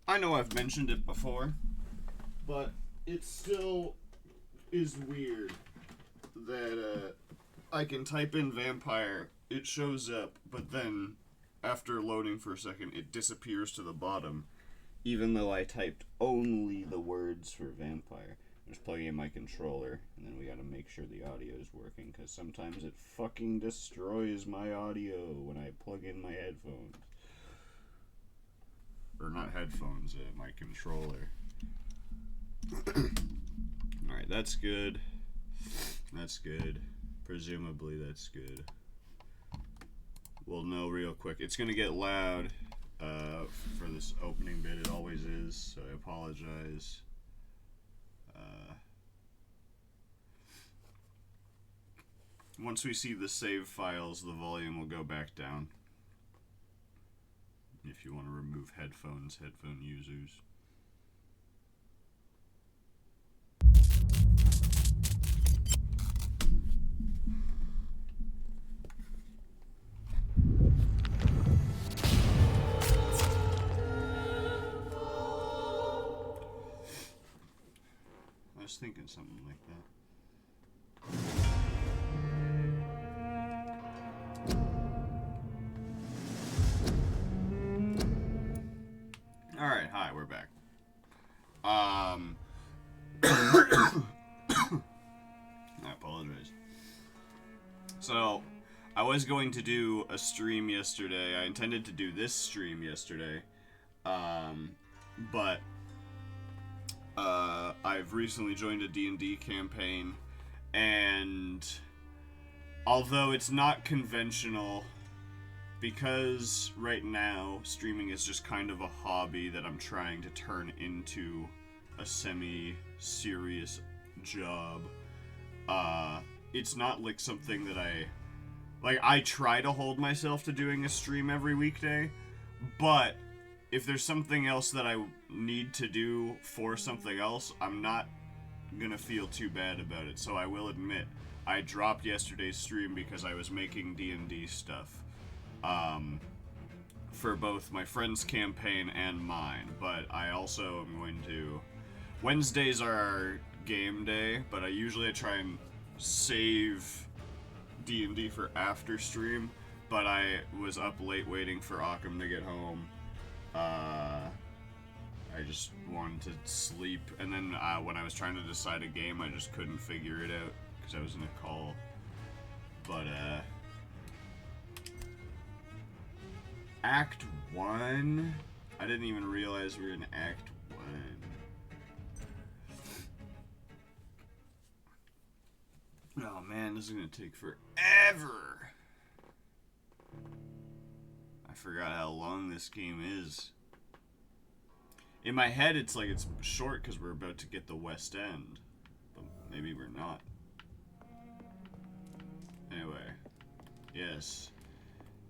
I know I've mentioned it before, but it still is weird that I can type in Vampyr, it shows up, but then after loading for a second, it disappears to the bottom, even though I typed only the words for Vampyr. I'm just plugging in my controller, and then we gotta make sure the audio is working, because sometimes it fucking destroys my audio when I plug in my headphones. Or not headphones, my controller. Alright, that's good. That's good. Presumably that's good. We'll know real quick. It's gonna get loud for this opening bit. It always is, so I apologize. Once we see the save files, the volume will go back down. If you want to remove headphone users. I was thinking something like that. Alright, hi, we're back. I apologize. So, I was going to do a stream yesterday. I intended to do this stream yesterday. But I've recently joined a D&D campaign, and although it's not conventional, because right now streaming is just kind of a hobby that I'm trying to turn into a semi-serious job, it's not like something that I try to hold myself to doing a stream every weekday, but if there's something else that I need to do for something else, I'm not gonna feel too bad about it. So I will admit, I dropped yesterday's stream because I was making D&D stuff. For both my friend's campaign and mine, but I also am going to... Wednesdays are our game day, but I usually try and save D&D for after stream, but I was up late waiting for Occam to get home. I just wanted to sleep, and then when I was trying to decide a game, I just couldn't figure it out, because I was in a call. But, Act 1? I didn't even realize we were in Act 1. Oh man, this is gonna take forever! I forgot how long this game is. In my head, it's like it's short because we're about to get the West End. But maybe we're not. Anyway. Yes.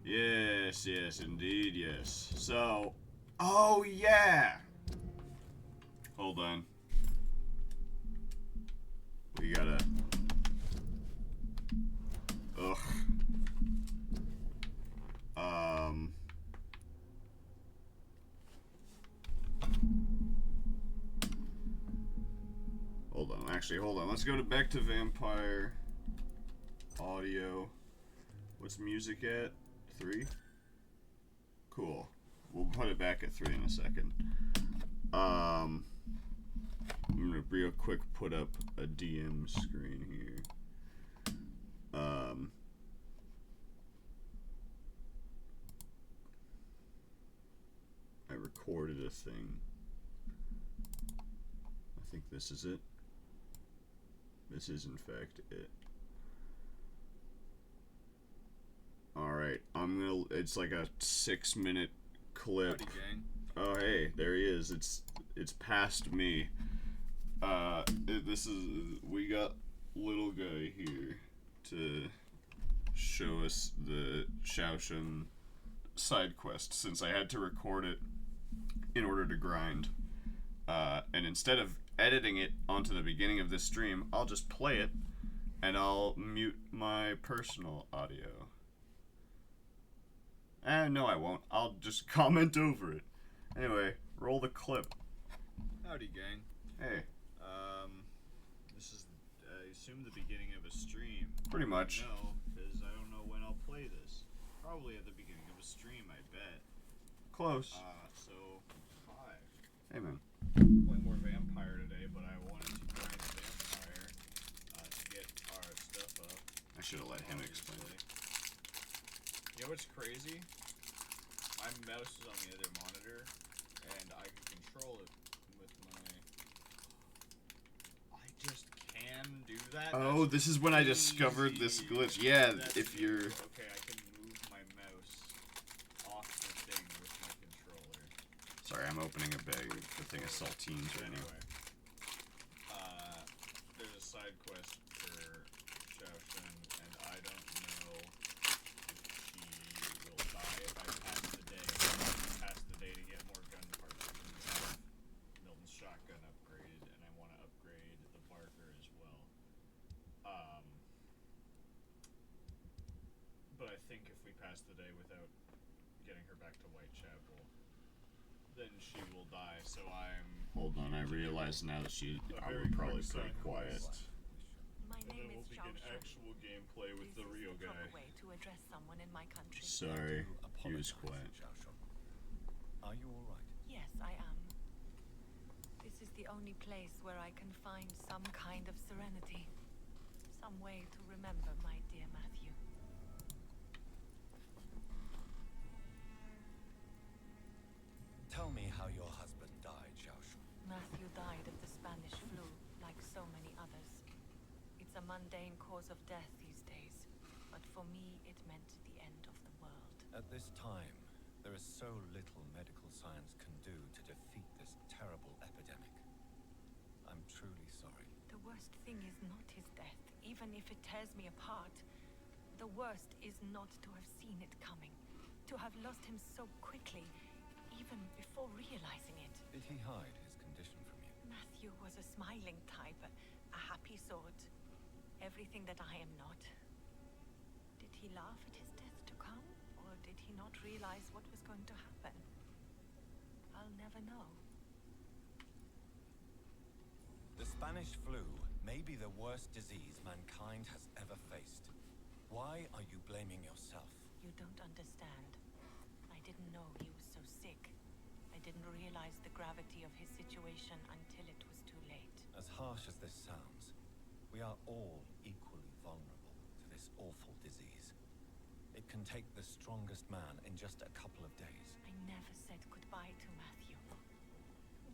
Yes, yes, indeed, yes. So, oh yeah! Hold on. We gotta... Ugh. Hold on, actually, hold on. Let's go back to Vampyr. Audio. What's music at? 3? Cool. We'll put it back at 3 in a second. I'm gonna real quick put up a DM screen here. I recorded a thing. I think this is it. This is in fact it. Alright, it's like a 6-minute clip. Howdy, gang. Oh hey, there he is. It's past me. We got little guy here to show us the Shaoshan side quest, since I had to record it in order to grind. And instead of editing it onto the beginning of this stream, I'll just play it, and I'll mute my personal audio. No, I won't. I'll just comment over it. Anyway, roll roll the clip. Howdy, gang. Hey. This is, I assume, the beginning of a stream. Pretty much. No, because I don't know when I'll play this. Probably at the beginning of a stream, I bet. Close. So, hi. Hey, man. Playing more Vampyr today, but I wanted to grind Vampyr to get our stuff up. I should have let him explain it. You know what's crazy? My mouse is on the other monitor, and I can control it with my... I just can do that? Oh, this is when I discovered this glitch. Yeah, if you're... Okay, I can move my mouse off the thing with my controller. Sorry, I'm opening a bag of the thing of saltines right now. Anyway, there's a side quest for Shaoshan, and I don't know if she will die if I pass the day. Pass the day to get more gun parts. I have Milton's shotgun upgraded, and I want to upgrade the Barker as well. But I think if we pass the day without getting her back to Whitechapel, then she will die. So I'm... Hold on, I realize now that she... I'm probably pretty quiet. My And then name we'll is begin Xiao Shun. actual gameplay with This the is real the guy. proper way to address someone in my country. Sorry, he was quiet. Are you all right? Yes, I am. This is the only place where I can find some kind of serenity. Some way to remember my dear Matthew. Tell me how your husband died, Xiaoshu. Matthew died of the Spanish flu, like so many others. It's a mundane cause of death these days, but for me it meant the end of the world. At this time, there is so little medical science can do to defeat this terrible epidemic. I'm truly sorry. The worst thing is not his death, even if it tears me apart. The worst is not to have seen it coming, to have lost him so quickly, even before realizing it. Did he hide his condition from you? Matthew was a smiling type, a happy sort. Everything that I am not. Did he laugh at his death to come, or did he not realize what was going to happen? I'll never know. The Spanish flu may be the worst disease mankind has ever faced. Why are you blaming yourself? You don't understand. I didn't know he was so sick. I didn't realize the gravity of his situation until it was too late. As harsh as this sounds, we are all equally vulnerable to this awful disease. It can take the strongest man in just a couple of days. I never said goodbye to Matthew.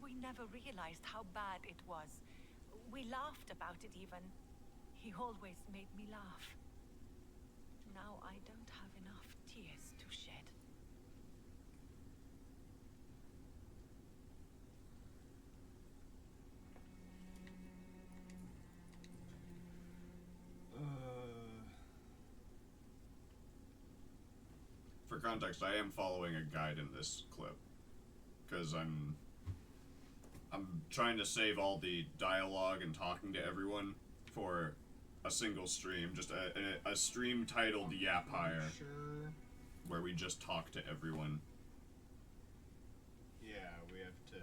We never realized how bad it was. We laughed about it even. He always made me laugh. Now I don't have enough tears to shed. For context, I am following a guide in this clip. Because I'm trying to save all the dialogue and talking to everyone for a single stream. Just a stream titled Vampyr, Sure. where we just talk to everyone. Yeah, we have to...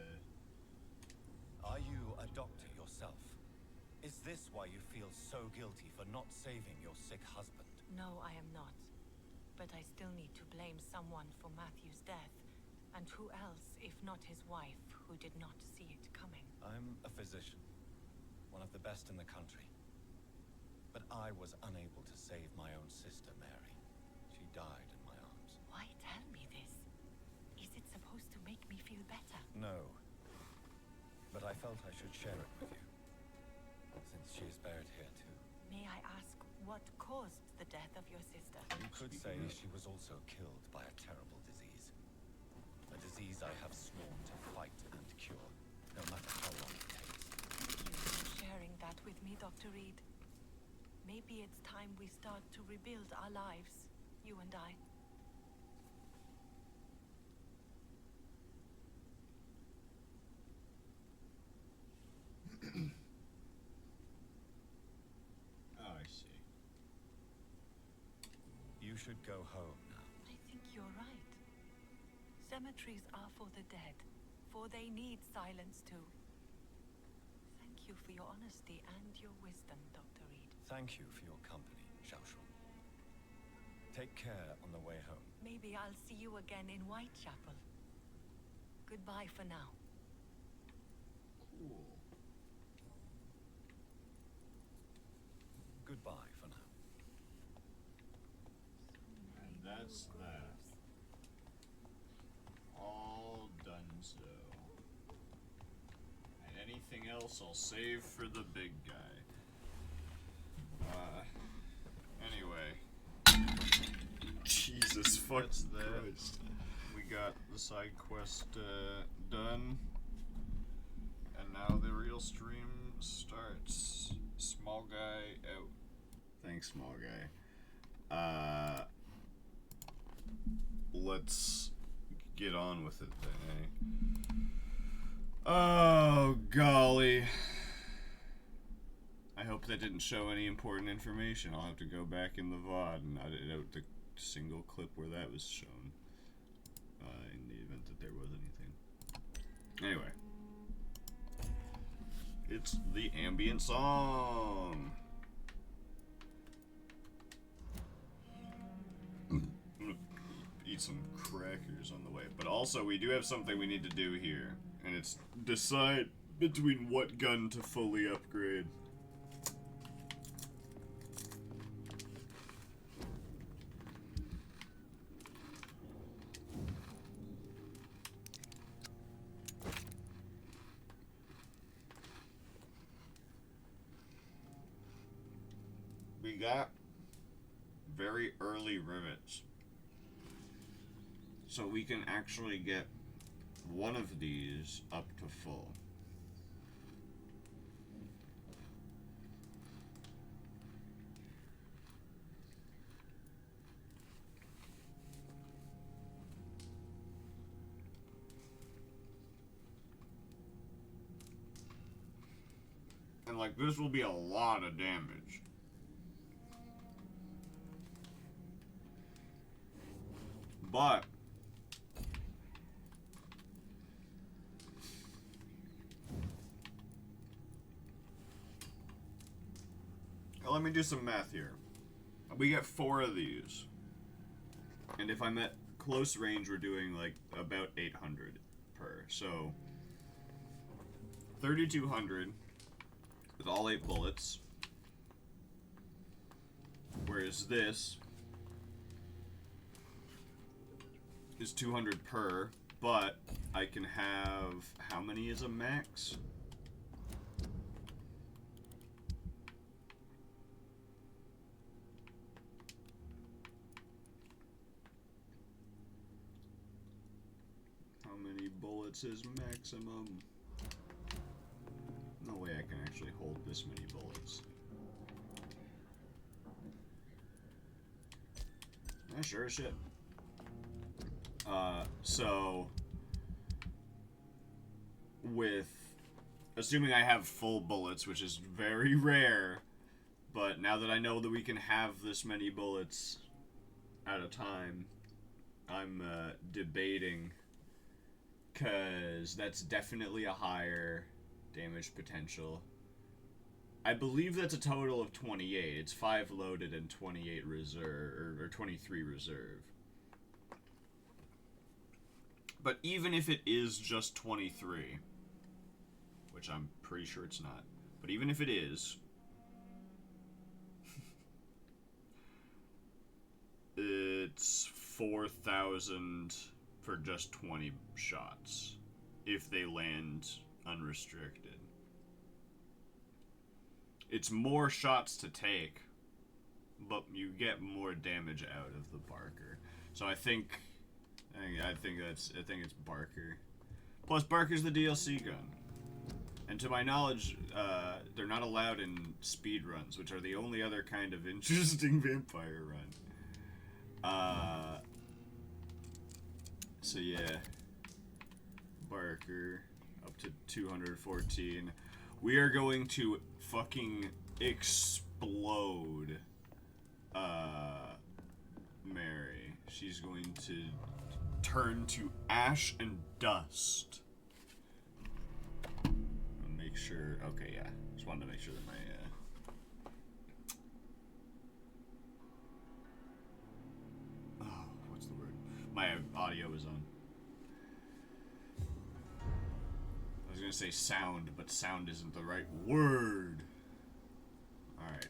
Are you a doctor yourself? Is this why you feel so guilty for not saving your sick husband? No, I am not. But I still need to blame someone for Matthew's death. And who else, if not his wife, who did not see it coming? I'm a physician, one of the best in the country. But I was unable to save my own sister, Mary. She died in my arms. Why tell me this? Is it supposed to make me feel better? No. But I felt I should share it with you, since she is buried here too. May I ask what caused the death of your sister? You could say she was also killed by a terrible disease. A disease I have sworn to fight and cure, no matter how long it takes. Thank you for sharing that with me, Dr. Reed. Maybe it's time we start to rebuild our lives, you and I. Oh, I see. You should go home now. I think you're right. Cemeteries are for the dead. for they need silence too. Thank you for your honesty and your wisdom, Dr. Reed. Thank you for your company, Xiaoshu. Take care on the way home. Maybe I'll see you again in Whitechapel. Goodbye for now. Cool. Goodbye for now. And that's that. All done so. And anything else I'll save for the big guy. Anyway. Jesus fuck That's that. Christ. We got the side quest done. And now the real stream starts. Small guy out. Thanks, small guy. Let's get on with it then, eh? Oh, golly. I hope that didn't show any important information. I'll have to go back in the VOD and edit out the single clip where that was shown. In the event that there was anything. Anyway. It's the ambient song. I'm gonna eat some crackers on the way. But also, we do have something we need to do here. And it's decide between what gun to fully upgrade. We got very early rivets. So we can actually get one of these up to full. And like this will be a lot of damage. But let me do some math here. We get 4 of these. And if I'm at close range, we're doing like about 800 per. So 3,200 with all 8 bullets. Whereas this is 200 per, but I can have, how many is a max? How many bullets is maximum? No way I can actually hold this many bullets. Yeah, sure as shit. So with assuming I have full bullets, which is very rare, but now that I know that we can have this many bullets at a time, I'm debating, because that's definitely a higher damage potential. I believe that's a total of 28. It's 5 loaded and 28 reserve, or 23 reserve. But even if it is just 23, which I'm pretty sure it's not, but even if it is, it's 4,000 for just 20 shots, if they land unrestricted. It's more shots to take, but you get more damage out of the Barker. So I think it's Barker. Plus, Barker's the DLC gun. And to my knowledge, they're not allowed in speed runs, which are the only other kind of interesting vampire run. So yeah. Barker, up to 214. We are going to fucking explode Mary. She's going to turn to ash and dust Okay, yeah. Just wanted to make sure that my what's the word? My audio is on. I was gonna say sound, but sound isn't the right word. Alright.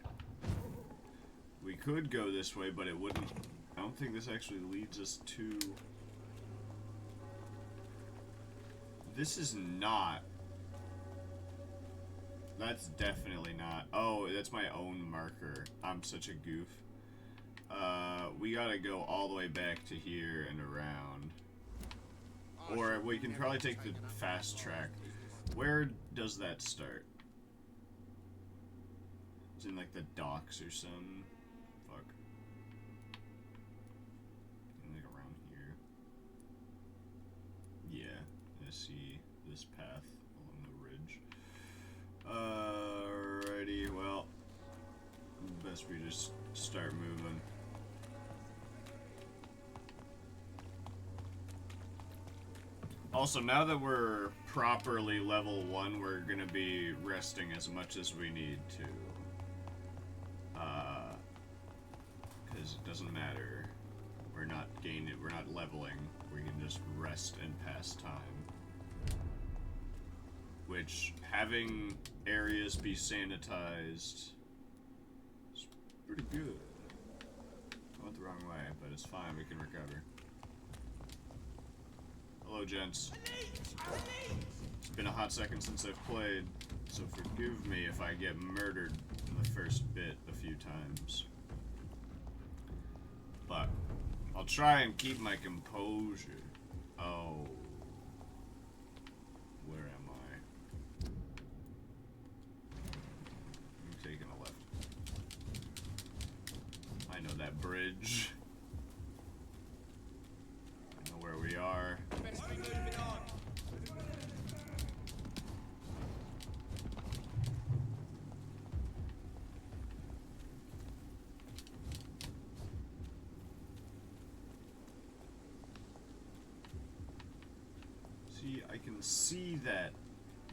We could go this way, but it wouldn't. I don't think this actually leads us to... This is not... That's definitely not... Oh, that's my own marker. I'm such a goof. We gotta go all the way back to here and around. Or we can probably take the fast track. Where does that start? It's in like the docks or something. Fuck. Like around here. Yeah, I see this path along the ridge. Alrighty, well, best we just start moving. Also, now that we're properly level 1, we're gonna be resting as much as we need to. Because it doesn't matter. We're not gaining, we're not leveling. We can just rest and pass time. Which, having areas be sanitized is pretty good. I went the wrong way, but it's fine, we can recover. Hello, gents. It's been a hot second since I've played, so forgive me if I get murdered in the first bit a few times. But I'll try and keep my composure. Oh. Where am I? I'm taking a left. I know that bridge. I know where we are. See, I can see that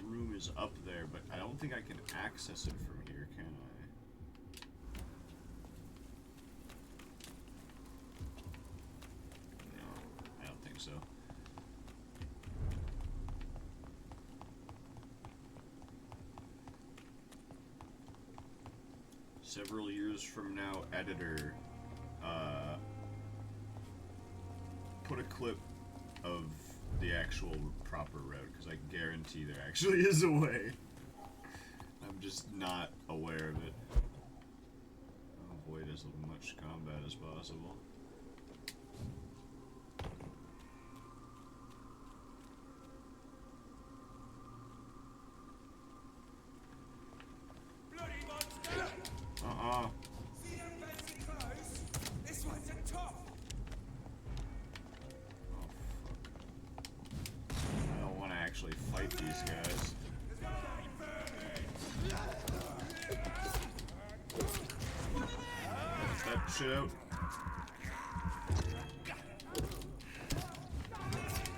room is up there, but I don't think I can access it from here, can I? No, I don't think so. Several years from now, editor, put a clip of the actual proper road, because I guarantee there actually is a way. I'm just not aware of it. I'll avoid as much combat as possible. See them fancy clothes? This one's a top. I don't want to actually fight these guys. Get that shit out.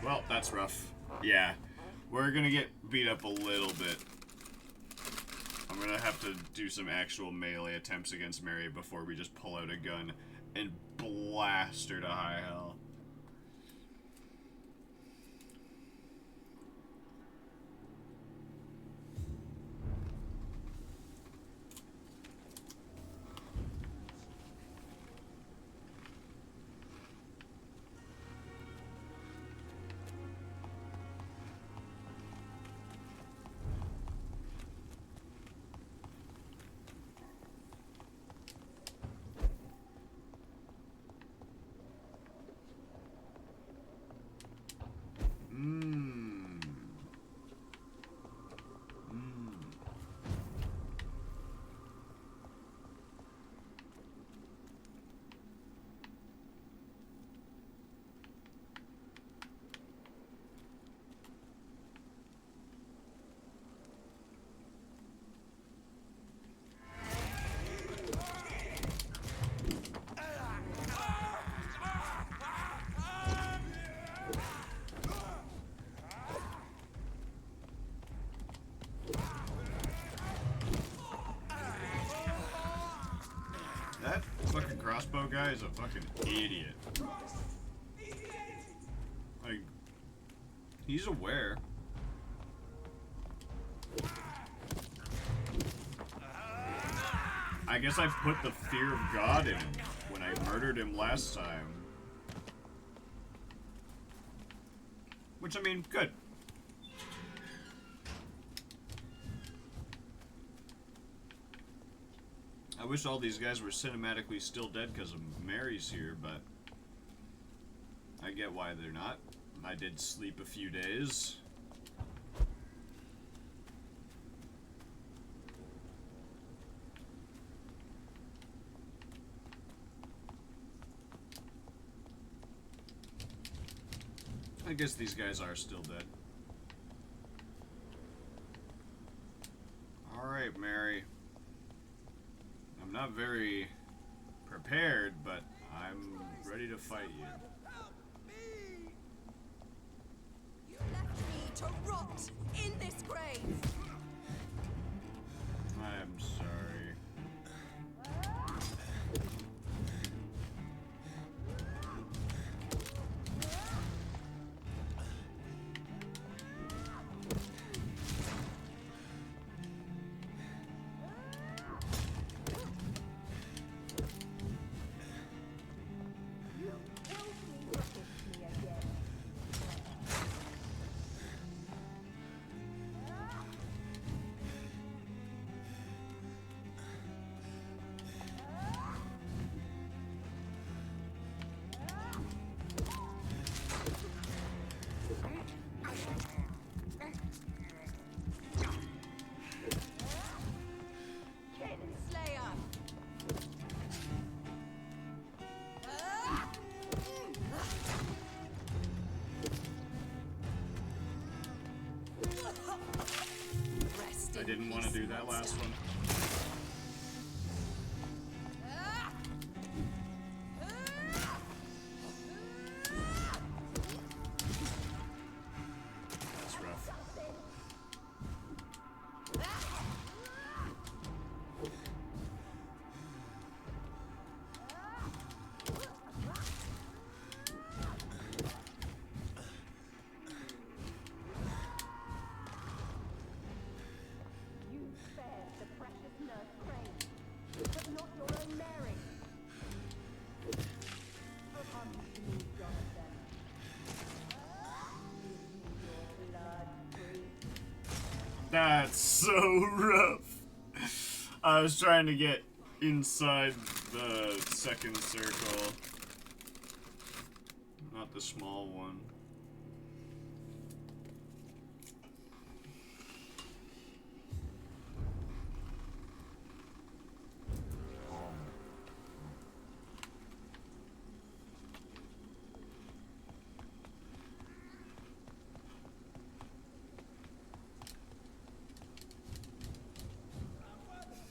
Well, that's rough. Yeah, we're gonna get beat up a little bit. I'm gonna have to do some actual melee attempts against Mary before we just pull out a gun and blast her to high hell. guy is a fucking idiot. Like, he's aware. I guess I put the fear of God in him when I murdered him last time. Which, I mean, good. I wish all these guys were cinematically still dead because of Mary's here, but I get why they're not. I did sleep a few days. I guess these guys are still dead. Alright, Mary. I'm not very prepared, but I'm ready to fight you. Help me! You left me to rot in this grave. I'm sorry. I didn't want to do that last one. That's rough. You spared the precious nurse Crane, but not your own Mary. Come to me, Jonathan. Give me your blood, priest. That's so rough. I was trying to get inside the second circle, not the small one.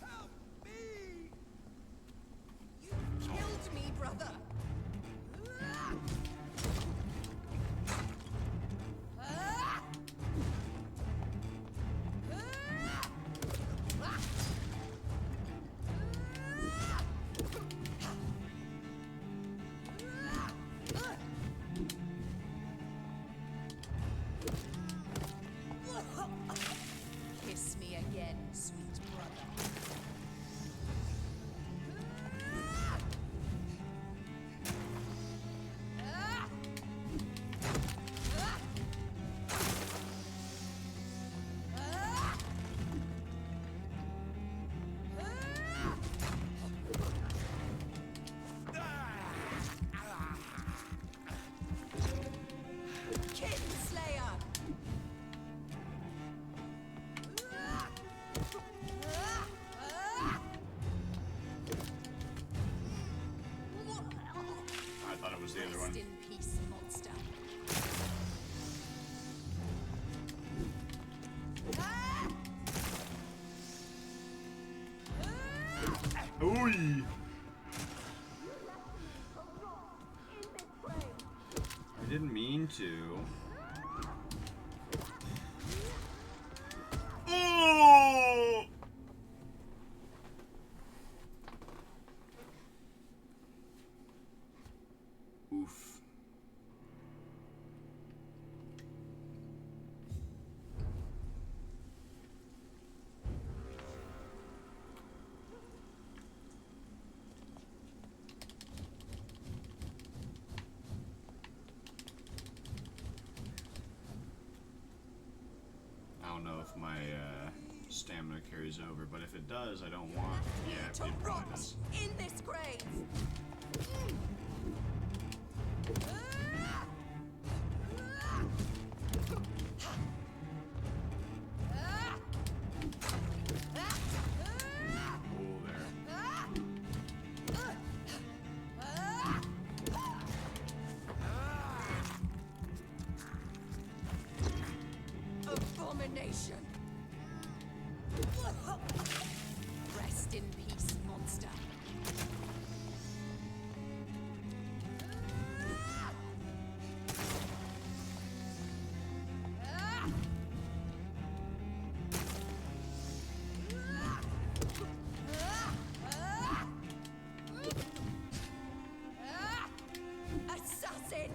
Help me! You killed me, brother. Kiss me again, sweet brother. Kinslayer! I thought it was the other one. Rest in peace, monster. Ooh! I didn't mean to. Oh! don't know if my stamina carries over, but if it does, I don't want. Yeah, To it probably rot does. in this grave. Oh, there. Abomination. Rest in peace, monster. Assassin.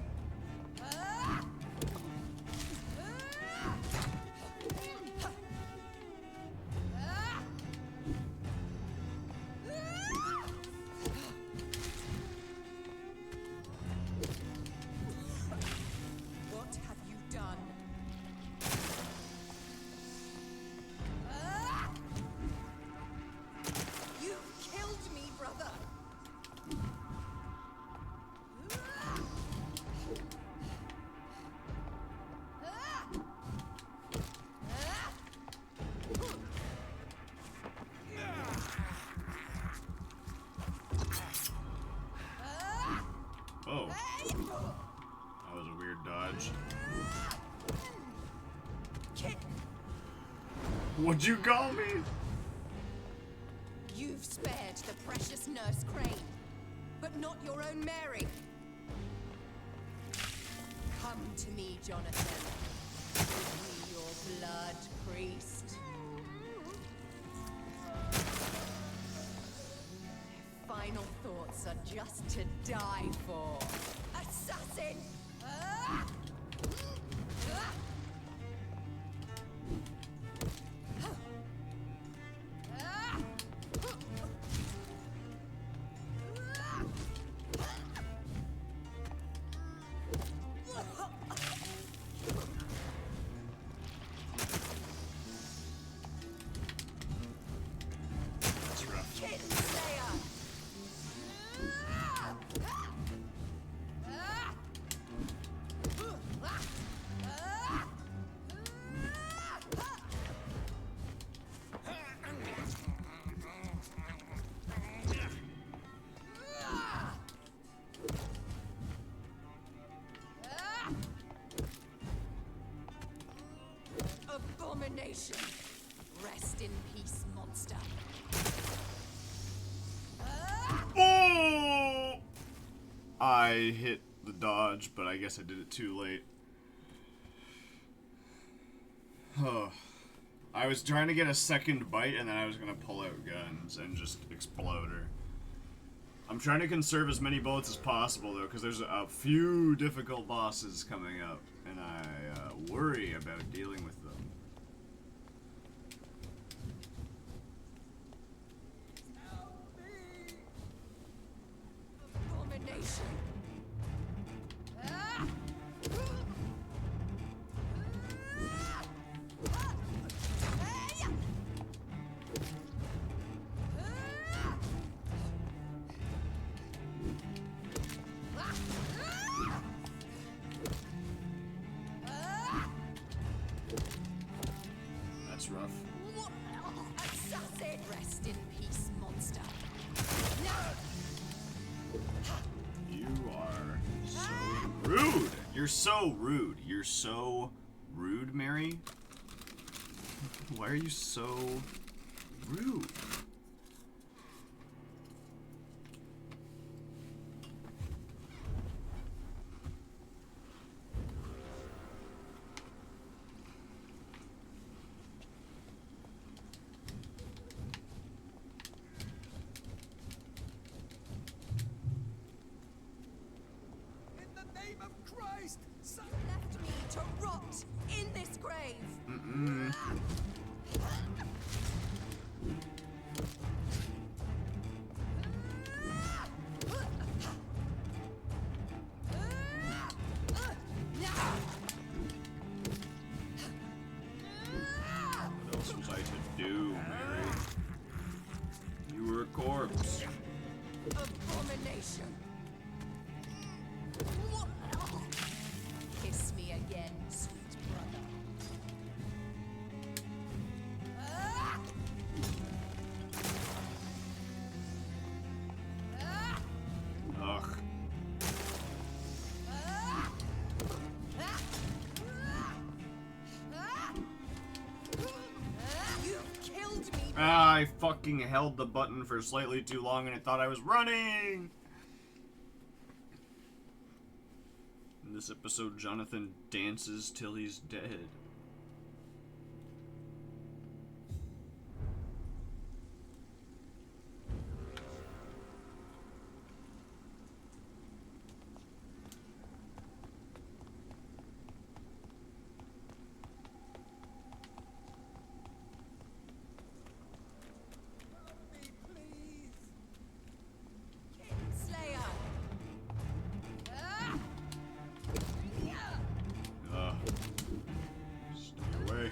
What have you done? You killed me, brother. Oh, that was a weird dodge. Kid, What'd you call me? you've spared the precious Nurse Crane, but not your own Mary. Come to me, Jonathan. Give me your blood, priest. Their final thoughts are just to die for. Assassin! That's rough. Kid Slayer! Abomination! Rest in peace, monster. Oh! I hit the dodge, but I guess I did it too late. Oh. I was trying to get a second bite, and then I was gonna pull out guns and just explode her. I'm trying to conserve as many bullets as possible, though, because there's a few difficult bosses coming up, and I worry about dealing with them. Abomination! That's rough. Assassin! Rest in peace, monster. You are so rude. You're so rude. You're so rude, Mary. Why are you so rude? In the name of Christ, son. Left me to rot in this grave. do, Mary? You were a corpse. Abomination. Kiss me again, sweet brother. Ugh. You've killed me. Ah, I fucking held the button for slightly too long and I thought I was running! In this episode, Jonathan dances till he's dead. Slayer. Stay away.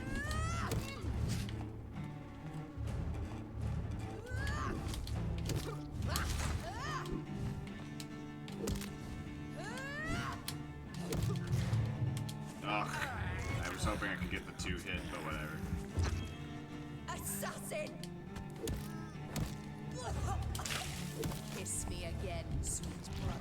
Ugh. I was hoping I could get the 2 hit, but whatever. Assassin. Kiss me again, sweet brother.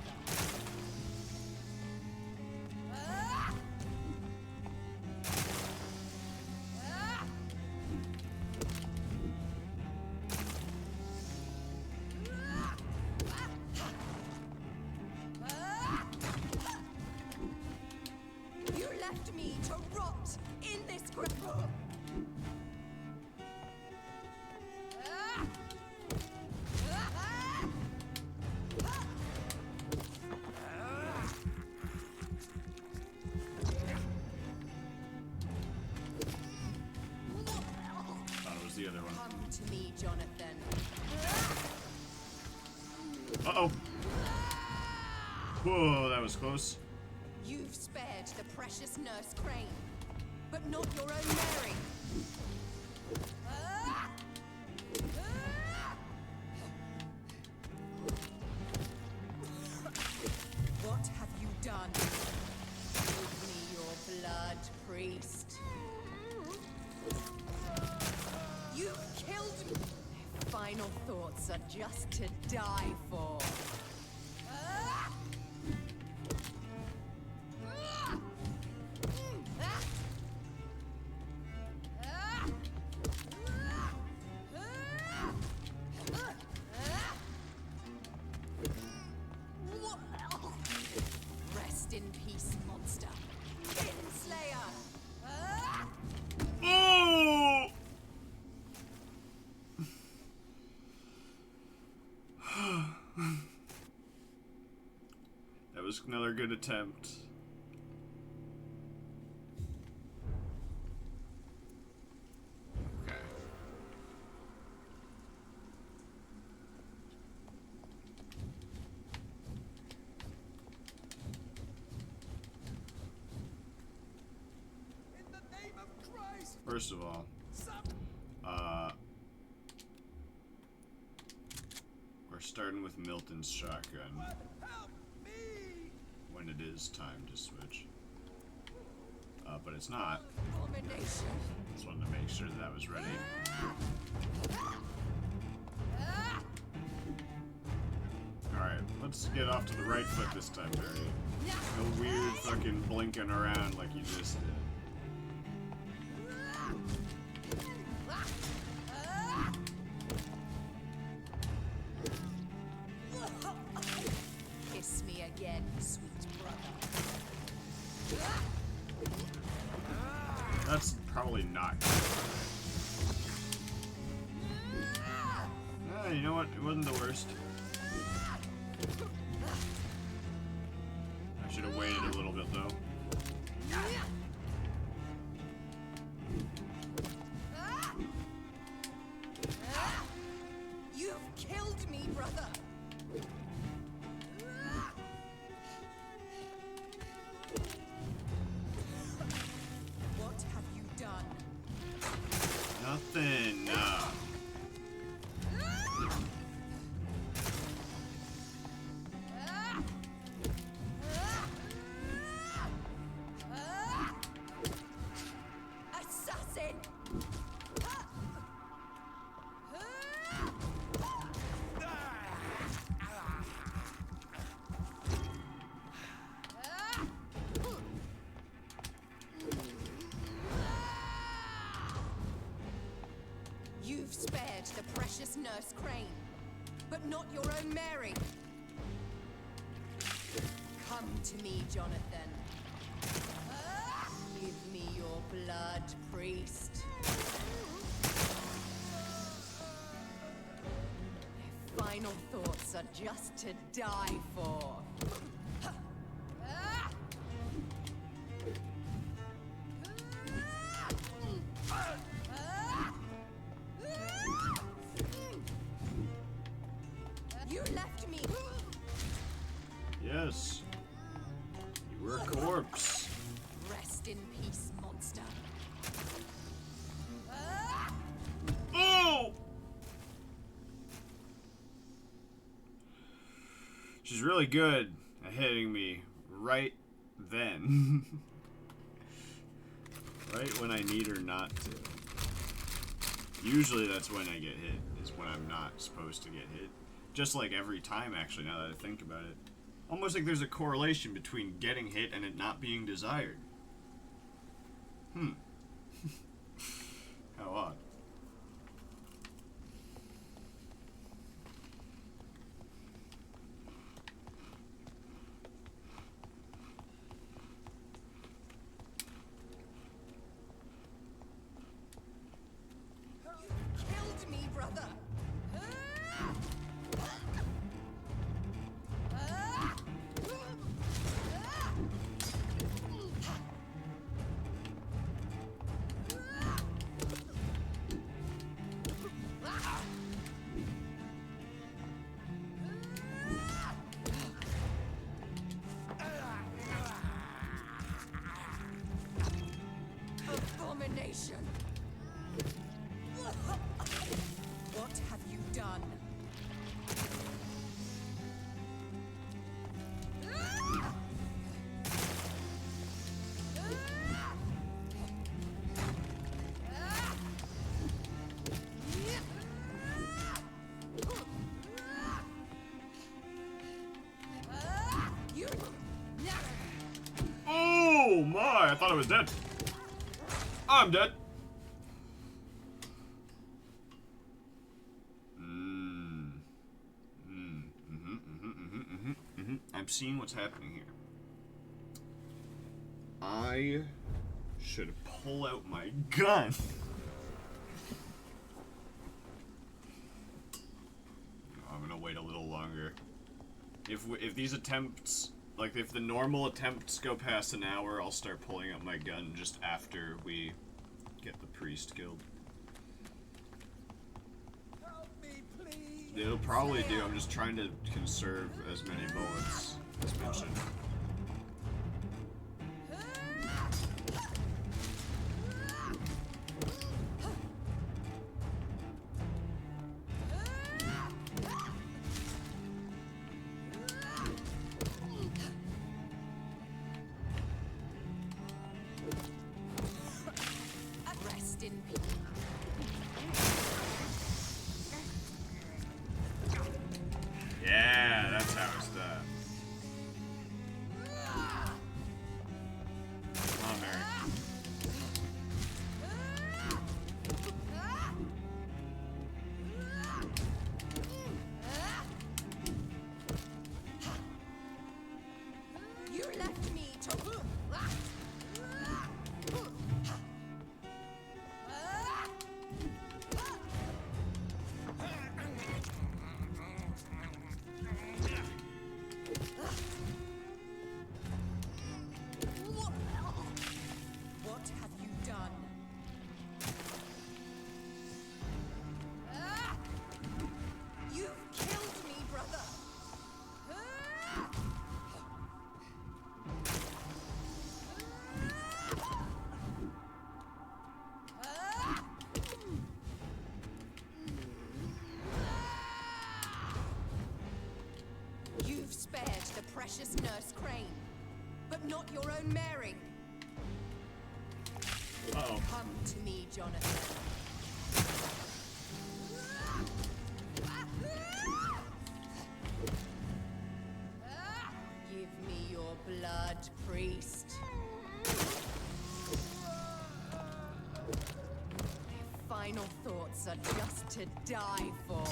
You left me to rot in this grapple. Thought it was the other one. Come to me, Jonathan. Uh-oh. Whoa, that was close. You've spared the precious Nurse Crane, but not your own Mary. What have you done? Give me your blood, priest. You've killed me. My final thoughts are just to die for. Rest in peace, monster. Kinslayer! Oh! That was another good attempt. Okay. In the name of Christ! First of all, Some we're starting with Milton's shotgun help me! when it is time to switch. But it's not. Abomination! Just wanted to make sure that was ready. Alright, let's get off to the right foot this time, Barry. No weird fucking blinking around like you just did. Kiss me again, sweet brother. That's probably not good. You know what? It wasn't the worst. I should have waited a little bit, though. You've killed me, brother. What have you done? Nothing. No. You've spared the precious Nurse Crane, but not your own Mary. Come to me, Jonathan. Give me your blood, priest. Their final thoughts are just to die for. You left me. Yes. You were a corpse. Rest in peace, monster. Oh! She's really good at hitting me right then. Right when I need her not to. Usually that's when I get hit, is when I'm not supposed to get hit. Just like every time, actually, now that I think about it. Almost like there's a correlation between getting hit and it not being desired. How odd. Killed me, brother. Abomination. What have you done? You. Oh my! I thought I was dead. I'm dead. I'm seeing what's happening here. I should pull out my gun. I'm gonna wait a little longer. If these attempts, like if the normal attempts go past an hour, I'll start pulling out my gun just after we get the priest killed. Help me, please. It'll probably do. I'm just trying to conserve as many bullets as mentioned. Rest in peace. Yeah, that's how it's done. Come on, Mary. You left me to. What have you done? You've killed me, brother. You've spared the precious Nurse Crane, but not your own Mary. Uh-oh. Come to me, Jonathan. Give me your blood, priest. final thoughts are just to die for.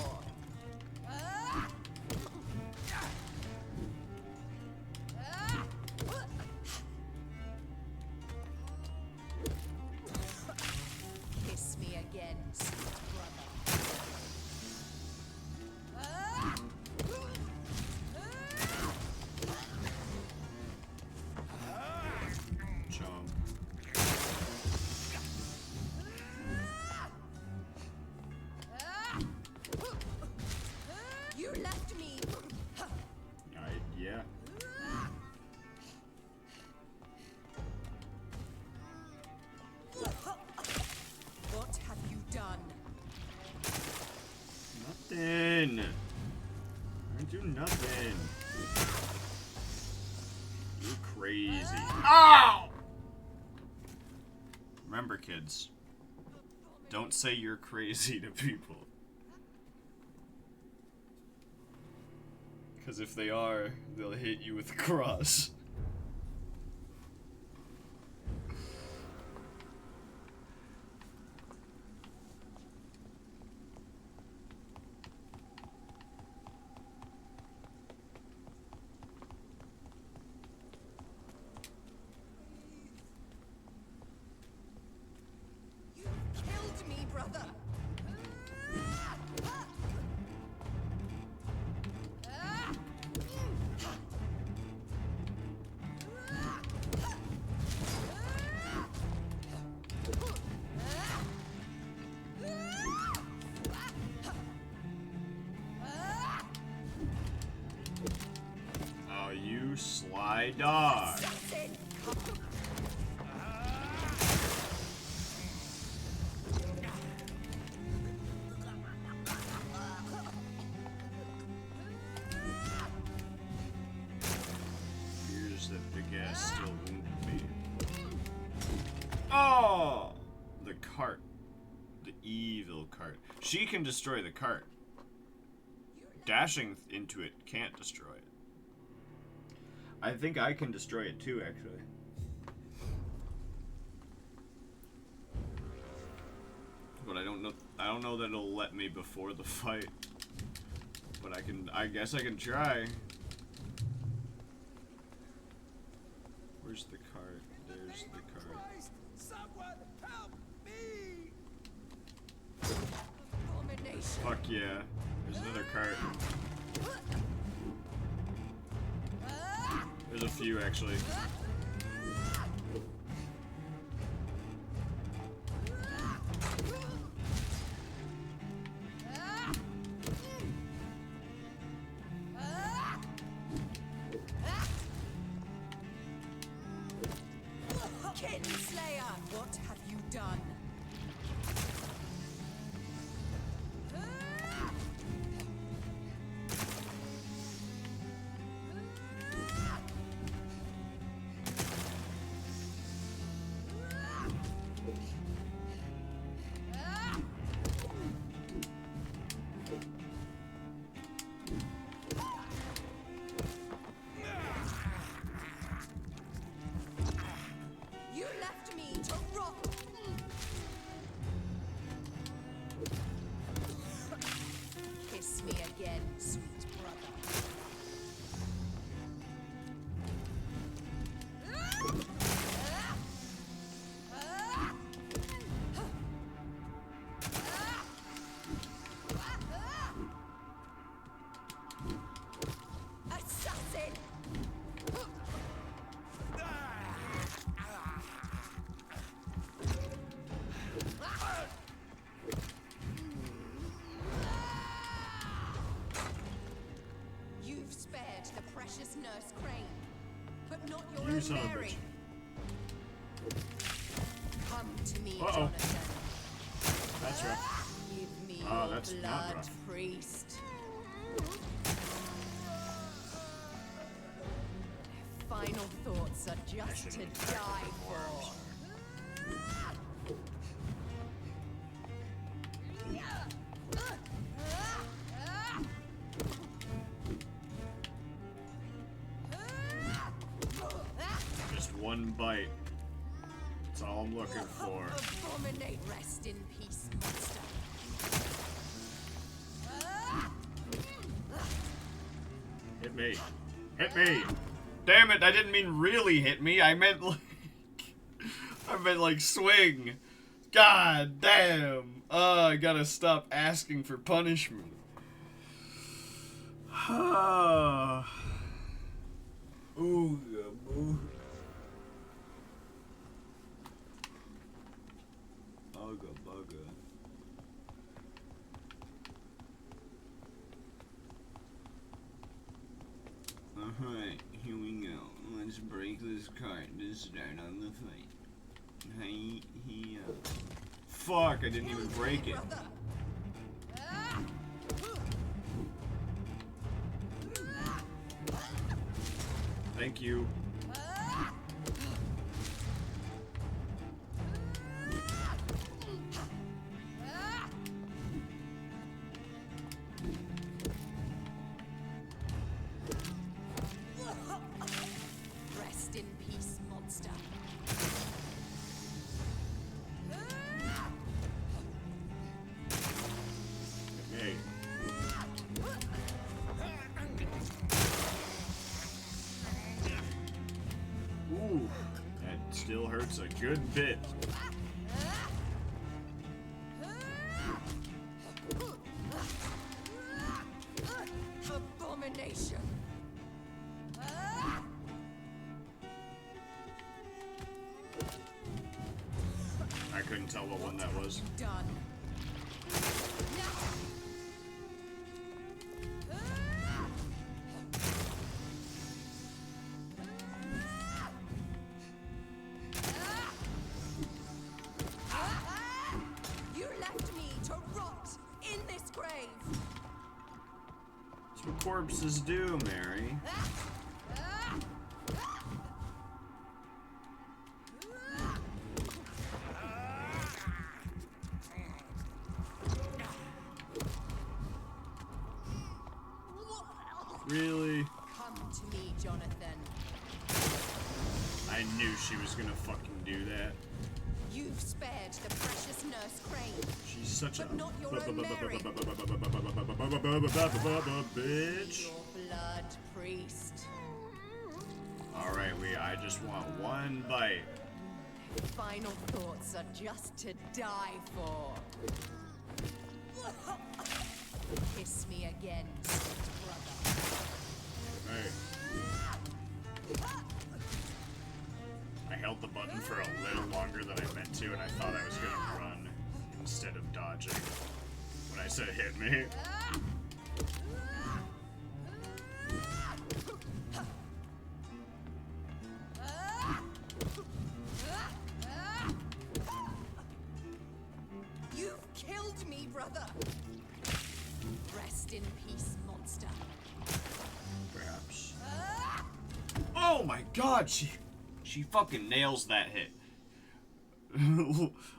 Kiss me again, sweet brother. Chomp. You left me. Yeah. What have you done? Nothing. I do nothing. You're crazy. Ow! Remember, kids, don't say you're crazy to people. Because if they are, they'll hit you with a cross. You killed me, brother. Oh, you sly dog. Assassin! Here's that big ass still wounded me. Oh! The cart. The evil cart. She can destroy the cart. Dashing into it can't destroy it. I think I can destroy it too, actually. But I don't know that it'll let me before the fight. But I guess I can try. Where's the cart? There's the cart. Christ! Someone help me! Abomination. Fuck yeah. There's another cart. There's a few, actually. Kinslayer, what have you done? You left me to rot. Kiss me again, sweet brother. Assassin! You've spared the precious Nurse Crane, but not your You own son of a Mary. bitch. Come to me, Uh-oh. Jonathan. That's right. Give me Oh, your that's not blood, rough. priest. Final thoughts are just to should've die attacked her more, I'm for. sorry. Just one bite. That's all I'm looking for. Abominate. Rest in peace, monster. me. Hit me. Damn it, I didn't mean really hit me. I meant like swing. God damn. I gotta stop asking for punishment. Ooga boo. Bugga bugga. Alright, here we go. Let's break this card to start on the fight. Hey, fuck, I didn't even break it. Thank you. Rest in peace, monster. Hey. Ooh, that still hurts a good bit. Abomination. I couldn't tell what one that was. Done. You left me to rot in this grave. That's what corpses do, Mary. Really? Come to me, Jonathan. I knew she was gonna fucking do that. You've spared the precious nurse Crane. She's such a But not your own Mary. bitch. Your blood priest. Alright, I just want one bite. Final thoughts are just to die for. Kiss me again, sweet brother. Hey. I held the button for a little longer than I meant to, and I thought I was gonna run instead of dodging when I said hit me. You've killed me, brother. Rest in peace, monster. Perhaps. Oh my god, she fucking nails that hit.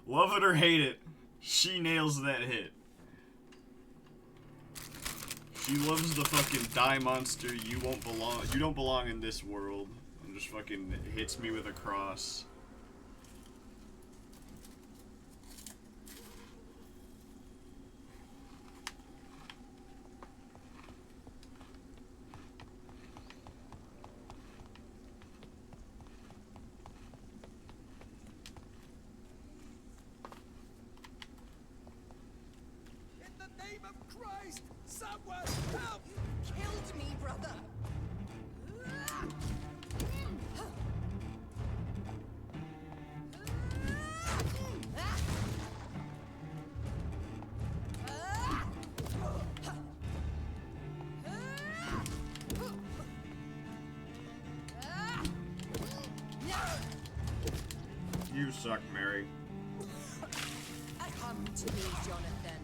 Love it or hate it, she nails that hit. She loves the fucking die monster, you don't belong in this world. And just fucking hits me with a cross. In the name of Christ, someone help! Killed me, brother. You suck, Mary. Come to me, Jonathan.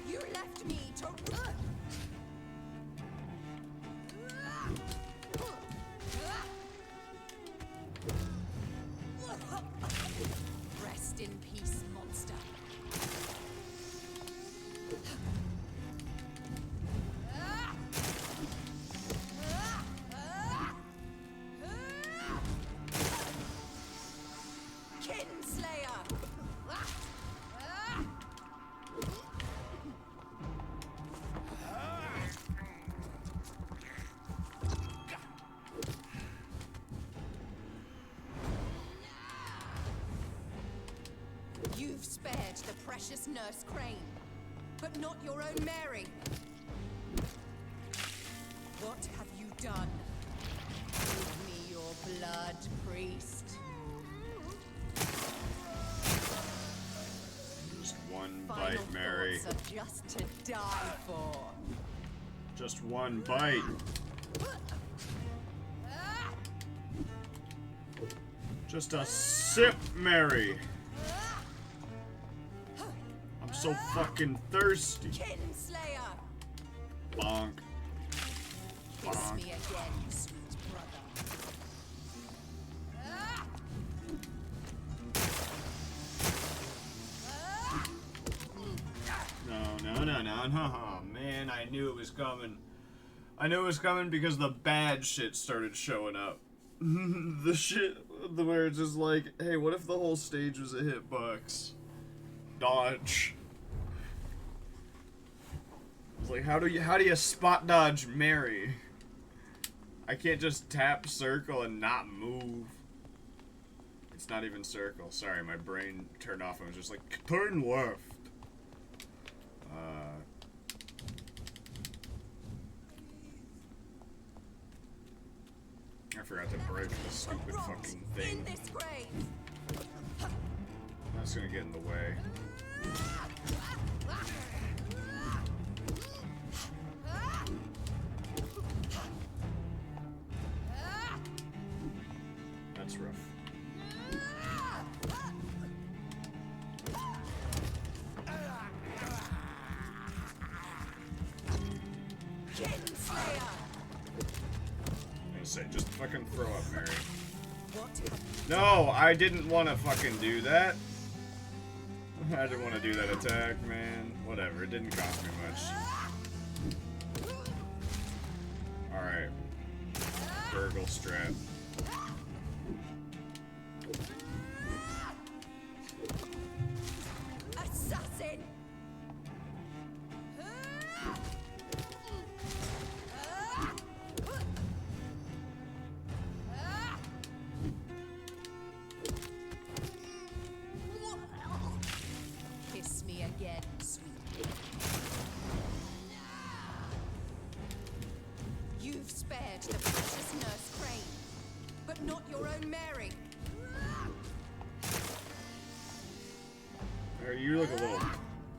You left me to run. spared the precious Nurse Crane, but not your own Mary. What have you done? Give me your blood, priest. Just one Final bite, Mary. thoughts are just to die for. Just one bite. Just a sip, Mary. I'm so fucking thirsty. Kinslayer! Bonk. Kiss Bonk. me again, sweet brother. No. Oh, man, I knew it was coming. I knew it was coming because the bad shit started showing up. The shit where it's just like, hey, what if the whole stage was a hitbox? Dodge. It's like, how do you spot dodge Mary? I can't just tap circle and not move. It's not even circle. Sorry, my brain turned off. I was just like, turn left. I forgot to break the stupid fucking In thing. this grave. That's gonna get in the way. That's rough. Kinslayer! I'm gonna say, just fucking throw up, Mary. What have you No, I didn't want to fucking do that. I didn't want to do that attack, man. Whatever, it didn't cost me much. Alright. Burgle strap. assassin? Kiss me again, sweet. You've spared the precious Nurse Crane, but not your own Mary. You look a little...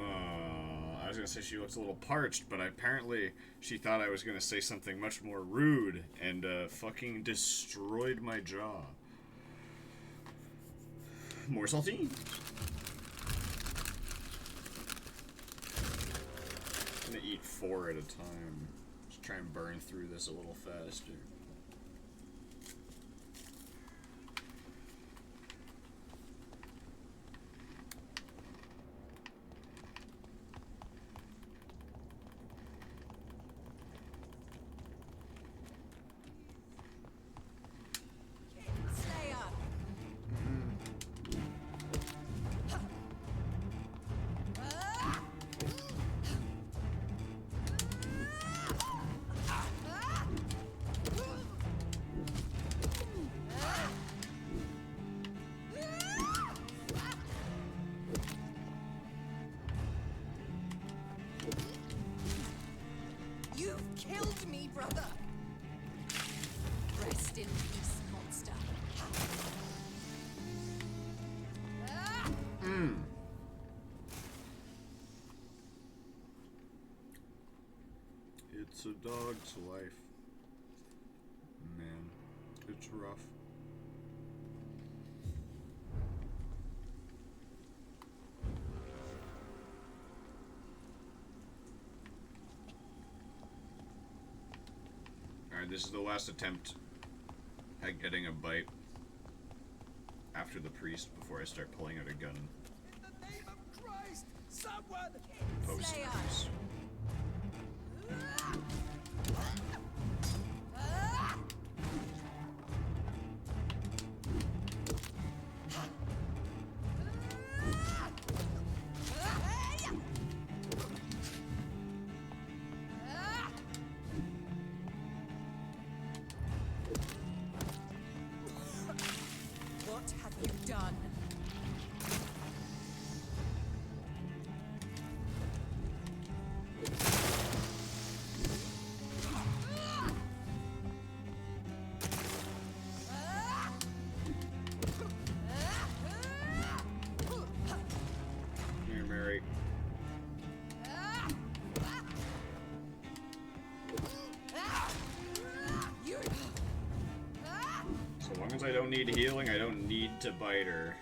I was gonna say she looks a little parched, but apparently she thought I was gonna say something much more rude and fucking destroyed my jaw. More salty. I'm gonna eat 4 at a time. Just try and burn through this a little faster. Slayer! You've killed me, brother! Rest in peace, monster. It's a dog's life. Man, it's rough. Alright, this is the last attempt at getting a bite after the priest before I start pulling out a gun. In the name of Christ, someone! Post Slayer! priest. What have you done? long as I don't need healing, I don't need to bite her.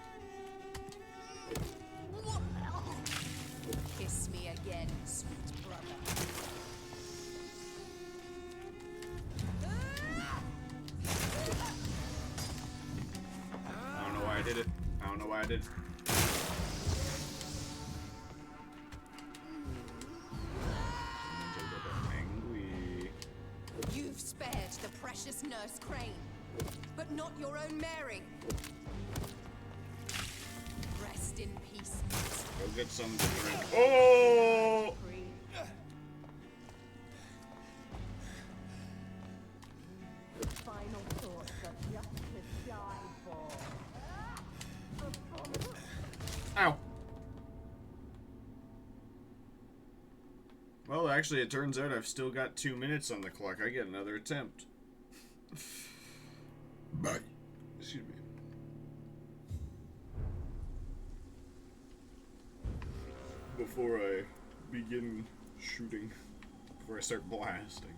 Kiss me again, sweet brother. I don't know why I did it. I don't know why I did it. Someone's a little angry. You've spared the precious Nurse Crane, but not your own Mary. Rest in peace. Go get some to drink. Oh! Final thoughts are just to die for. Ow. Well, actually, it turns out I've still got 2 minutes on the clock. I get another attempt. Bye. Excuse me. Before I begin shooting, before I start blasting.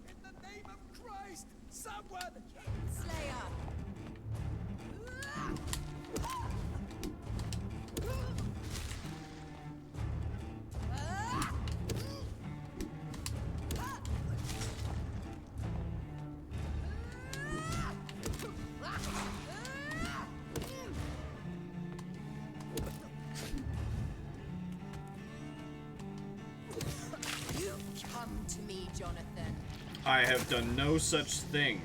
In the name of Christ, someone! Slayer! You come to me, Jonathan. I have done no such thing.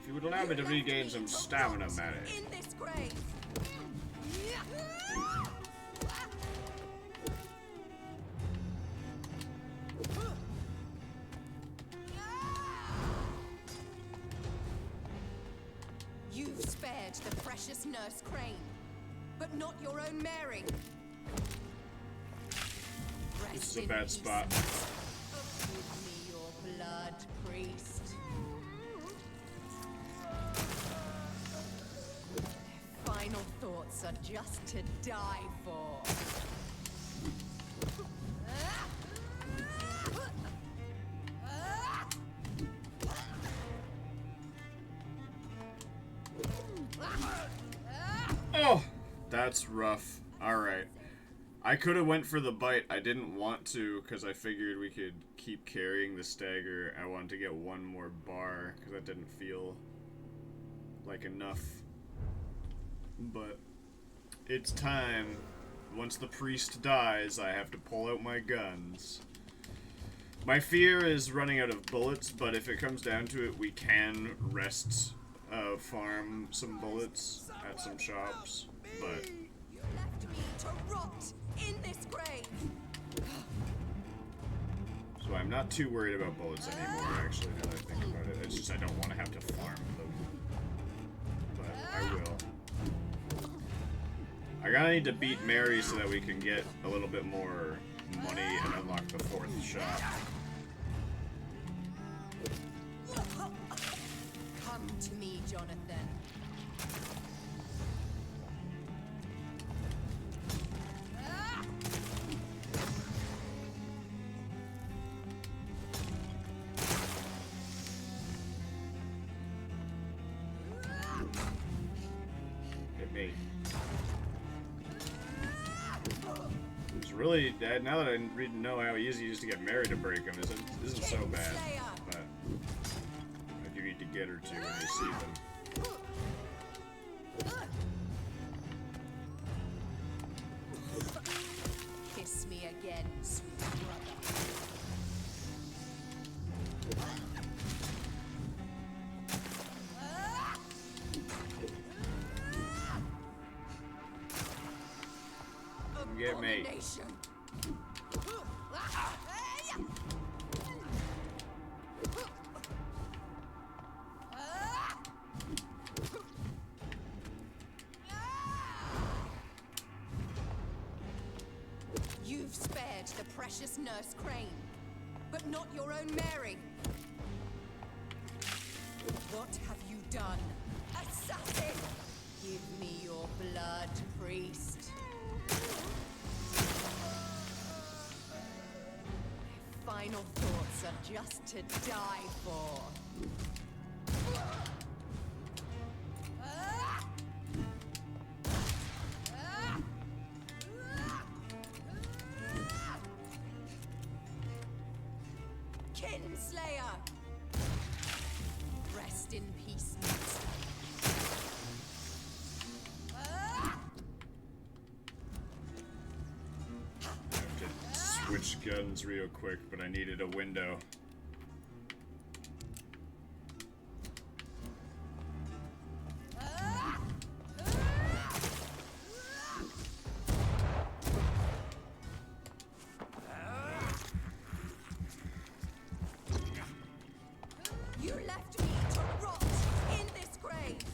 If you would allow me to regain some stamina, Mary. In this grave. You've spared the precious Nurse Crane, but not your own Mary. This is a bad spot. Give me your blood, priest. Their final thoughts are just to die for. Oh, that's rough. Alright. I could have went for the bite. I didn't want to because I figured we could keep carrying the stagger. I wanted to get one more bar because that didn't feel like enough. But it's time. Once the priest dies, I have to pull out my guns. My fear is running out of bullets, but if it comes down to it, we can farm some bullets at some shops. But You left me to rot in this grave. so I'm not too worried about bullets anymore, actually, now that I think about it. It's just I don't want to have to farm them. But I will. I gotta need to beat Mary so that we can get a little bit more money and unlock the 4th shop. Come to me, Jonathan. Hit me. It's really, now that I know how easy it is to get Mary to break them, isn't so bad. But I do need to get her to when you see them. Kiss me again, sweet brother. Get me. Abomination. fetch the precious Nurse Crane, but not your own Mary. What have you done? Assassin! Give me your blood, priest. My final thoughts are just to die for. Kinslayer! Rest in peace, master. I have to switch guns real quick, but I needed a window. You left me to rot in this grave.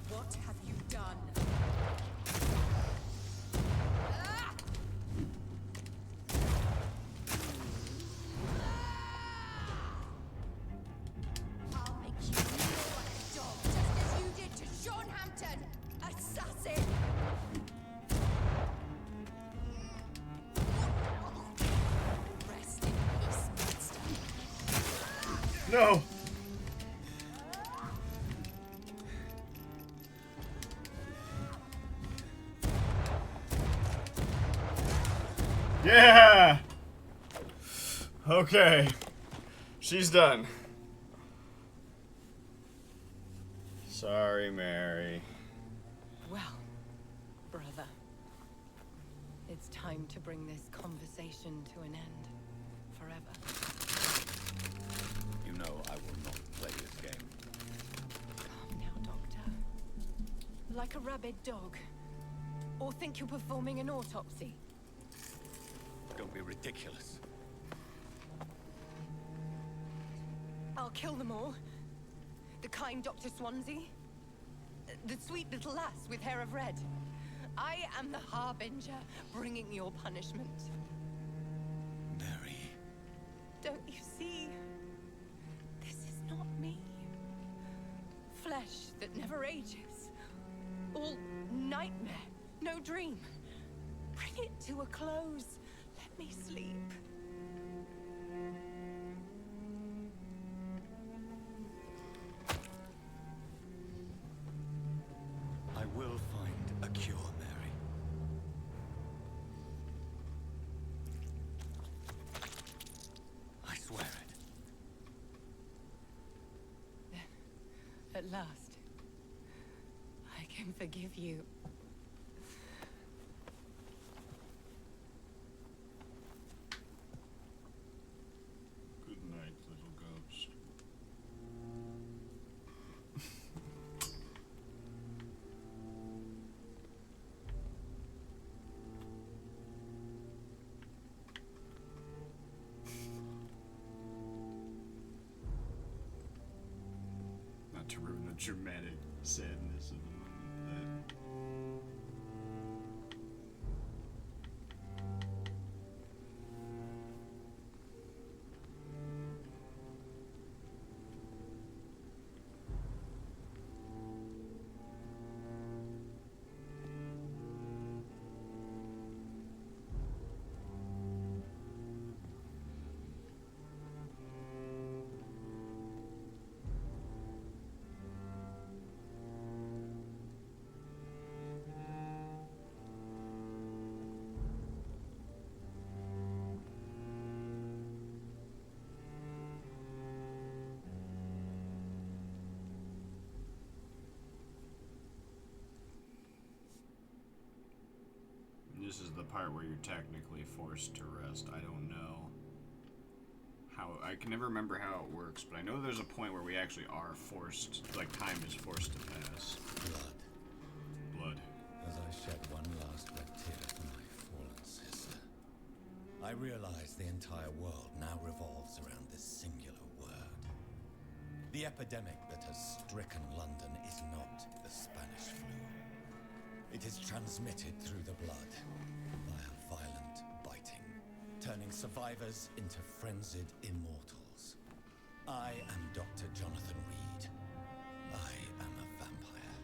What have you done? I'll make you kneel like a dog, just as you did to Sean Hampton, assassin. Rest in peace, monster. No! Yeah! Okay. She's done. Sorry, Mary. Well, brother, it's time to bring this conversation to an end. Forever. You know I will not play this game. Calm now, Doctor. Like a rabid dog. Or think you're performing an autopsy. Don't be ridiculous. I'll kill them all. The kind Dr. Swansea. The sweet little lass with hair of red. I am the Harbinger, bringing your punishment. Mary. Don't you see? This is not me. Flesh that never ages. All nightmare, no dream. Bring it to a close. Let me sleep. I will find a cure, Mary. I swear it. At last, I can forgive you. Good night, little ghost. Not to ruin the dramatic sadness of the moment, but this is the part where you're technically forced to rest. I don't know how, I can never remember how it works, but I know there's a point where we actually are forced, like time is forced to pass. Blood. As I shed one last red tear for my fallen sister, I realize the entire world now revolves around this singular word. The epidemic that has stricken London is not the Spanish flu. It is transmitted through the blood via violent biting, turning survivors into frenzied immortals. I am Dr. Jonathan Reed. I am a vampire,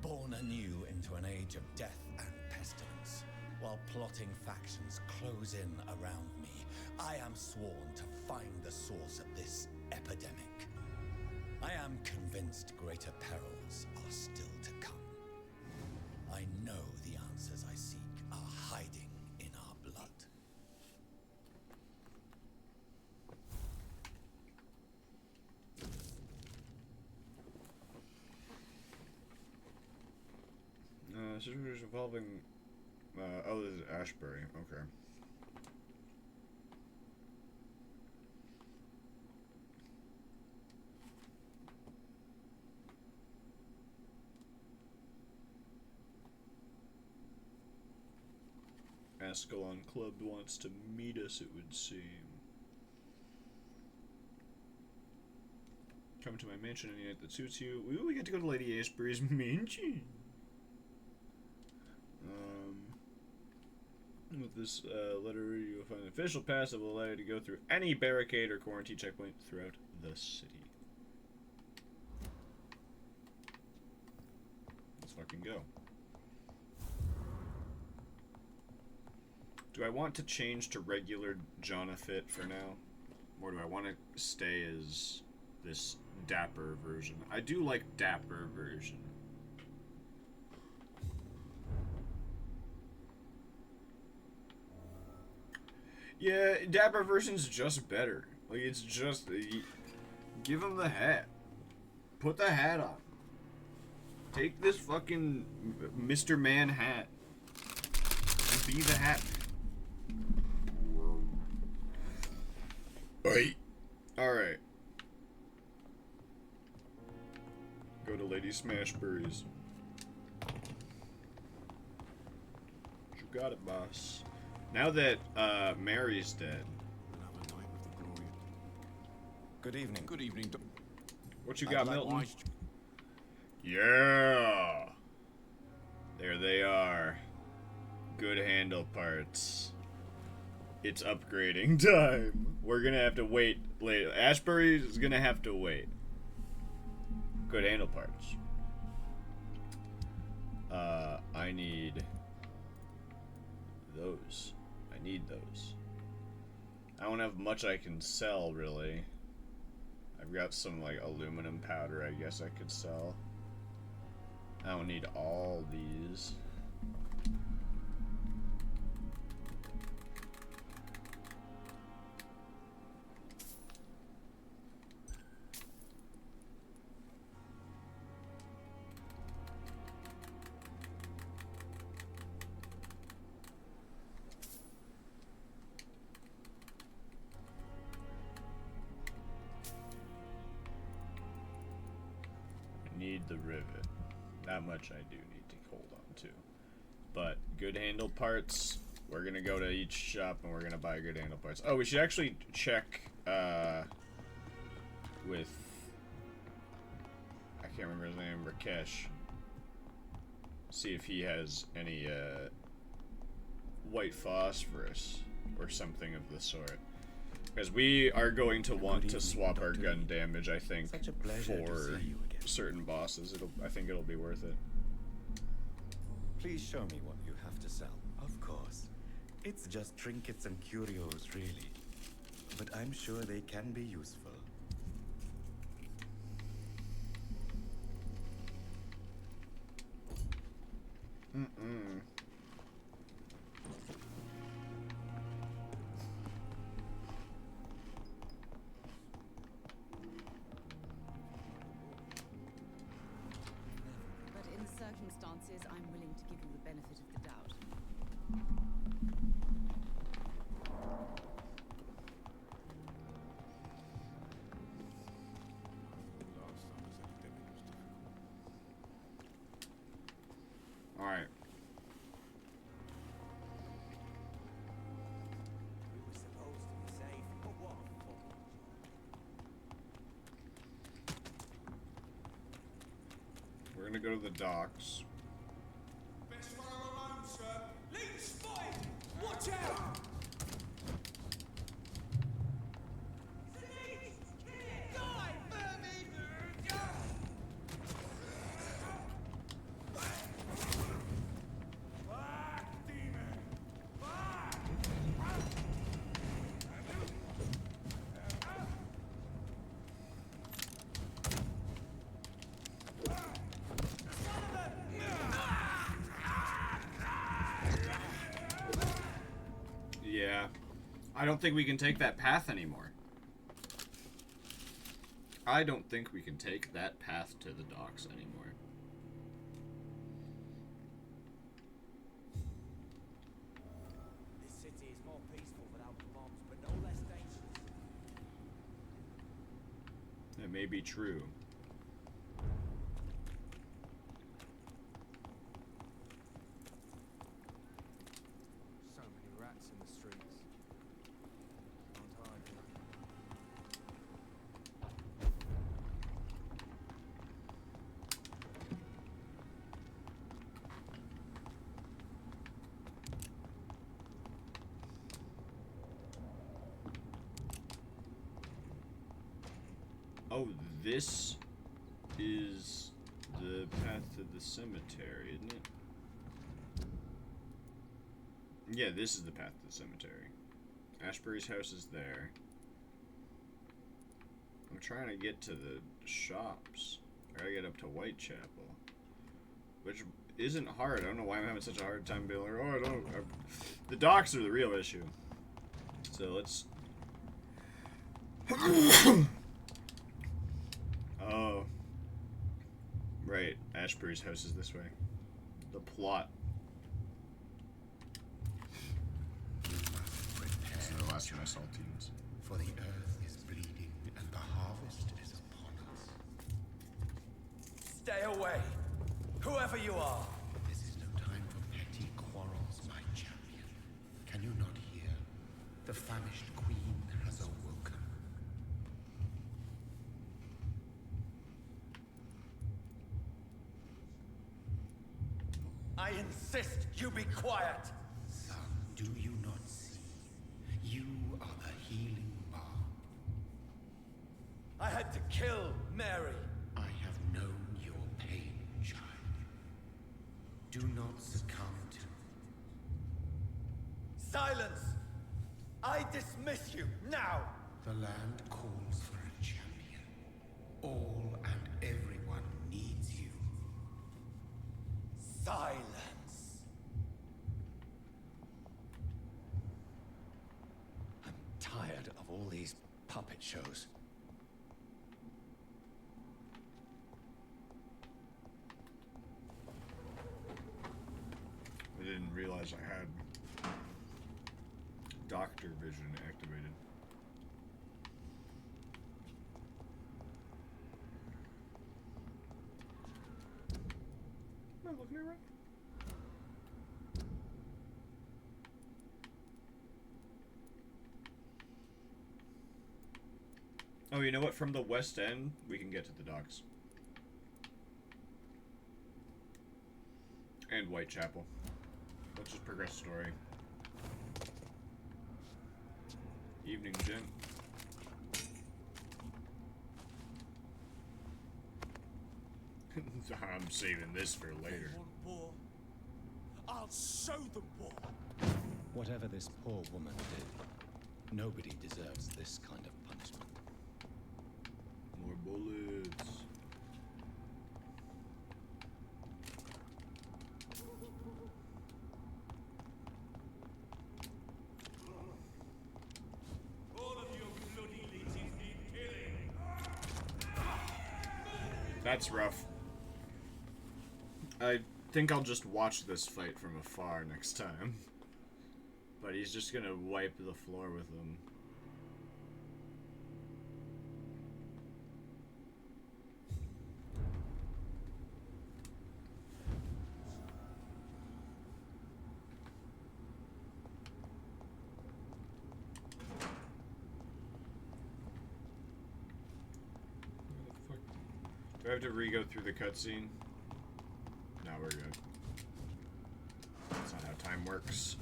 born anew into an age of death and pestilence. While plotting factions close in around me, I am sworn to find the source of this epidemic. I am convinced greater perils are still to come. I know the answers I seek are hiding in our blood. Sisters involving. Oh, this is Ashbury. Okay. SL1 Club wants to meet us, it would seem. Come to my mansion any night that suits you. Ooh, we get to go to Lady Ashbury's mansion. With this letter, you will find an official pass that will allow you to go through any barricade or quarantine checkpoint throughout the city. Let's fucking go. Do I want to change to regular Jonathan for now? Or do I want to stay as this dapper version? I do like dapper version. Yeah, dapper version's just better. Like, it's just... give him the hat. Put the hat on. Take this fucking Mr. Man hat. And be the hat. Alright. Go to Lady Smashburys. You got it, boss. Now that Mary's dead. Good evening. Good evening. What you got, Milton? Yeah. There they are. Good handle parts. It's upgrading time. We're gonna have to wait later. Ashbury is gonna have to wait. Good handle parts. I need those. I need those. I don't have much I can sell, really. I've got some, like, aluminum powder I guess I could sell. I don't need all these. Need the rivet. That much I do need to hold on to. But good handle parts, we're gonna go to each shop and we're gonna buy good handle parts. Oh, we should actually check with, I can't remember his name, Rakesh. See if he has any white phosphorus or something of the sort. Because we are going to want to swap our gun damage, I think, for certain bosses. I think it'll be worth it. Please show me what you have to sell. Of course. It's just trinkets and curios, really. But I'm sure they can be useful. But in the circumstances, I'm willing to give you the benefit of the doubt. All right. We were supposed to be safe, but what a fuck. We're gonna go to the docks. Best I don't think we can take that path anymore. I don't think we can take that path to the docks anymore. This city is more peaceful without the bombs, but no less dangerous. That may be true. So many rats in the streets. Can't hide. Oh, this is the path to the cemetery, isn't it? Yeah, this is the path to the cemetery. Ashbury's house is there. I'm trying to get to the shops. I gotta get up to Whitechapel. Which isn't hard. I don't know why I'm having such a hard time being like, oh, I don't... The docks are the real issue. So let's... Oh. Right. Ashbury's house is this way. The plot. This is the last of my saltines. For the earth is bleeding and the harvest is upon us. Stay away, whoever you are. This is no time for petty quarrels, my champion. Can you not hear? The famished queen has awoken. I insist you be quiet. Son, do you not see? You are the healing balm. I had to kill Mary. I have known your pain, child. Do not succumb to... Silence! I dismiss you now. The land calls for a champion. All and everyone needs you. Silence. I'm tired of all these puppet shows. I didn't realize I had Doctor Vision activated. Am I looking at it right? Oh, you know what? From the west end, we can get to the docks. And Whitechapel. Let's just progress story. Evening, Jim. I'm saving this for later. Want war? I'll show them war. Whatever this poor woman did, nobody deserves this kind of punishment. More bullets. All of you bloody leeches need killing. That's rough. I think I'll just watch this fight from afar next time. But he's just gonna wipe the floor with them. Do I have to re-go through the cutscene? No, we're good. That's not how time works.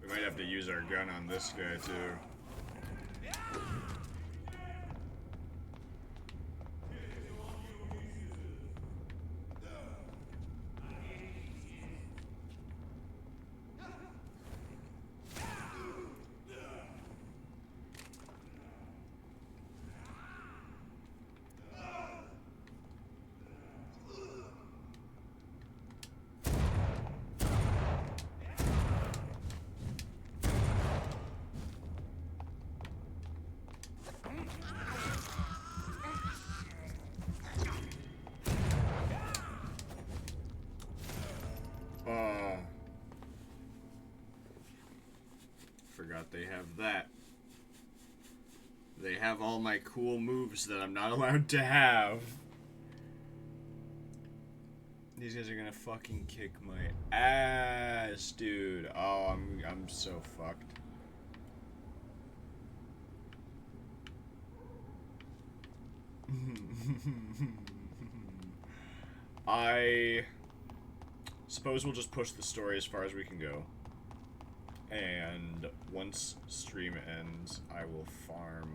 We might have to use our gun on this guy too. forgot they have that. They have all my cool moves that I'm not allowed to have. These guys are gonna fucking kick my ass, dude. Oh, I'm so fucked. I suppose we'll just push the story as far as we can go. And once stream ends, I will farm.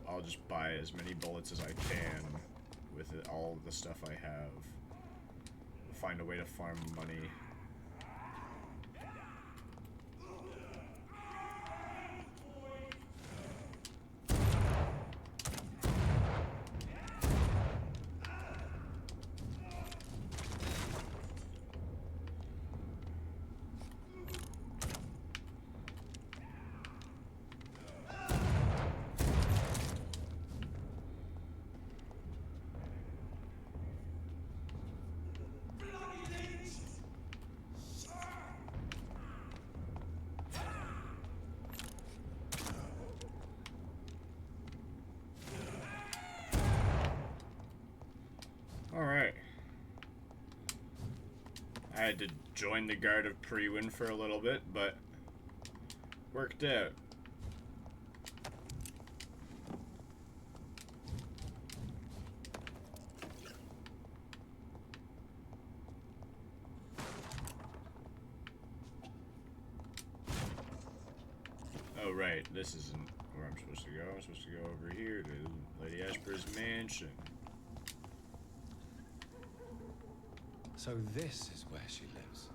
I'll just buy as many bullets as I can with all of the stuff I have. Find a way to farm money. Alright. I had to join the guard of Priwen for a little bit, but worked out. Oh right, this isn't where I'm supposed to go. I'm supposed to go over here to Lady Ashbur's mansion. So this is where she lives.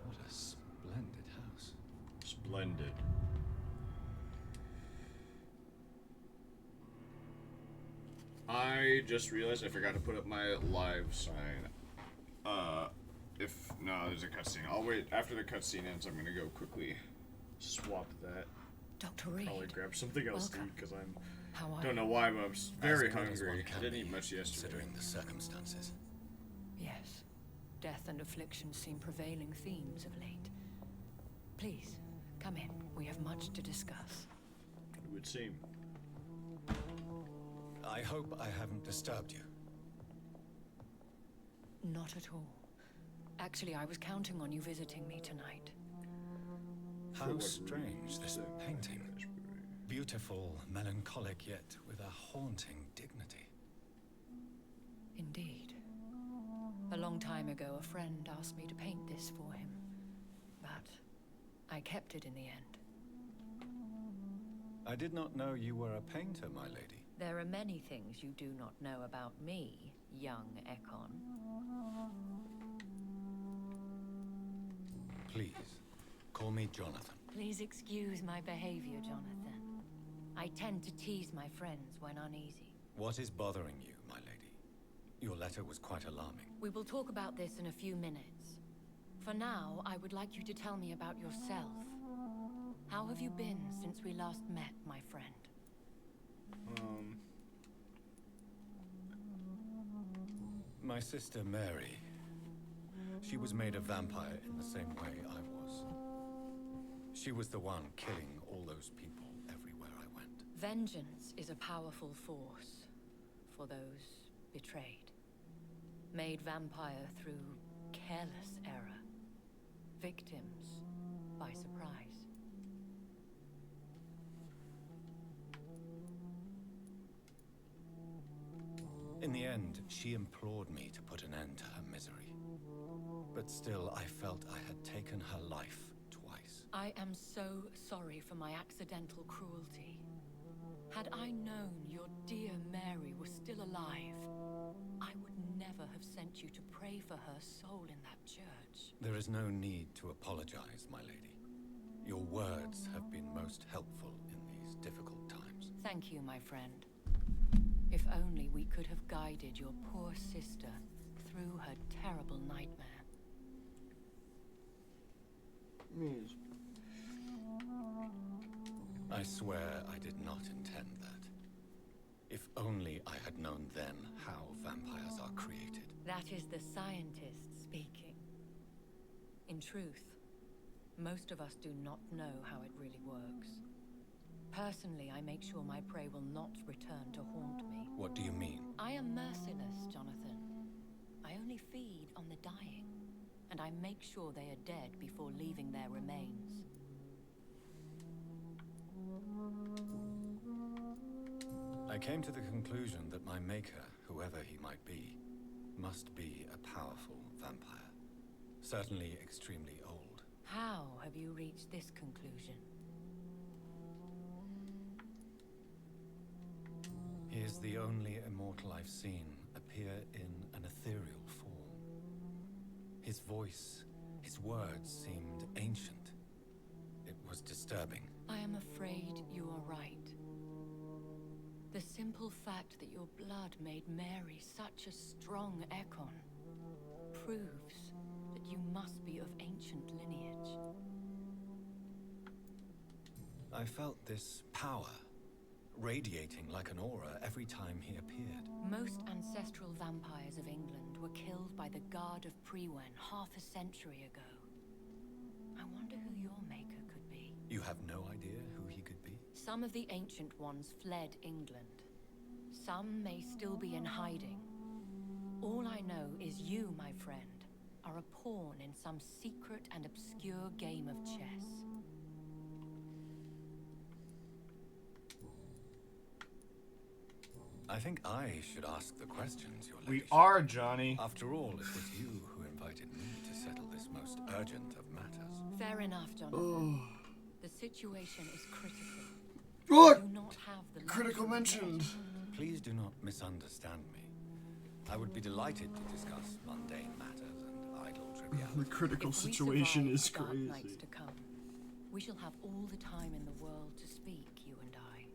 What a splendid house. Splendid. I just realized I forgot to put up my live sign. No, there's a cutscene. I'll wait after the cutscene ends. I'm gonna go quickly swap that. Dr. Reed. Probably grab something else to eat because How are don't know you? why, but I'm very As good as one hungry. can I didn't be, eat much yesterday. considering the circumstances. Yes. Death and affliction seem prevailing themes of late. Please, come in. We have much to discuss. It would seem. I hope I haven't disturbed you. Not at all. Actually, I was counting on you visiting me tonight. How strange, this painting. Beautiful, melancholic, yet with a haunting dignity. Indeed. A long time ago, a friend asked me to paint this for him. But I kept it in the end. I did not know you were a painter, my lady. There are many things you do not know about me, young Ekon. Please, call me Jonathan. Please excuse my behavior, Jonathan. I tend to tease my friends when uneasy. What is bothering you, my lady? Your letter was quite alarming. We will talk about this in a few minutes. For now, I would like you to tell me about yourself. How have you been since we last met, my friend? My sister Mary. She was made a vampire in the same way I was. She was the one killing all those people everywhere I went. Vengeance is a powerful force for those betrayed. Made vampire through careless error. Victims by surprise. In the end, she implored me to put an end to her misery. But still, I felt I had taken her life twice. I am so sorry for my accidental cruelty. Had I known your dear Mary was still alive, I would never have sent you to pray for her soul in that church. There is no need to apologize, my lady. Your words have been most helpful in these difficult times. Thank you, my friend. If only we could have guided your poor sister through her terrible nightmare. I swear I did not intend that. If only I had known then how vampires are created. That is the scientist speaking. In truth, Most of us do not know how it really works. Personally, I make sure my prey will not return to haunt me. What do you mean? I am merciless, Jonathan. I only feed on the dying, and I make sure they are dead before leaving their remains. I came to the conclusion that my maker, whoever he might be, must be a powerful vampire. Certainly extremely old. How have you reached this conclusion? He is the only immortal I've seen appear in an ethereal form. His voice, his words seemed ancient. It was disturbing. I am afraid you are right. The simple fact that your blood made Mary such a strong Ekon proves that you must be of ancient lineage. I felt this power radiating like an aura every time he appeared. Most ancestral vampires of England were killed by the Guard of Prewen half a century ago. I wonder who your maker could be. You have no idea who he could be? Some of the ancient ones fled England. Some may still be in hiding. All I know is you, my friend, are a pawn in some secret and obscure game of chess. I think I should ask the questions, your We ladyship. are, Johnny. After all, it was you who invited me to settle this most urgent of matters. Fair enough, Jonathan. The situation is critical. What? Do not have the Critical luxury of mentioned. Please do not misunderstand me. I would be delighted to discuss mundane matters and idle The trivialities. critical If we situation survive is the dark nights crazy. to come, we shall have all the time in the world to speak, you and I.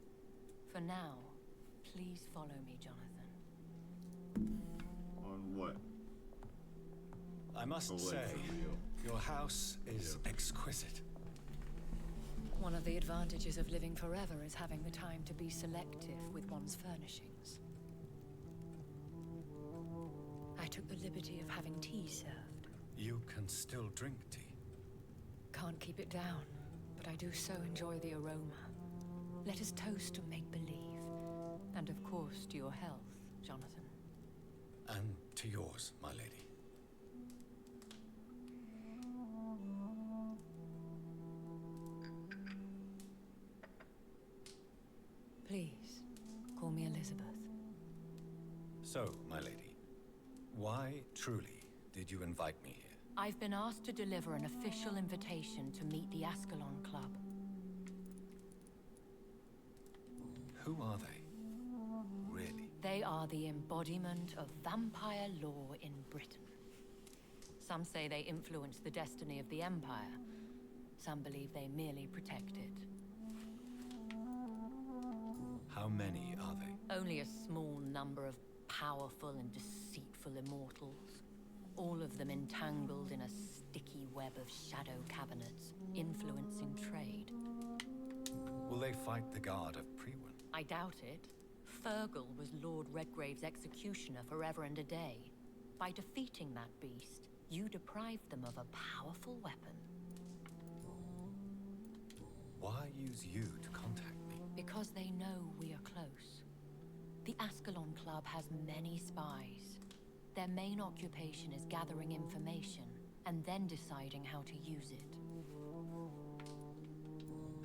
For now, please follow me, Jonathan. On what? I must Oh, wait, say, for real. your house is exquisite. One of the advantages of living forever is having the time to be selective with one's furnishings. I took the liberty of having tea served. You can still drink tea. Can't keep it down, but I do so enjoy the aroma. Let us toast to make-believe. And of course, to your health, Jonathan. And to yours, my lady. Please, call me Elizabeth. So, my lady, why truly did you invite me here? I've been asked to deliver an official invitation to meet the Ascalon Club. Who are they? Really? They are the embodiment of vampire law in Britain. Some say they influence the destiny of the Empire. Some believe they merely protect it. How many are they? Only a small number of powerful and deceitful immortals. All of them entangled in a sticky web of shadow cabinets, influencing trade. Will they fight the Guard of Prewen? I doubt it. Fergal was Lord Redgrave's executioner forever and a day. By defeating that beast, you deprived them of a powerful weapon. Why use you to contact me? Because they know we are close. The Ascalon Club has many spies. Their main occupation is gathering information and then deciding how to use it.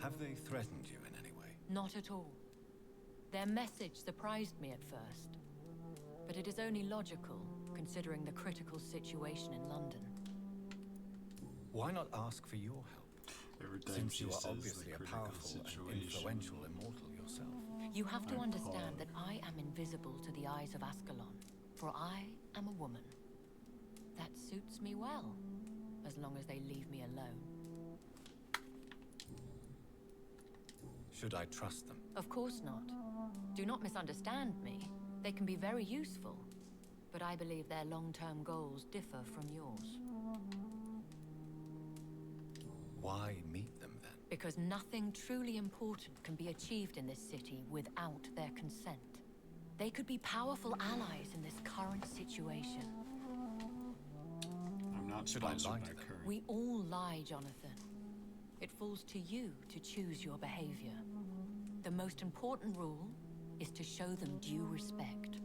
Have they threatened you in any way? Not at all. Their message surprised me at first. But it is only logical, considering the critical situation in London. Why not ask for your help? Every time Since she you are says obviously the a critical powerful and situation. influential immortal yourself. You have to I'm understand Paul. that I am invisible to the eyes of Ascalon, for I am a woman. That suits me well, as long as they leave me alone. Should I trust them? Of course not. Do not misunderstand me. They can be very useful, but I believe their long-term goals differ from yours. Why meet them then? Because nothing truly important can be achieved in this city without their consent. They could be powerful allies in this current situation. I'm not Should I sponsored lie by to them? Curry. We all lie, Jonathan. It falls to you to choose your behavior. The most important rule is to show them due respect.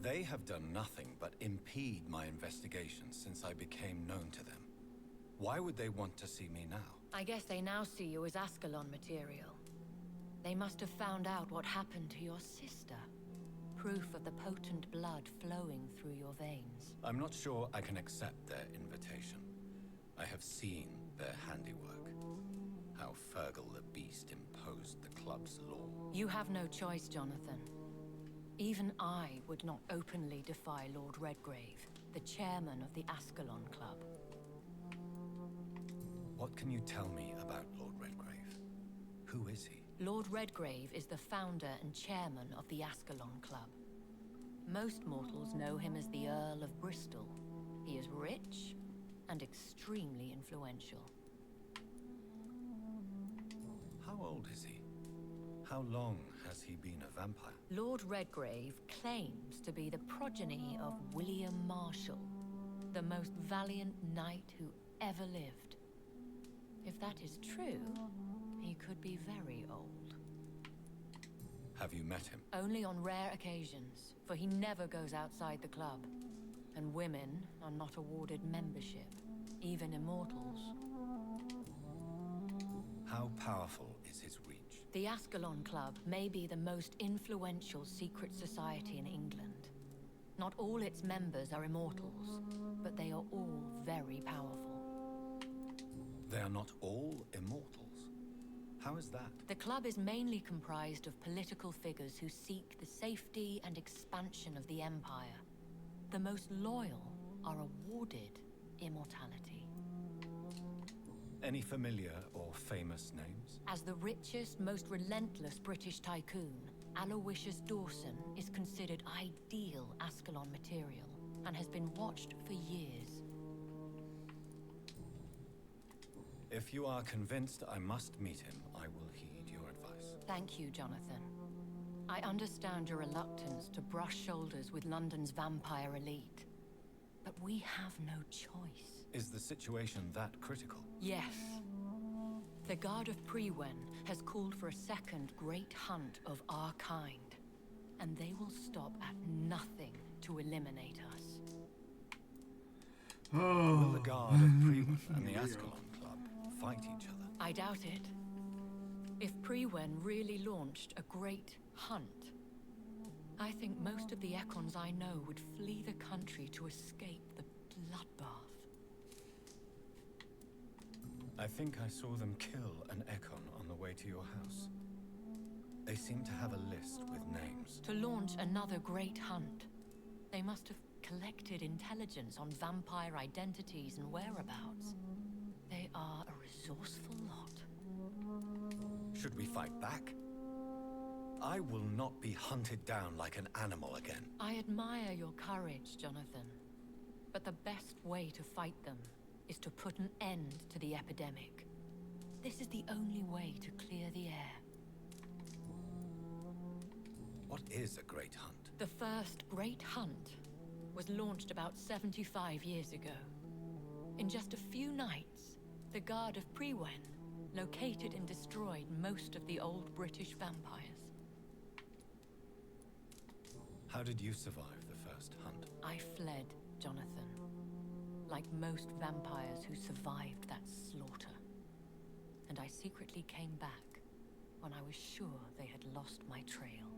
They have done nothing but impede my investigations since I became known to them. Why would they want to see me now? I guess they now see you as Ascalon material. They must have found out what happened to your sister. Proof of the potent blood flowing through your veins. I'm not sure I can accept their invitation. I have seen their handiwork. How Fergal the Beast imposed the club's law. You have no choice, Jonathan. Even I would not openly defy Lord Redgrave, the chairman of the Ascalon Club. What can you tell me about Lord Redgrave? Who is he? Lord Redgrave is the founder and chairman of the Ascalon Club. Most mortals know him as the Earl of Bristol. He is rich and extremely influential. How old is he? How long has he been a vampire? Lord Redgrave claims to be the progeny of William Marshall, the most valiant knight who ever lived. If that is true, he could be very old. Have you met him? Only on rare occasions, for he never goes outside the club. And women are not awarded membership, even immortals. How powerful is his reach? The Ascalon Club may be the most influential secret society in England. Not all its members are immortals, but they are all very powerful. They are not all immortals. How is that? The club is mainly comprised of political figures who seek the safety and expansion of the Empire. The most loyal are awarded immortality. Any familiar or famous names? As the richest, most relentless British tycoon, Aloysius Dawson is considered ideal Ascalon material and has been watched for years. If you are convinced I must meet him, I will heed your advice. Thank you, Jonathan. I understand your reluctance to brush shoulders with London's vampire elite. But we have no choice. Is the situation that critical? Yes. The Guard of Prewen has called for a second great hunt of our kind. And they will stop at nothing to eliminate us. Will the Guard of Prewen and the Ascalon Club fight each other? I doubt it. If Prewen really launched a great hunt, I think most of the Ekons I know would flee the country to escape the bloodbath. I think I saw them kill an Ekon on the way to your house. They seem to have a list with names. To launch another great hunt, they must have collected intelligence on vampire identities and whereabouts. They are a resourceful lot. Should we fight back? I will not be hunted down like an animal again. I admire your courage, Jonathan. But the best way to fight them is to put an end to the epidemic. This is the only way to clear the air. What is a great hunt? The first great hunt was launched about 75 years ago. In just a few nights, the Guard of Prewen located and destroyed most of the old British vampires. How did you survive the first hunt? I fled, Jonathan. Like most vampires who survived that slaughter. And I secretly came back when I was sure they had lost my trail.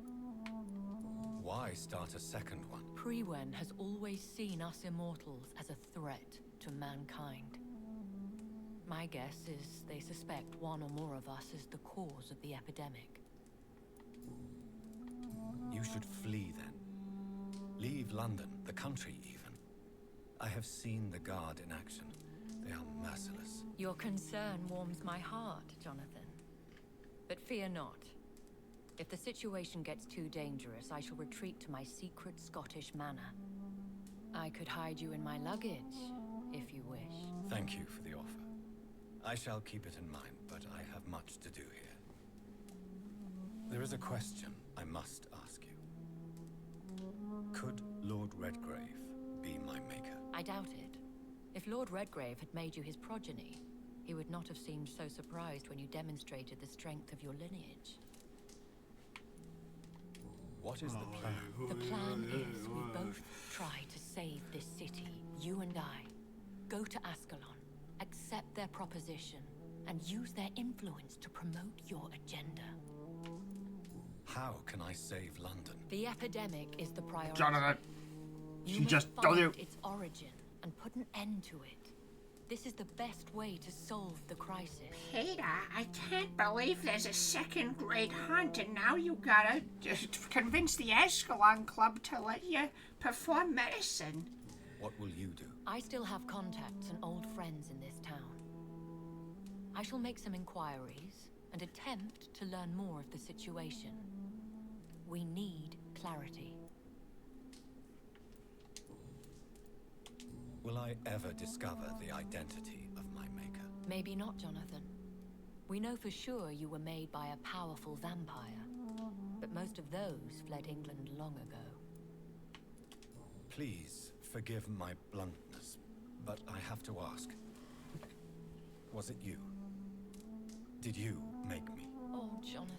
Why start a second one? Prewen has always seen us immortals as a threat to mankind. My guess is they suspect one or more of us is the cause of the epidemic. You should flee then. Leave London, the country even. I have seen the Guard in action. They are merciless. Your concern warms my heart, Jonathan. But fear not. If the situation gets too dangerous, I shall retreat to my secret Scottish manor. I could hide you in my luggage, if you wish. Thank you for the offer. I shall keep it in mind, but I have much to do here. There is a question I must ask you. Could Lord Redgrave be my maker? I doubt it. If Lord Redgrave had made you his progeny, he would not have seemed so surprised when you demonstrated the strength of your lineage. What is the plan? The plan is we both try to save this city, you and I. Go to Ascalon, accept their proposition, and use their influence to promote your agenda. How can I save London? The epidemic is the priority. Jonathan, You she must just find told you. its origin and put an end to it. This is the best way to solve the crisis. Peter, I can't believe there's a second-grade hunt, and now you gotta just convince the Ascalon Club to let you perform medicine. What will you do? I still have contacts and old friends in this town. I shall make some inquiries and attempt to learn more of the situation. We need clarity. Will I ever discover the identity of my maker? Maybe not, Jonathan. We know for sure you were made by a powerful vampire, but most of those fled England long ago. Please forgive my bluntness, but I have to ask. Was it you? Did you make me? Oh, Jonathan.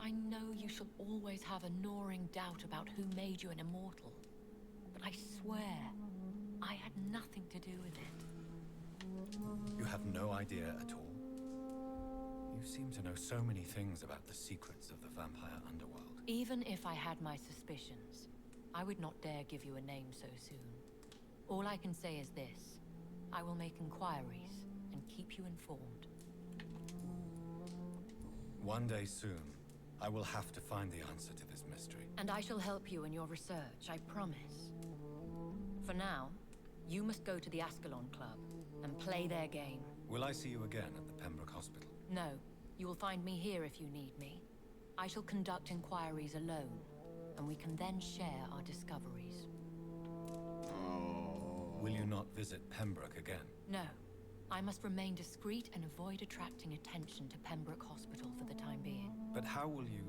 I know you shall always have a gnawing doubt about who made you an immortal, but I swear, I had nothing to do with it. You have no idea at all? You seem to know so many things about the secrets of the vampire underworld. Even if I had my suspicions, I would not dare give you a name so soon. All I can say is this. I will make inquiries and keep you informed. One day soon, I will have to find the answer to this mystery. And I shall help you in your research, I promise. For now, you must go to the Ascalon Club and play their game. Will I see you again at the Pembroke Hospital? No, you will find me here if you need me. I shall conduct inquiries alone, and we can then share our discoveries. Will you not visit Pembroke again? No, I must remain discreet and avoid attracting attention to Pembroke Hospital for the time being. But how will you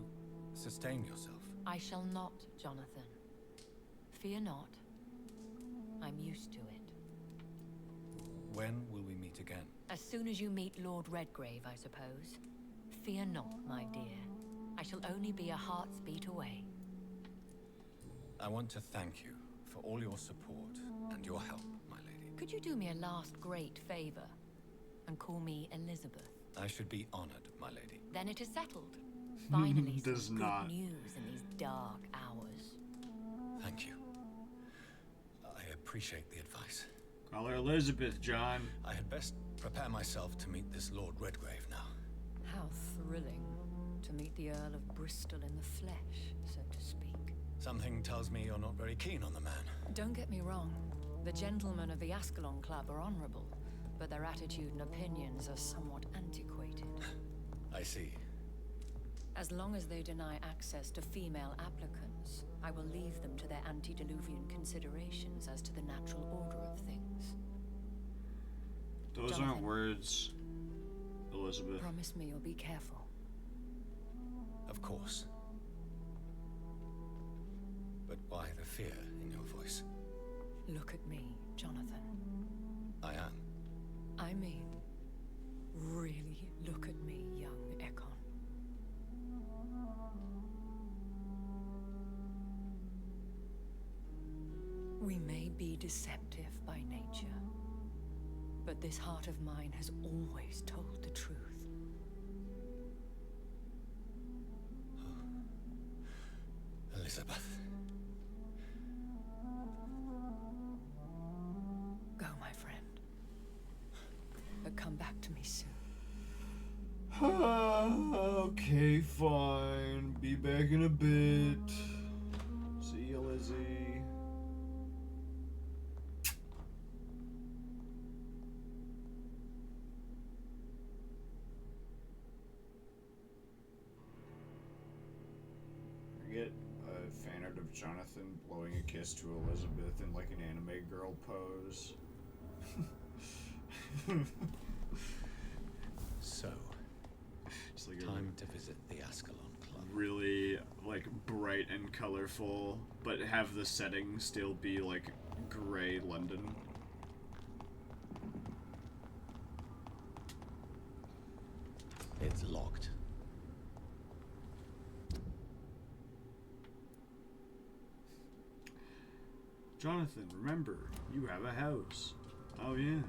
sustain yourself? I shall not, Jonathan. Fear not. I'm used to it. When will we meet again? As soon as you meet Lord Redgrave, I suppose. Fear not, my dear. I shall only be a heart's beat away. I want to thank you for all your support and your help, my lady. Could you do me a last great favor and call me Elizabeth? I should be honored, my lady. Then it is settled. Finally, Does some not. good news in these dark hours. Thank you. I appreciate the advice. Call her Elizabeth, John. I had best prepare myself to meet this Lord Redgrave now. How thrilling to meet the Earl of Bristol in the flesh, so to speak. Something tells me you're not very keen on the man. Don't get me wrong. The gentlemen of the Ascalon Club are honorable, but their attitude and opinions are somewhat antiquated. I see. As long as they deny access to female applicants, I will leave them to their antediluvian considerations as to the natural order of things. Those Jonathan. aren't words, Elizabeth. Promise me you'll be careful. Of course. But why the fear in your voice? Look at me, Jonathan. I am. I mean, really look at me, young Ekon. We may be deceptive by nature, but this heart of mine has always told the truth. Elizabeth. Go, my friend. But come back to me soon. Okay, fine. Be back in a bit. See you, Lizzie. I get a fan art of Jonathan blowing a kiss to Elizabeth in like an anime girl pose. So, It's like time to visit the Ascalon Club. really like bright and colorful, but have the setting still be like gray London. It's locked. Jonathan, remember, you have a house. Oh, yeah.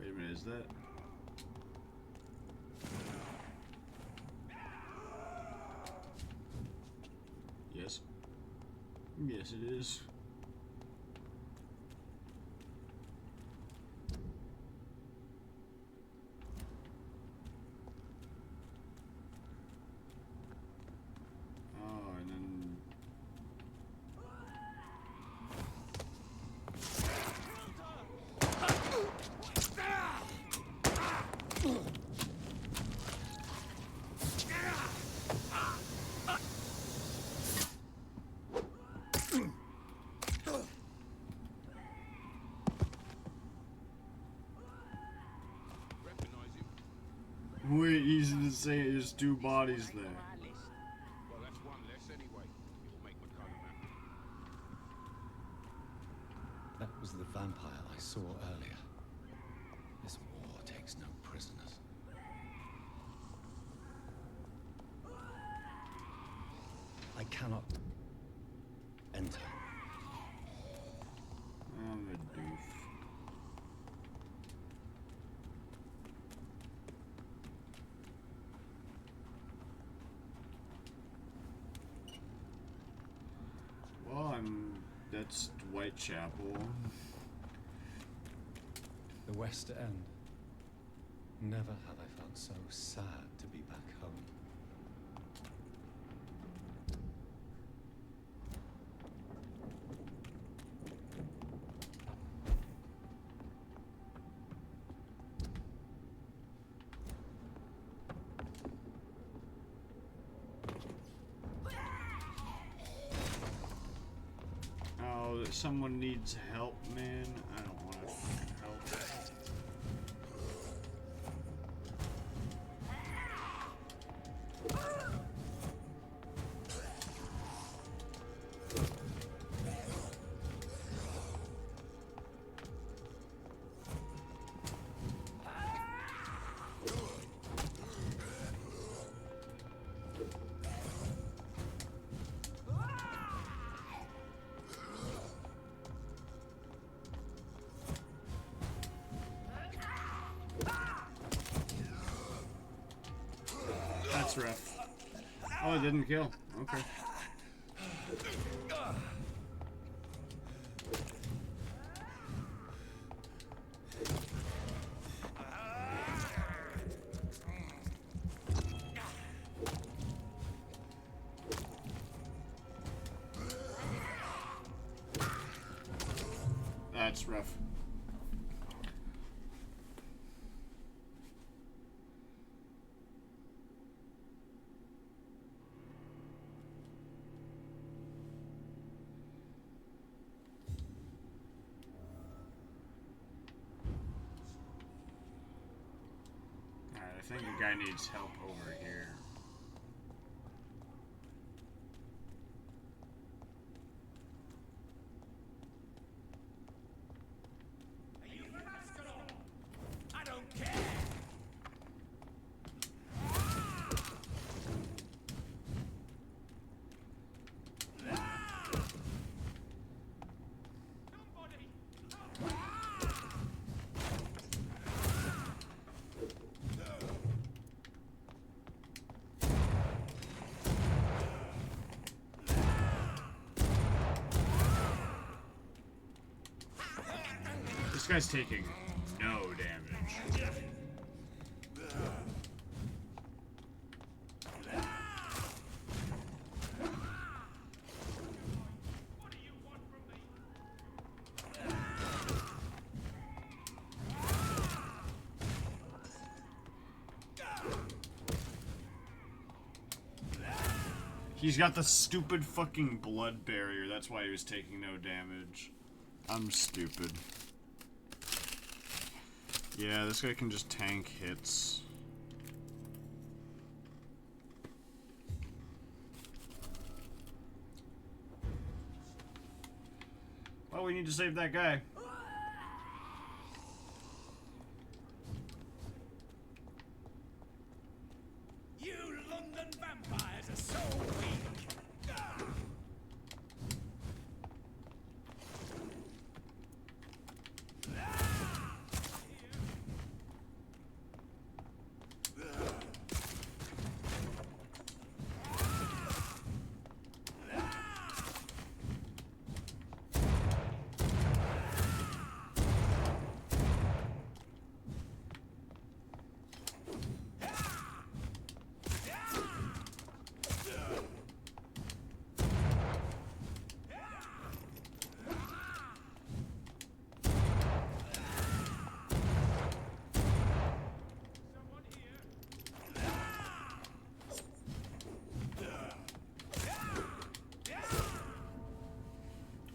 Wait a minute, is that? Yes. Yes, it is. Oh, and then... Wait, easy to say, there's two bodies there. Well, that's one less anyway. It'll make McCullough happy. That was the vampire I saw earlier. This war takes no prisoners. I cannot enter. I'm a doof. Well, that's Whitechapel. The West End. Never have I felt so sad to be back home. Oh, someone needs help, man. I don't want to help. That's rough. Oh, it didn't kill. Okay. That's rough. Alright, I think the guy needs help over here. I don't care. This guy's taking no damage. He's got the stupid fucking blood barrier. That's why he was taking no damage. I'm stupid. Yeah, this guy can just tank hits. Oh, we need to save that guy. You London vampires are so weak.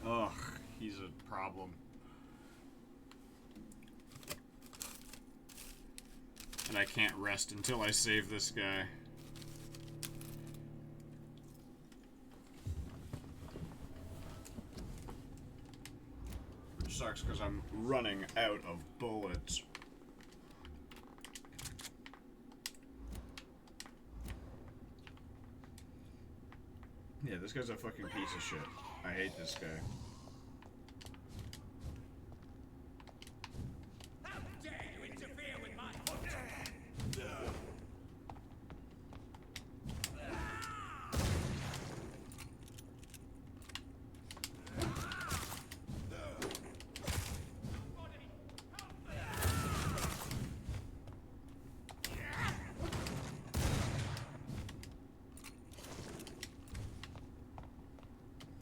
Ugh, he's a problem. And I can't rest until I save this guy. Which sucks because I'm running out of bullets. Yeah, this guy's a fucking piece of shit. I hate this guy. How dare you interfere with my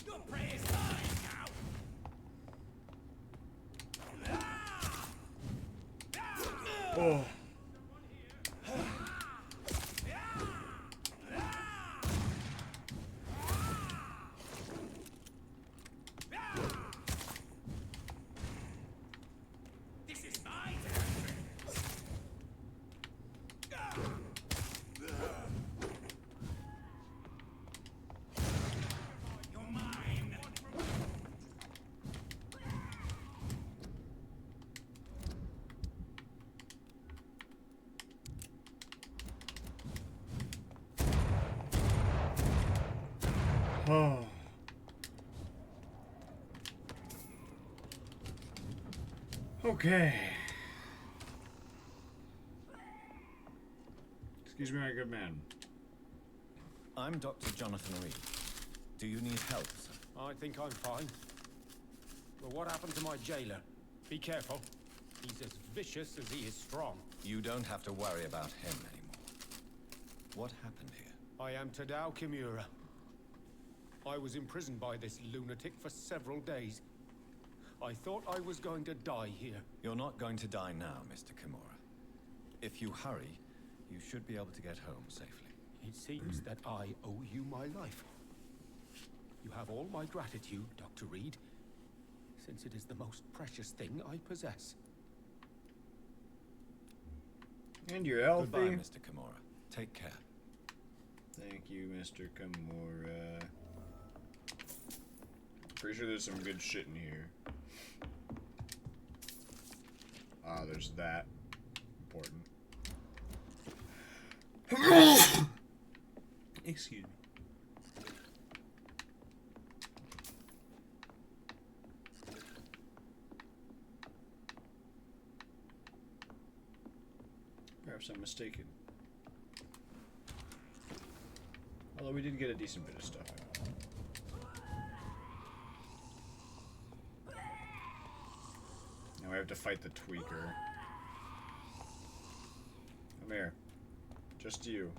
Your prey is mine now. Oh. This is my territory. You're mine. Oh. Okay. Excuse me, my good man. I'm Dr. Jonathan Reed. Do you need help, sir? I think I'm fine. But what happened to my jailer? Be careful. He's as vicious as he is strong. You don't have to worry about him anymore. What happened here? I am Tadao Kimura. I was imprisoned by this lunatic for several days. I thought I was going to die here. You're not going to die now, Mr. Kimura. If you hurry, you should be able to get home safely. It seems that I owe you my life. You have all my gratitude, Dr. Reed, since it is the most precious thing I possess. And you're healthy. Goodbye, Mr. Kimura. Take care. Thank you, Mr. Kimura. Pretty sure there's some good shit in here. Ah, there's that. Important. Excuse me. Perhaps I'm mistaken. Although we did get a decent bit of stuff out. Now we have to fight the tweaker. Come here. Just you.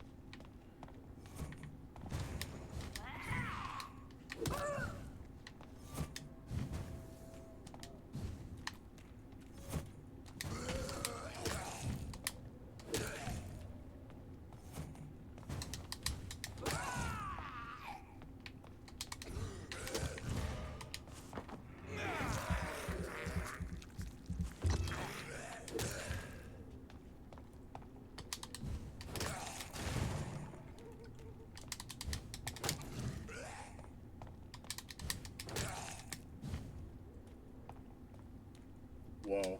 whoa.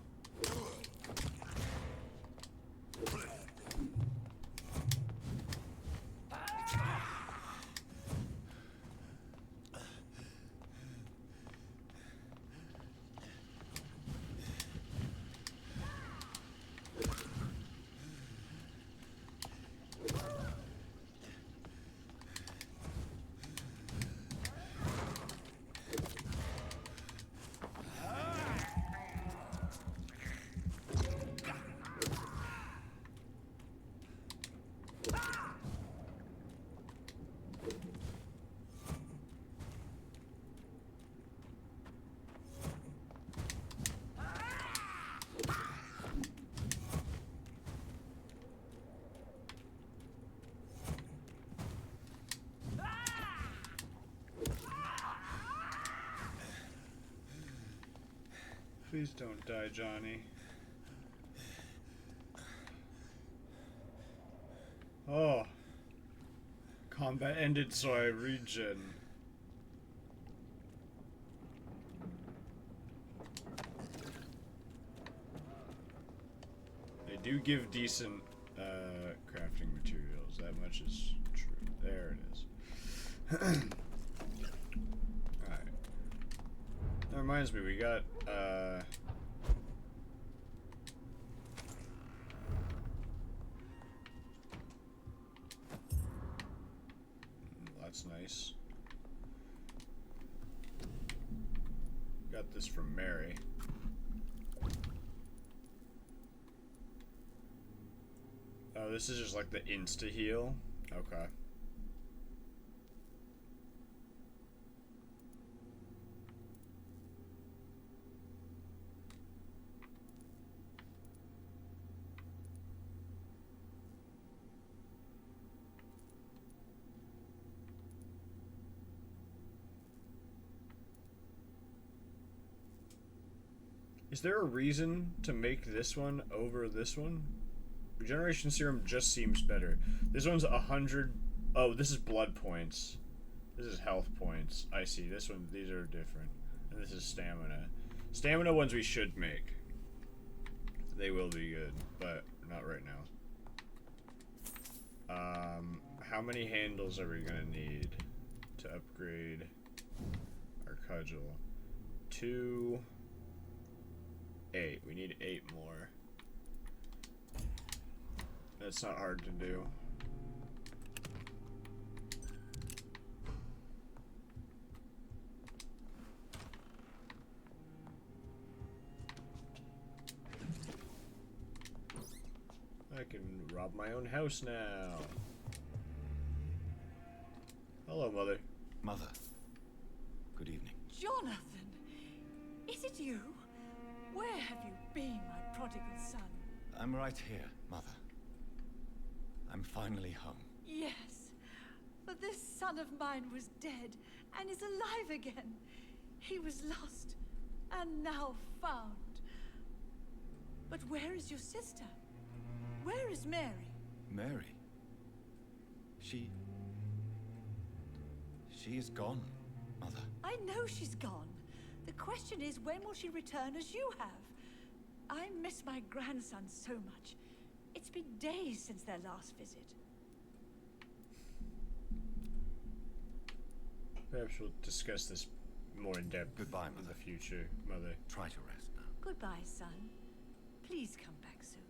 Please don't die, Johnny. Oh. Combat ended, so I regen. They do give decent crafting materials. That much is true. There it is. Alright. That reminds me, we got that's nice. Got this from Mary. Oh, this is just like the insta heal. Okay. Is there a reason to make this one over this one? Regeneration serum just seems better. This one's 100. Oh, this is blood points. This is health points. I see. This one, these are different. And this is stamina. Stamina ones we should make. They will be good, but not right now. How many handles are we gonna need to upgrade our cudgel? 2, 8. We need 8 more. That's not hard to do. I can rob my own house now. Hello, Mother. Mother. Good evening. Jonathan! Is it you? Where have you been, my prodigal son? I'm right here, Mother. I'm finally home. Yes, but this son of mine was dead and is alive again. He was lost and now found. But where is your sister? Where is Mary? Mary? She is gone, Mother. I know she's gone. The question is, when will she return as you have? I miss my grandson so much. It's been days since their last visit. Perhaps we'll discuss this more in depth. Goodbye, in Mother. the future, Mother. Try to rest now. Goodbye, son. Please come back soon.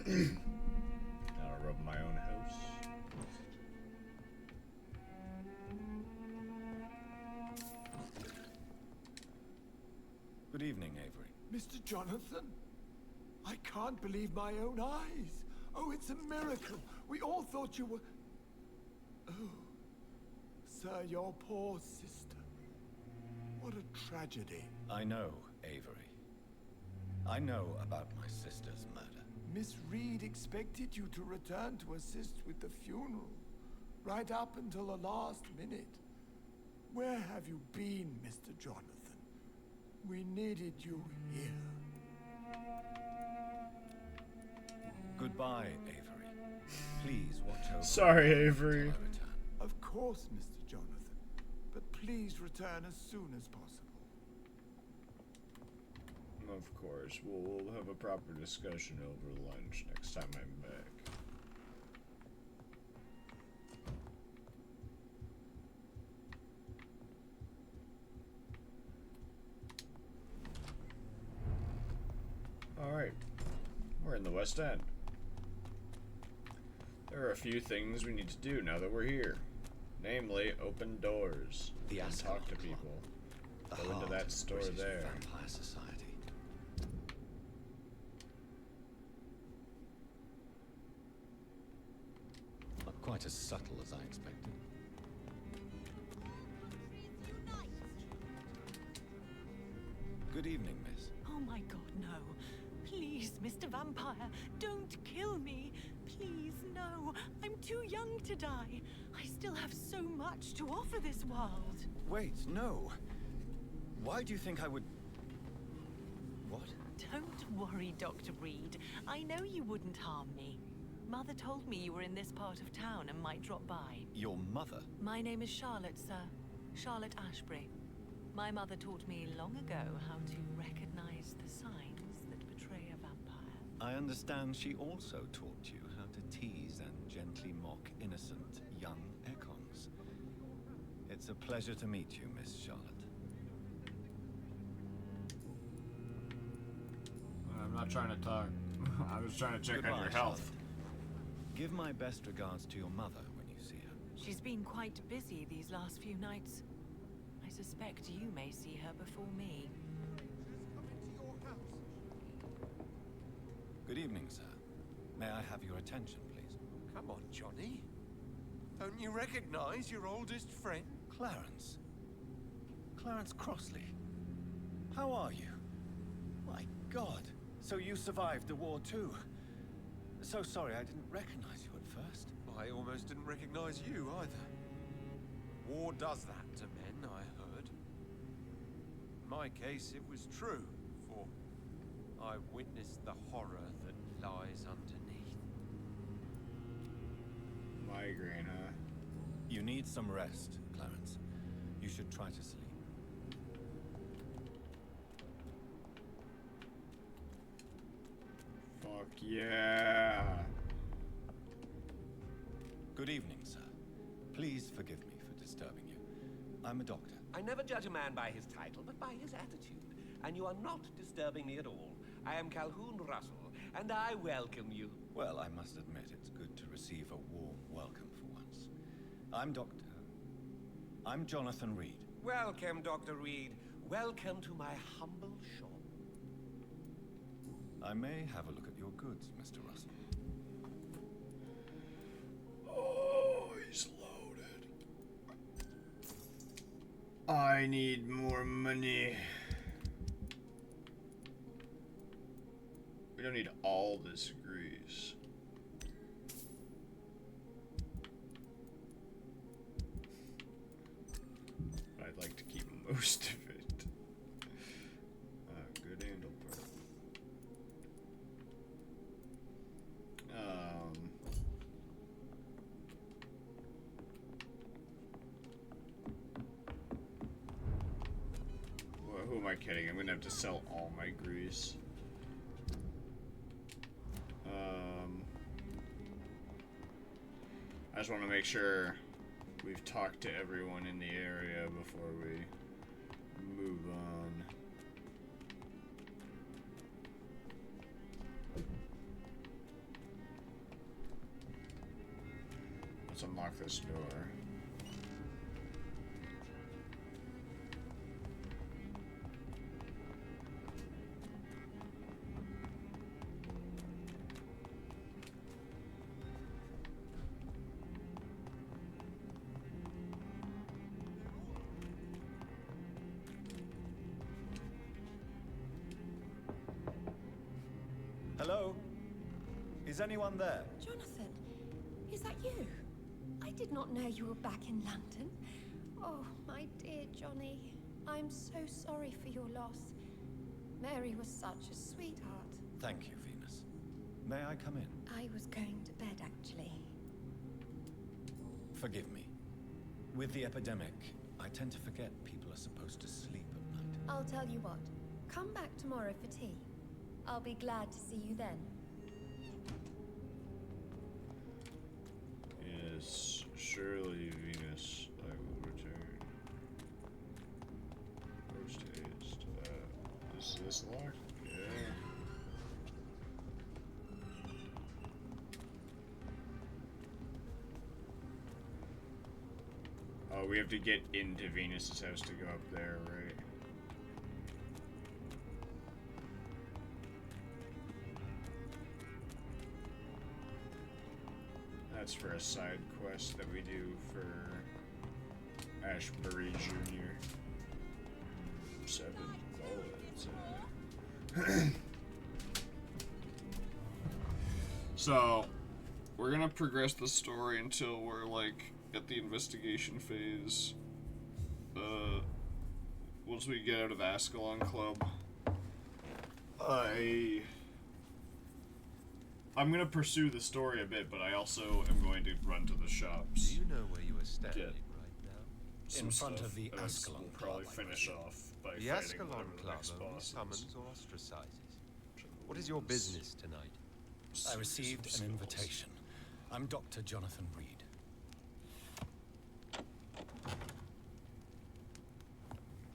I'll rub my own house. Good evening, Avery. Mr. Jonathan, I can't believe my own eyes. Oh, it's a miracle. We all thought you were... Oh, sir, your poor sister. What a tragedy. I know, Avery. I know about my sister's murder. Miss Reed expected you to return to assist with the funeral, right up until the last minute. Where have you been, Mr. Jonathan? We needed you here. Goodbye, Avery. Please watch over. Sorry, Avery. Of course, Mr. Jonathan. But please return as soon as possible. Of course. We'll have a proper discussion over lunch next time I'm back. Alright. We're in the West End. There are a few things we need to do now that we're here. Namely, open doors and talk to people. Go into that store there. Vampire Society. Not quite as subtle as I expected. Good evening, miss. Oh my god, no. Please, Mr. Vampire, don't kill me. Please, no. I'm too young to die. I still have so much to offer this world. Wait, no. Why do you think I would... What? Don't worry, Dr. Reed. I know you wouldn't harm me. Mother told me you were in this part of town and might drop by. Your mother? My name is Charlotte, sir. Charlotte Ashbury. My mother taught me long ago how to recognize the signs that betray a vampire. I understand she also taught you how to tease and gently mock innocent young Ekons. It's a pleasure to meet you, Miss Charlotte. I'm not trying to talk. I was trying to check Goodbye, on your health. Charlotte. Give my best regards to your mother when you see her. She's been quite busy these last few nights. I suspect you may see her before me. Good evening, sir. May I have your attention, please? Come on, Johnny. Don't you recognize your oldest friend? Clarence. Clarence Crossley. How are you? My God. So you survived the war too. So sorry I didn't recognize you at first. I almost didn't recognize you either. War does that to men, I heard. In my case, it was true, for I witnessed the horror that lies underneath. Migraine, huh? You need some rest, Clarence. You should try to sleep. Fuck yeah. Good evening, sir. Please forgive me for disturbing you. I'm a doctor. I never judge a man by his title, but by his attitude. And you are not disturbing me at all. I am Calhoun Russell, and I welcome you. Well, I must admit it's good to receive a warm welcome for once. I'm Jonathan Reed. Welcome, Dr. Reed. Welcome to my humble shop. I may have a look at your goods, Mr. Russell. Oh, he's loaded. I need more money. We don't need all this grease. But I'd like to keep most of it. Good handle part. Well, who am I kidding? I'm gonna have to sell all my grease. I just want to make sure we've talked to everyone in the area before we move on. Let's unlock this door. Hello? Is anyone there? Jonathan, is that you? I did not know you were back in London. Oh, my dear Johnny. I'm so sorry for your loss. Mary was such a sweetheart. Thank you, Venus. May I come in? I was going to bed, actually. Forgive me. With the epidemic, I tend to forget people are supposed to sleep at night. I'll tell you what. Come back tomorrow for tea. I'll be glad to see you then. Yes, surely, Venus, I will return. Post haste. Is this locked? Yeah. Oh, we have to get into Venus's house to go up there, right? That's for a side quest that we do for Ashbury Jr. 7 bullets. So, we're gonna progress the story until we're like at the investigation phase. Once we get out of Ascalon Club, I'm gonna pursue the story a bit, but I also am going to run to the shops. Do you know where you are standing right now? In front of the and Ascalon we'll Club, probably I finish presume. off by The fighting Ascalon whatever the Club next only boss summons is. or ostracizes. What is your business tonight? I received an invitation. I'm Dr. Jonathan Reed.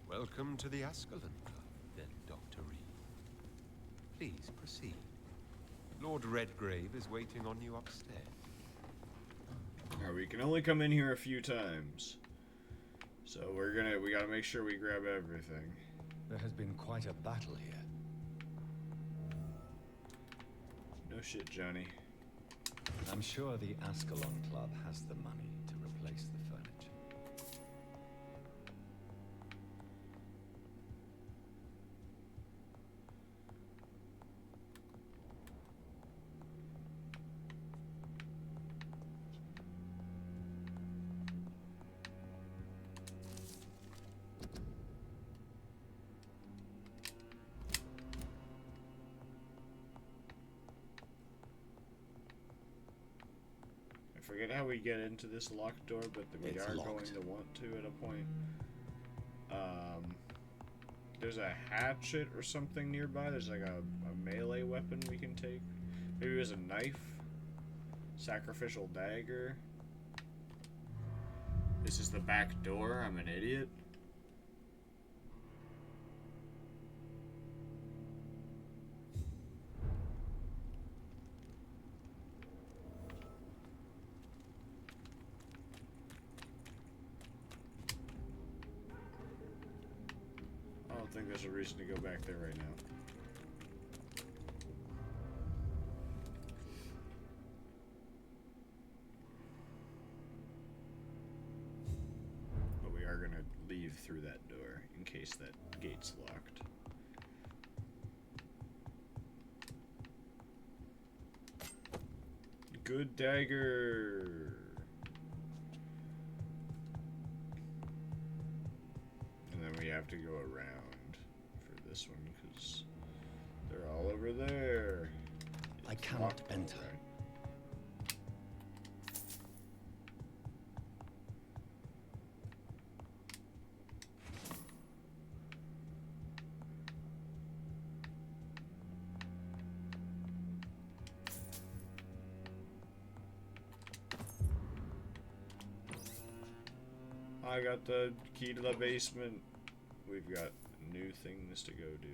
Welcome to the Ascalon Club, then, Dr. Reed. Please proceed. Lord Redgrave is waiting on you upstairs. Alright, we can only come in here a few times. So we gotta make sure we grab everything. There has been quite a battle here. No shit, Johnny. I'm sure the Ascalon Club has the money to replace the furniture. I forget how we get into this locked door, but we It's are locked. going to want to at a point. There's a hatchet or something nearby. There's like a melee weapon we can take. Maybe it was a knife. Sacrificial dagger. This is the back door. I'm an idiot. I don't think there's a reason to go back there right now. But we are gonna leave through that door in case that gate's locked. Good dagger. And then we have to go around for this one because they're all over there. I It's cannot locked, enter. alright. I got the key to the basement. We've got new things to go do.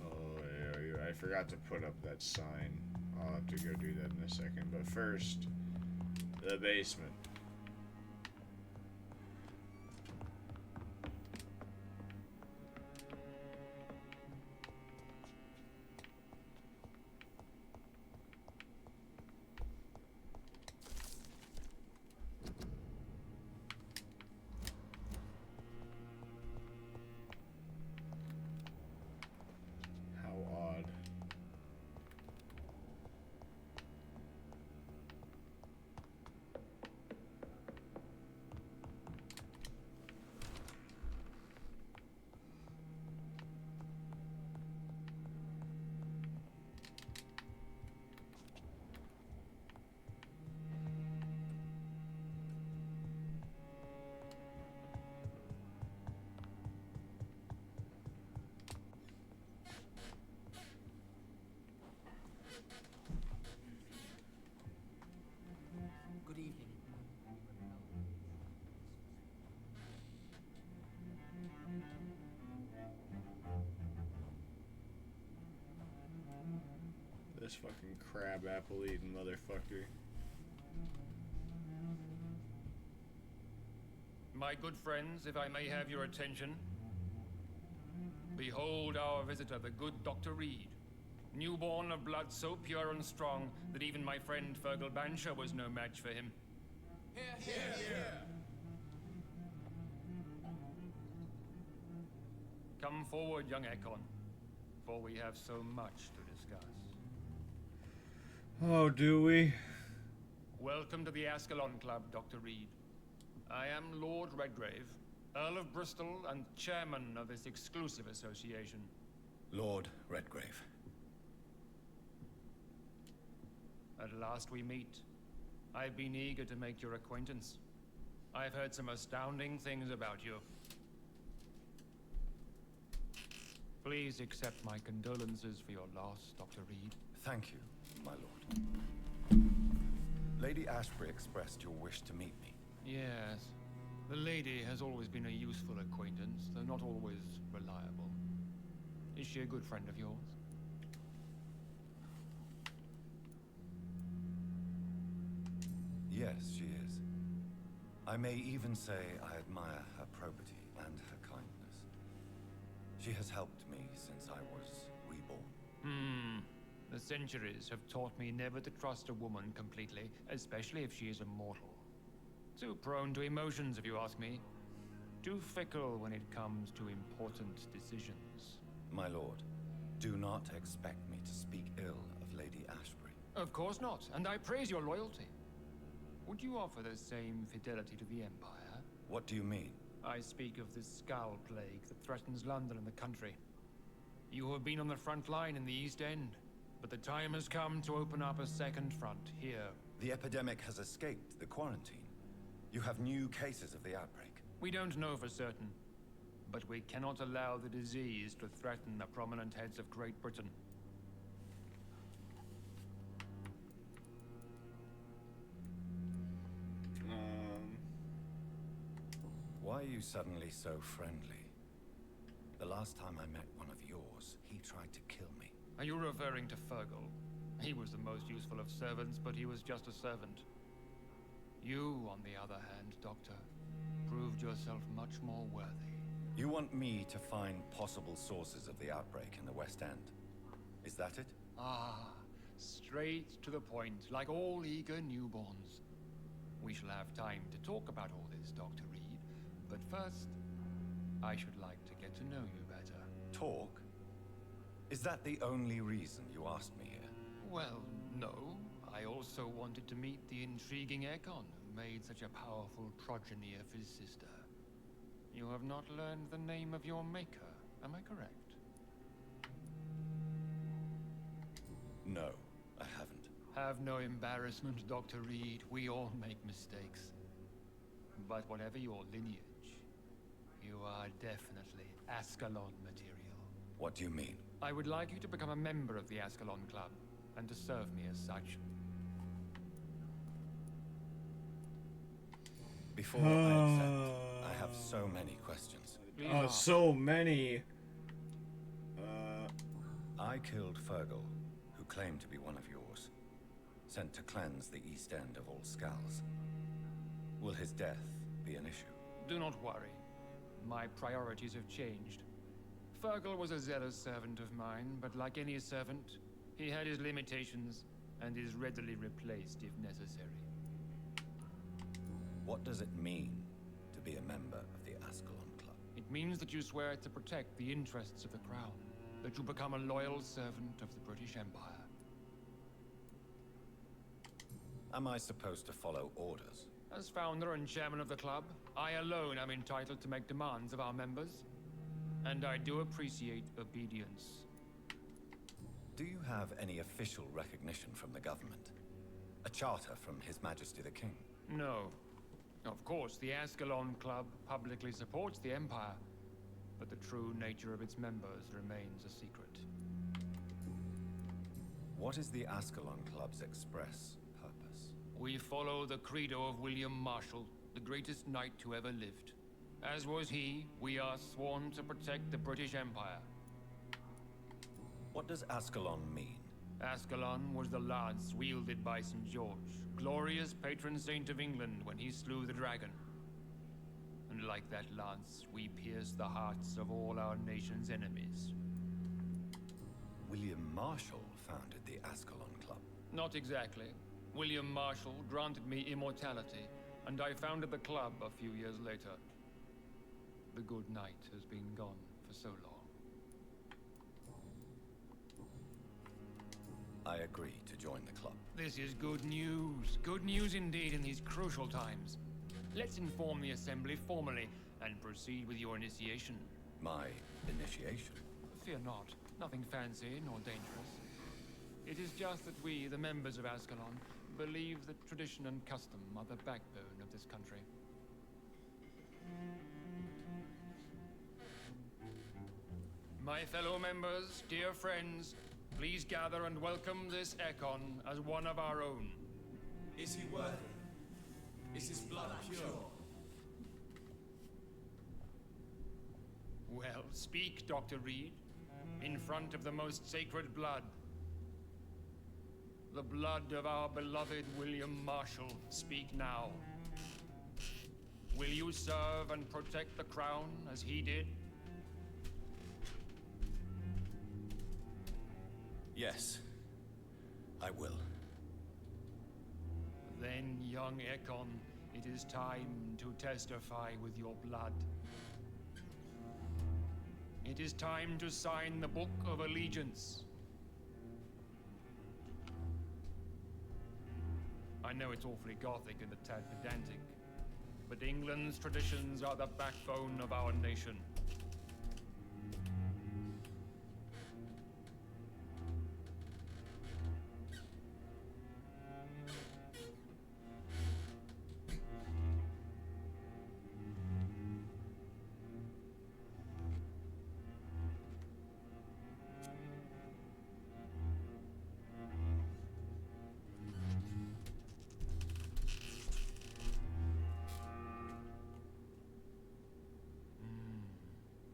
Oh, yeah, I forgot to put up that sign. I'll have to go do that in a second. But first, the basement. This fucking crab apple eating motherfucker. My good friends, if I may have your attention. Behold our visitor, the good Dr. Reed. Newborn of blood so pure and strong that even my friend Fergal Bansher was no match for him. Come forward, young Ekon, for we have so much to discuss. Oh, do we? Welcome to the Ascalon Club, Dr. Reed. I am Lord Redgrave, Earl of Bristol and chairman of this exclusive association. Lord Redgrave. At last we meet. I've been eager to make your acquaintance. I've heard some astounding things about you. Please accept my condolences for your loss, Dr. Reed. Thank you, my lord. Lady Ashbury expressed your wish to meet me. Yes. The lady has always been a useful acquaintance, though not always reliable. Is she a good friend of yours? Yes, she is. I may even say I admire her probity and her kindness. She has helped me since I was reborn. The centuries have taught me never to trust a woman completely, especially if she is immortal. Too prone to emotions, if you ask me. Too fickle when it comes to important decisions. My lord, do not expect me to speak ill of Lady Ashbury. Of course not, and I praise your loyalty. Would you offer the same fidelity to the Empire? What do you mean? I speak of the Skull Plague that threatens London and the country. You have been on the front line in the East End, but the time has come to open up a second front here. The epidemic has escaped the quarantine. You have new cases of the outbreak. We don't know for certain, but we cannot allow the disease to threaten the prominent heads of Great Britain. Why are you suddenly so friendly? The last time I met one of yours, he tried to kill me. Are you referring to Fergal? He was the most useful of servants, but he was just a servant. You, on the other hand, Doctor, proved yourself much more worthy. You want me to find possible sources of the outbreak in the West End? Is that it? Ah, straight to the point, like all eager newborns. We shall have time to talk about all this, Dr. Reed. But first, I should like to get to know you better. Talk? Is that the only reason you asked me here? Well, no. I also wanted to meet the intriguing Ekon, who made such a powerful progeny of his sister. You have not learned the name of your maker, am I correct? No, I haven't. Have no embarrassment, Dr. Reed. We all make mistakes. But whatever your lineage, you are definitely Ascalon material. What do you mean? I would like you to become a member of the Ascalon Club, and to serve me as such. Before I accept, I have so many questions. So many. I killed Fergal, who claimed to be one of yours, sent to cleanse the East End of all skulls. Will his death be an issue? Do not worry. My priorities have changed. Fergal was a zealous servant of mine, but like any servant, he had his limitations and is readily replaced if necessary. What does it mean to be a member of the Ascalon Club? It means that you swear to protect the interests of the Crown, that you become a loyal servant of the British Empire. Am I supposed to follow orders? As founder and chairman of the club, I alone am entitled to make demands of our members, and I do appreciate obedience. Do you have any official recognition from the government? A charter from His Majesty the King? No. Of course, the Ascalon Club publicly supports the Empire, but the true nature of its members remains a secret. What is the Ascalon Club's express purpose? We follow the credo of William Marshall, the greatest knight who ever lived. As was he, we are sworn to protect the British Empire. What does Ascalon mean? Ascalon was the lance wielded by St. George, glorious patron saint of England when he slew the dragon. And like that lance, we pierce the hearts of all our nation's enemies. William Marshall founded the Ascalon Club. Not exactly. William Marshall granted me immortality, and I founded the club a few years later. The good knight has been gone for so long. I agree to join the club. This is good news. Good news indeed in these crucial times. Let's inform the Assembly formally and proceed with your initiation. My initiation? Fear not. Nothing fancy nor dangerous. It is just that we, the members of Ascalon, believe that tradition and custom are the backbone of this country. My fellow members, dear friends, please gather and welcome this Ekon as one of our own. Is he worthy? Is his blood pure? Well, speak, Dr. Reed, in front of the most sacred blood. The blood of our beloved William Marshall. Speak now. Will you serve and protect the crown as he did? Yes, I will. Then, young Ekon, it is time to testify with your blood. It is time to sign the Book of Allegiance. I know it's awfully gothic and a tad pedantic, but England's traditions are the backbone of our nation.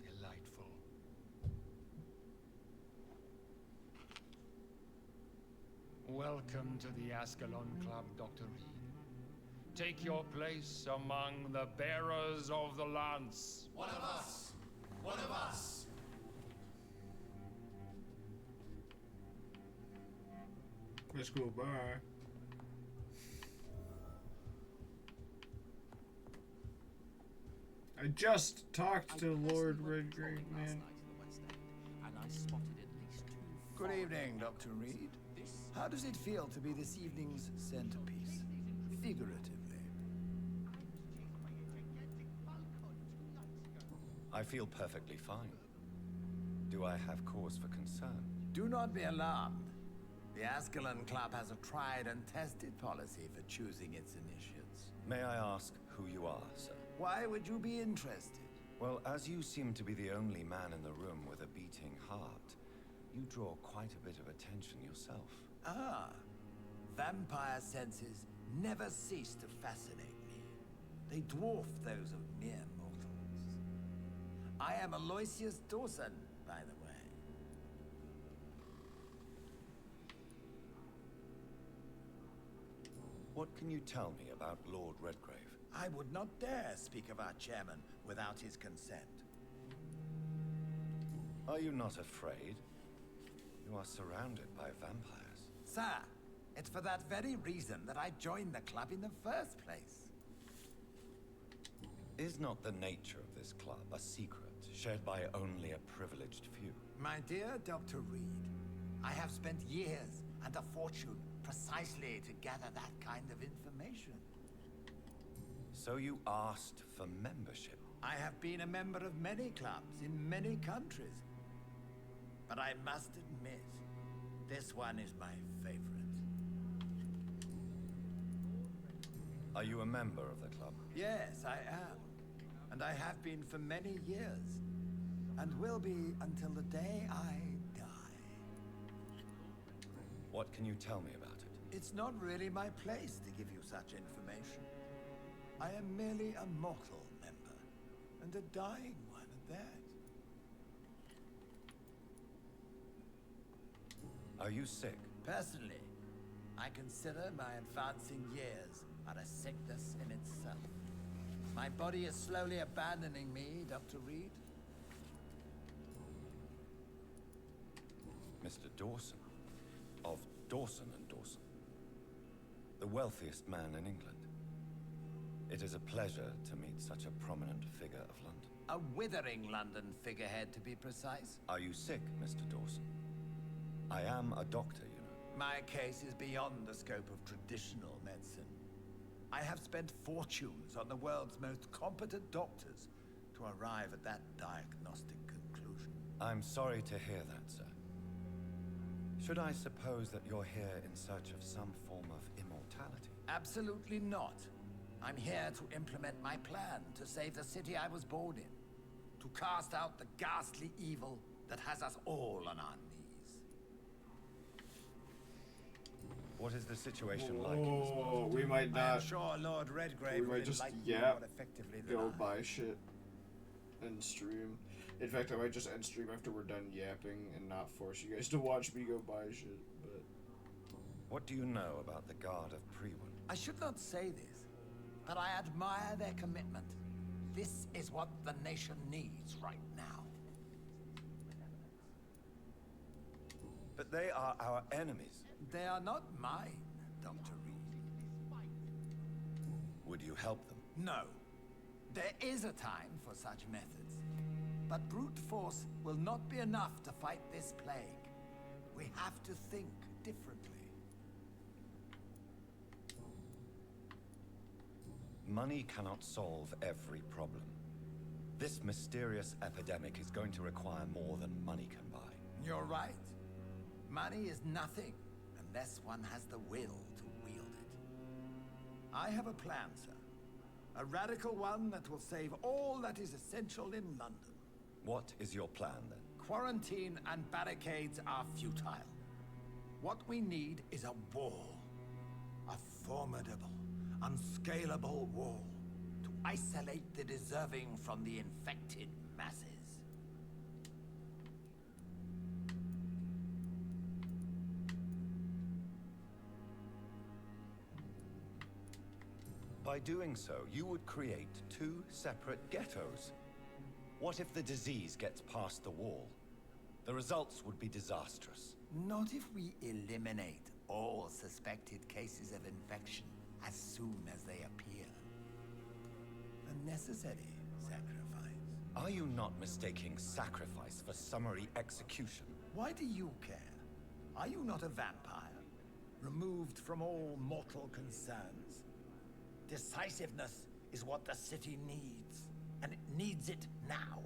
Delightful. Welcome to the Ascalon Club, Dr. Reed. Take your place among the bearers of the lance. One of us! One of us! Let's go by. I just talked to Lord Redgrave, man. Good evening, Dr. Reed. How does it feel to be this evening's centerpiece? Figuratively. I feel perfectly fine. Do I have cause for concern? Do not be alarmed. The Ascalon Club has a tried and tested policy for choosing its initiates. May I ask who you are, sir? Why would you be interested? Well, as you seem to be the only man in the room with a beating heart, you draw quite a bit of attention yourself. Ah, vampire senses never cease to fascinate me. They dwarf those of mere mortals. I am Aloysius Dawson, by the way. What can you tell me about Lord Redgrave? I would not dare speak of our chairman without his consent. Are you not afraid? You are surrounded by vampires. Sir, it's for that very reason that I joined the club in the first place. Is not the nature of this club a secret shared by only a privileged few? My dear Dr. Reed, I have spent years and a fortune precisely to gather that kind of information. So you asked for membership? I have been a member of many clubs in many countries. But I must admit, this one is my favorite. Are you a member of the club? Yes, I am. And I have been for many years. And will be until the day I die. What can you tell me about it? It's not really my place to give you such information. I am merely a mortal member, and a dying one at that. Are you sick? Personally, I consider my advancing years are a sickness in itself. My body is slowly abandoning me, Dr. Reed. Mr. Dawson, of Dawson and Dawson, the wealthiest man in England. It is a pleasure to meet such a prominent figure of London. A withering London figurehead, to be precise. Are you sick, Mr. Dawson? I am a doctor, you know. My case is beyond the scope of traditional medicine. I have spent fortunes on the world's most competent doctors to arrive at that diagnostic conclusion. I'm sorry to hear that, sir. Should I suppose that you're here in search of some form of immortality? Absolutely not. I'm here to implement my plan to save the city I was born in. To cast out the ghastly evil that has us all on our knees. What is the situation like? Oh, we might not. I'm sure Lord Redgrave We might just more effectively than go I. buy shit and stream. In fact, I might just end stream after we're done yapping and not force you guys to watch me go buy shit. But what do you know about the Guard of Priwen? I should not say this, but I admire their commitment. This is what the nation needs right now. But they are our enemies. They are not mine, Dr. Reed. Would you help them? No. There is a time for such methods. But brute force will not be enough to fight this plague. We have to think differently. Money cannot solve every problem. This mysterious epidemic is going to require more than money can buy. You're right. Money is nothing unless one has the will to wield it. I have a plan, sir. A radical one that will save all that is essential in London. What is your plan, then? Quarantine and barricades are futile. What we need is a wall. A formidable, unscalable wall to isolate the deserving from the infected masses. By doing so, you would create two separate ghettos. What if the disease gets past the wall? The results would be disastrous. Not if we eliminate all suspected cases of infection as soon as they appear. A necessary sacrifice. Are you not mistaking sacrifice for summary execution? Why do you care? Are you not a vampire? Removed from all mortal concerns? Decisiveness is what the city needs, and it needs it now.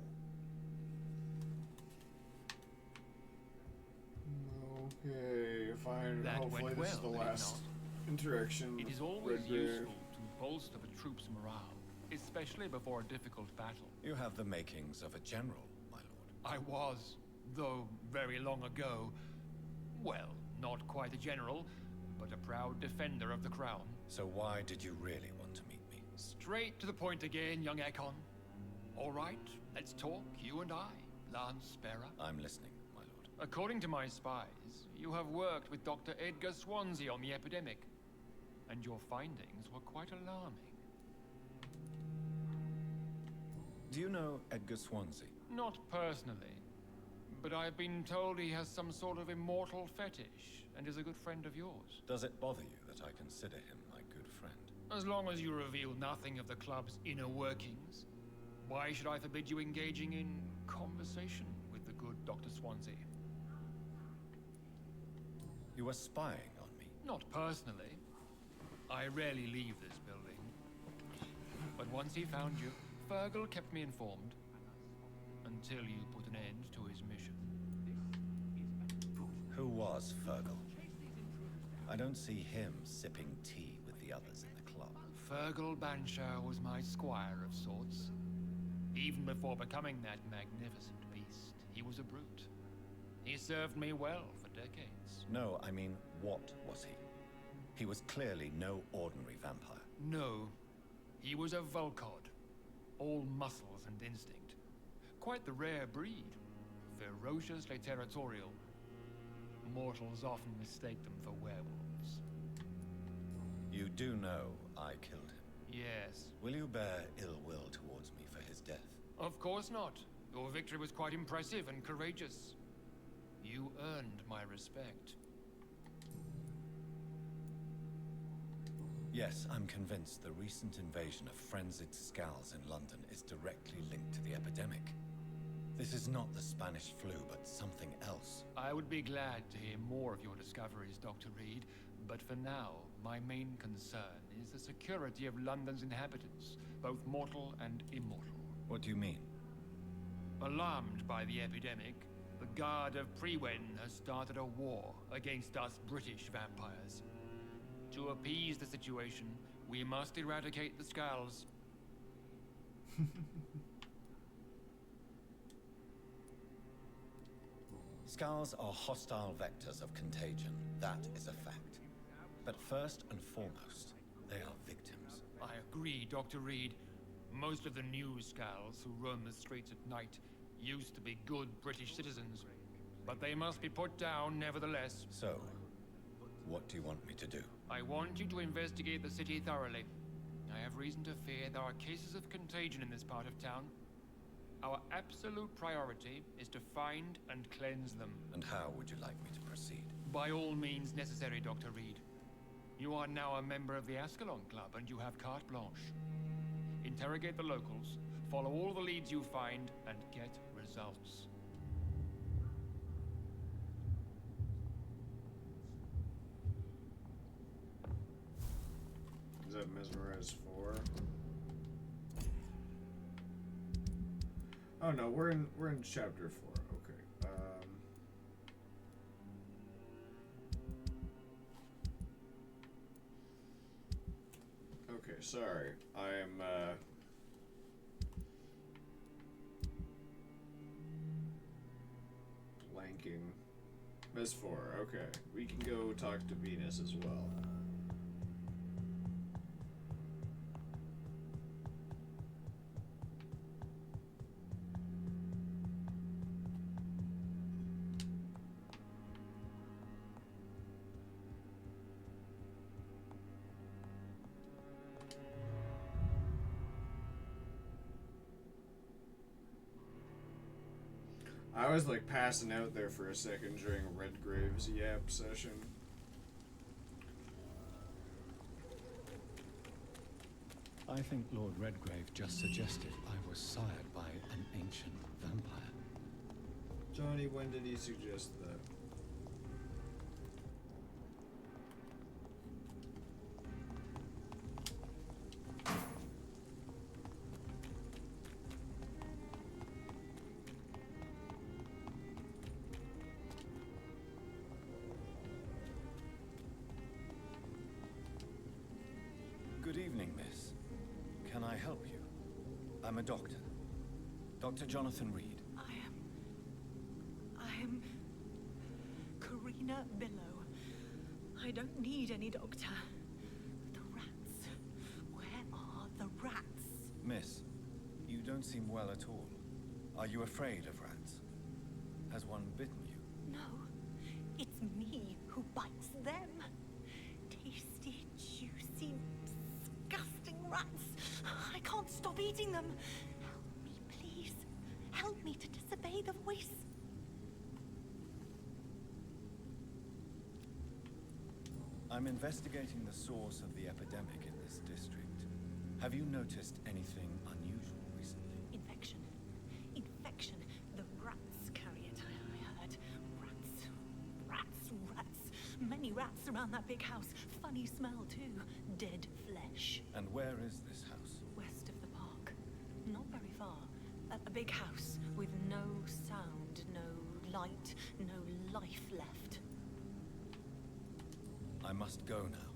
okay, fine. That Hopefully went this is the well, did it last not? interaction. It is with always Redgrave. useful to bolster the troops' morale, especially before a difficult battle. You have the makings of a general, my lord. I was, though very long ago, well, not quite a general, but a proud defender of the crown. So why did you really want to meet me? Straight to the point again, young Ekon. All right, let's talk, you and I, Lance Sparrow. I'm listening, my lord. According to my spies, you have worked with Dr. Edgar Swansea on the epidemic, and your findings were quite alarming. Do you know Edgar Swansea? Not personally, but I've been told he has some sort of immortal fetish and is a good friend of yours. Does it bother you that I consider him my good friend? As long as you reveal nothing of the club's inner workings, why should I forbid you engaging in conversation with the good Dr. Swansea? You are spying on me? Not personally. I rarely leave this building. But once he found you, Fergal kept me informed. Until you put an end to his mission. Who was Fergal? I don't see him sipping tea with the others in the club. Fergal Banshire was my squire of sorts. Even before becoming that magnificent beast, he was a brute. He served me well for decades. No, I mean, what was he? He was clearly no ordinary vampire. No, he was a Volcod. All muscles and instinct. Quite the rare breed. Ferociously territorial. Mortals often mistake them for werewolves. You do know I killed him. Yes. Will you bear ill will towards me for his death? Of course not. Your victory was quite impressive and courageous. You earned my respect. Yes, I'm convinced the recent invasion of frenzied scowls in London is directly linked to the epidemic. This is not the Spanish flu, but something else. I would be glad to hear more of your discoveries, Dr. Reed, but for now, my main concern is the security of London's inhabitants, both mortal and immortal. What do you mean? Alarmed by the epidemic, the Guard of Priwen has started a war against us British vampires. To appease the situation, we must eradicate the Skulls. Scowls are hostile vectors of contagion. That is a fact. But first and foremost, they are victims. I agree, Dr. Reed. Most of the new Skulls who roam the streets at night used to be good British citizens, but they must be put down nevertheless. So, what do you want me to do? I want you to investigate the city thoroughly. I have reason to fear there are cases of contagion in this part of town. Our absolute priority is to find and cleanse them. And how would you like me to proceed? By all means necessary, Dr. Reed. You are now a member of the Ascalon Club, and you have carte blanche. Interrogate the locals, follow all the leads you find, and get results. Is that Mesmerize 4? Oh no, we're in chapter 4. Okay. Okay, sorry. I'm blanking. Mes 4. Okay, we can go talk to Venus as well. I was like passing out there for a second during Redgrave's yap session. I think Lord Redgrave just suggested I was sired by an ancient vampire. Johnny, when did he suggest that? Good evening, miss. Can I help you? I'm a doctor. Dr. Jonathan Reed. I am Karina Billow. I don't need any doctor. The rats. Where are the rats? Miss, you don't seem well at all. Are you afraid of rats? Has one bitten you? No, it's me who bites them. Tasty, juicy, disgusting rats. I can't stop eating them. Help me, please. Help me to disobey the voice. I'm investigating the source of the epidemic in this district. Have you noticed anything unusual recently? Infection. Infection. The rats carry it, I heard. Rats. Rats. Rats. Many rats around that big house. Funny smell, too. Dead flesh. And where is this house? West of the park. Not very far. A big house with no sound, no light, no life left. I must go now.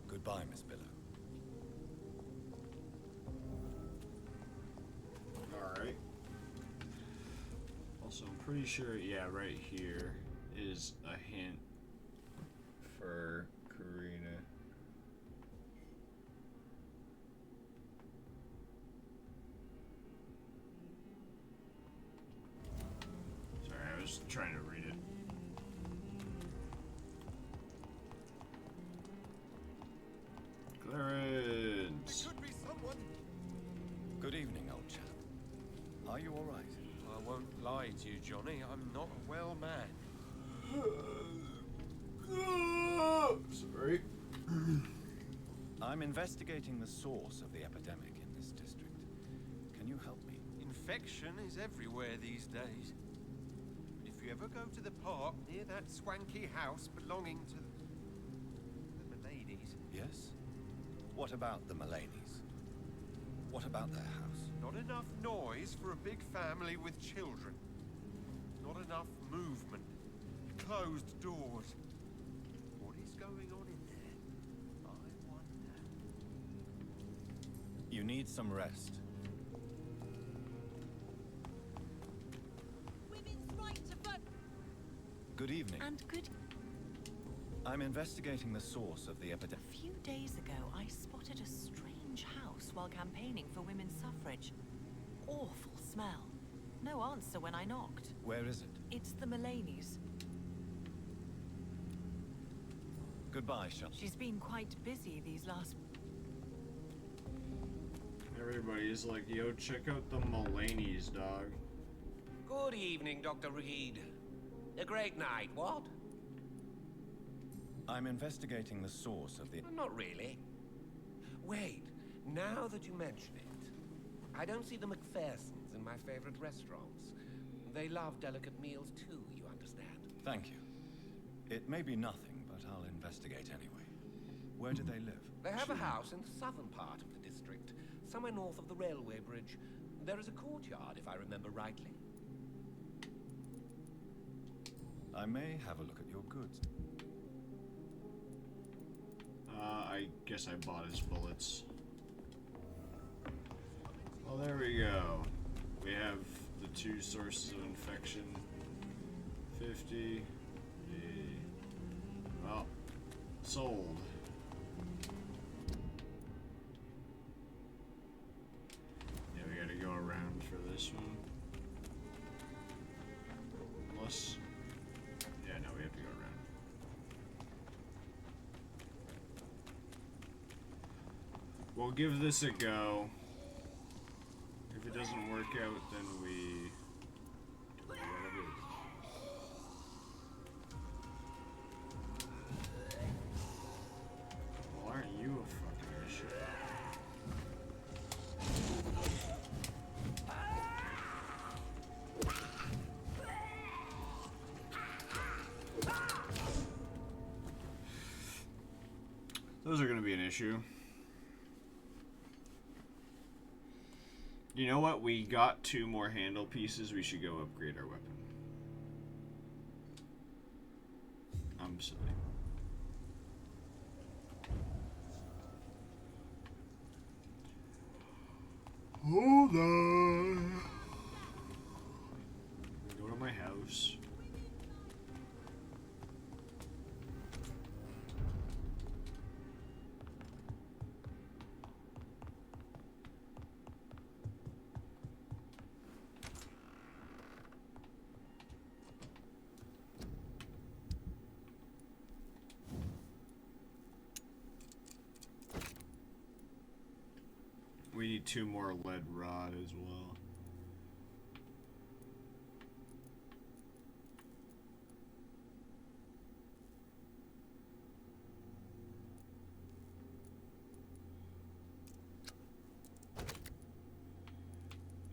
Goodbye, Miss Billow. Alright. Also, I'm pretty sure, yeah, right here is a hint for Karina. Sorry, I was trying to read it. evening, old chap. Are you all right? I won't lie to you, Johnny. I'm not a well man. Sorry. I'm investigating the source of the epidemic in this district. Can you help me? Infection is everywhere these days. If you ever go to the park near that swanky house belonging to the Miladies... Yes? What about the Mulaney's? What about their house? Not enough noise for a big family with children. Not enough movement. Closed doors. What is going on in there? I wonder. You need some rest. Women's right to vote. Good evening. And good. I'm investigating the source of the epidemic. A few days ago, I spotted a strange house while campaigning for women's suffrage. Awful smell. No answer when I knocked. Where is it? It's the Mulaney's. Goodbye, Shel. She's been quite busy these last... Everybody's like, yo, check out the Mulaney's, dog. Good evening, Dr. Reed. A great night, what? I'm investigating the source of the... Not really. Wait, now that you mention it, I don't see the McPhersons in my favorite restaurants. They love delicate meals too, you understand? Thank you. It may be nothing, but I'll investigate anyway. Where do they live? They have a house in the southern part of the district, somewhere north of the railway bridge. There is a courtyard, if I remember rightly. I may have a look at your goods. I guess I bought his bullets. Well, there we go. We have the two sources of infection. 50. Well, sold. Yeah, we gotta go around for this one. Unless... Yeah, no, we have to go around. We'll give this a go. If it doesn't work out, then we do whatever. Well, aren't you a fucking issue? Those are gonna be an issue. You know what? We got 2 more handle pieces. We should go upgrade our weapon. I'm silly. Hold on. Go to my house. We need 2 more lead rod as well.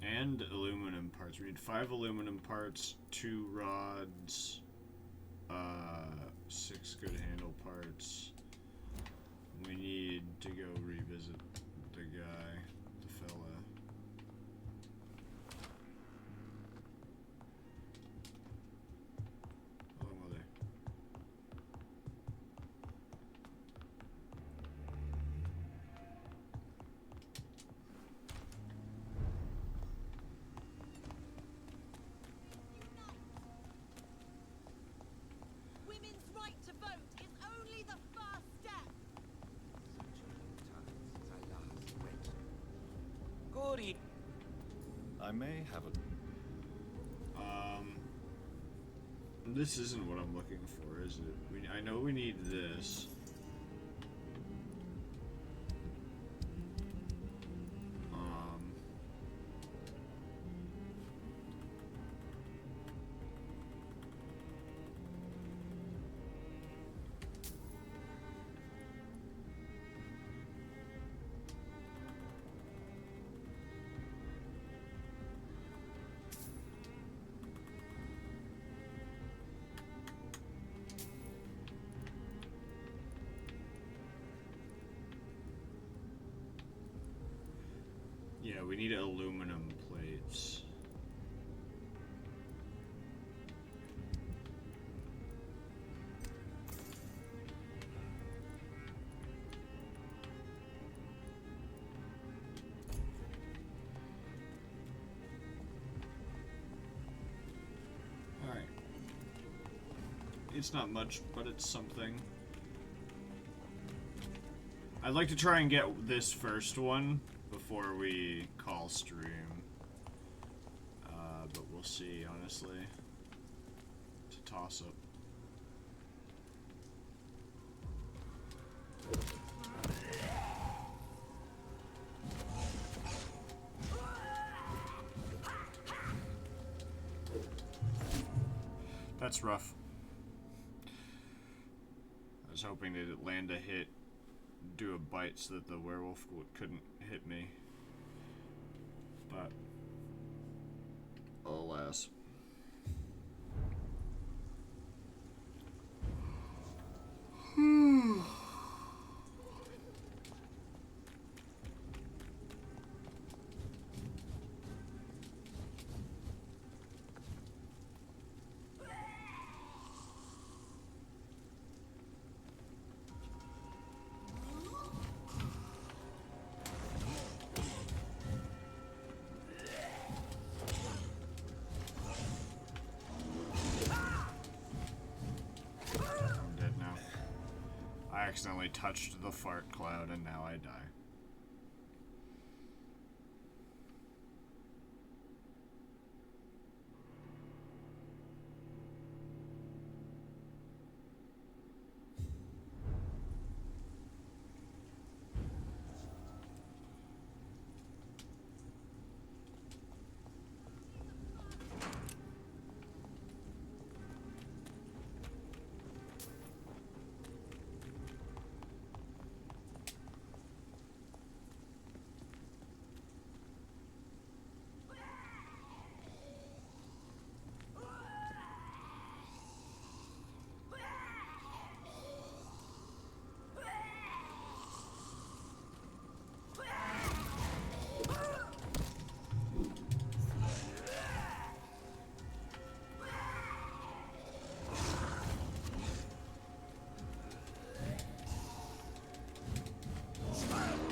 And aluminum parts. We need 5 aluminum parts, 2 rods, 6 good handle parts. We need to go revisit the guy. Fella. Oh, mother. Women's right to vote is only the first step. Good evening. I may have a... This isn't what I'm looking for, is it? I know we need this. Yeah, we need aluminum plates. Alright. It's not much, but it's something. I'd like to try and get this first one before we call stream. But we'll see, honestly. It's a toss-up. That's rough. I was hoping to land a hit, do a bite so that the werewolf couldn't hit me. But alas. I accidentally touched the fart cloud and now I die.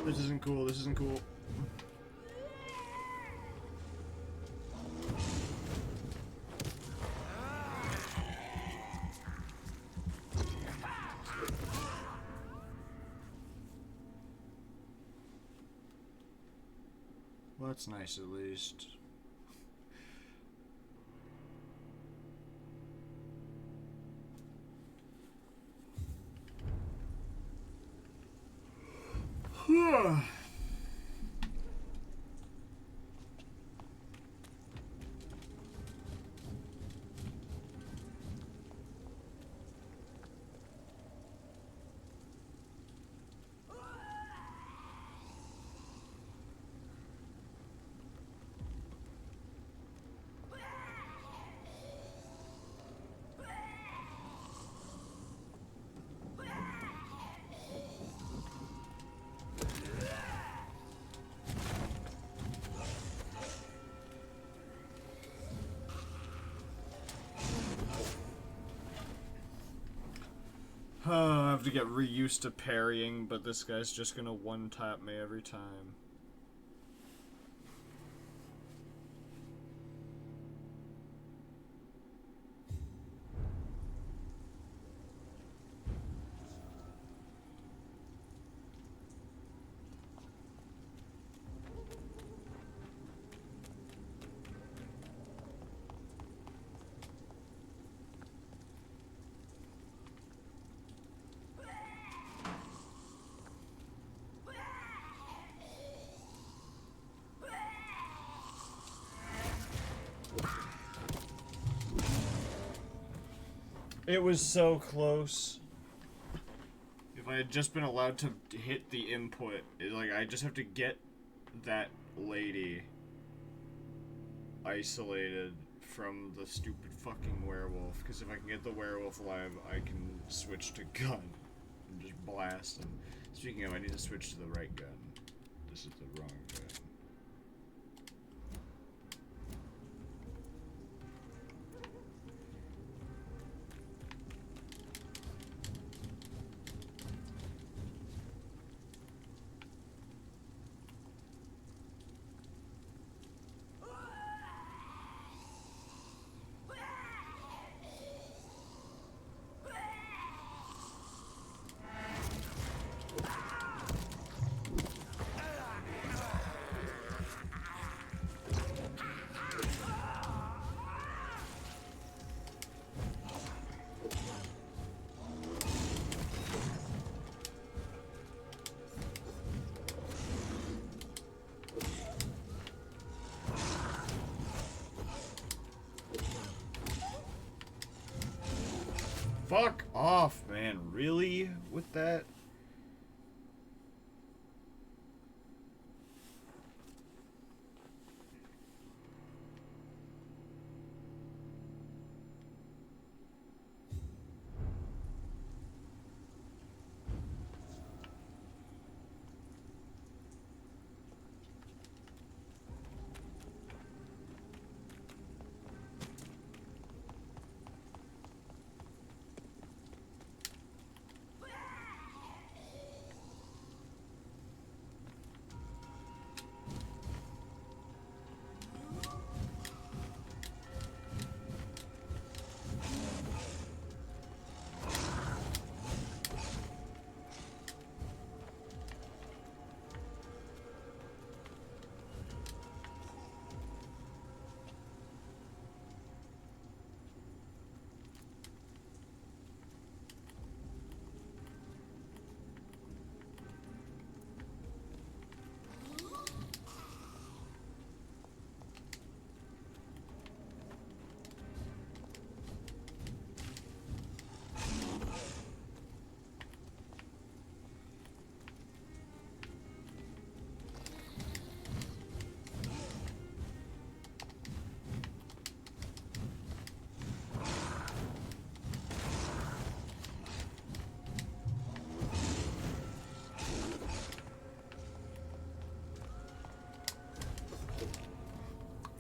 This isn't cool, this isn't cool. Well, that's nice at least. I have to get reused to parrying, but this guy's just gonna one-tap me every time. It was so close. If I had just been allowed to hit the input, like, I just have to get that lady isolated from the stupid fucking werewolf. Because if I can get the werewolf alive, I can switch to gun and just blast him. Speaking of, I need to switch to the right gun. This is the wrong gun. Fuck off, man. Really? With that?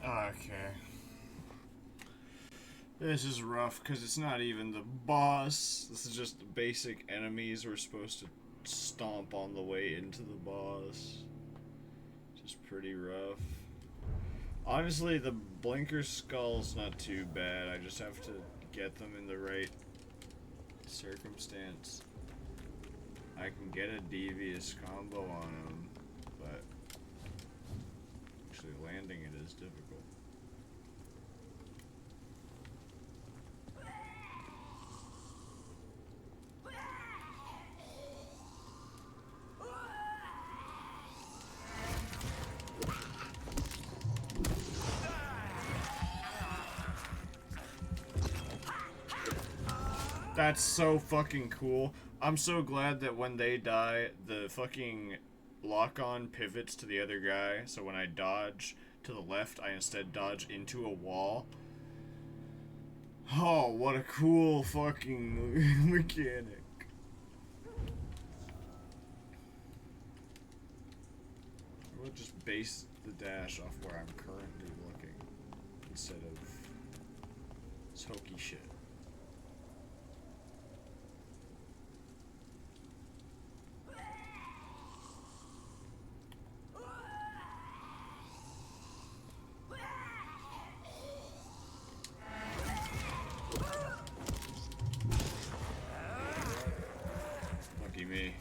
Okay. This is rough because it's not even the boss. This is just the basic enemies we're supposed to stomp on the way into the boss. Just pretty rough. Honestly, the blinker skull's not too bad. I just have to get them in the right circumstance. I can get a devious combo on them, but actually landing it is difficult. That's so fucking cool. I'm so glad that when they die, the fucking lock-on pivots to the other guy, so when I dodge to the left, I instead dodge into a wall. Oh, what a cool fucking mechanic. We'll just base the dash off where I'm currently looking, instead of this hokey shit. Lucky me.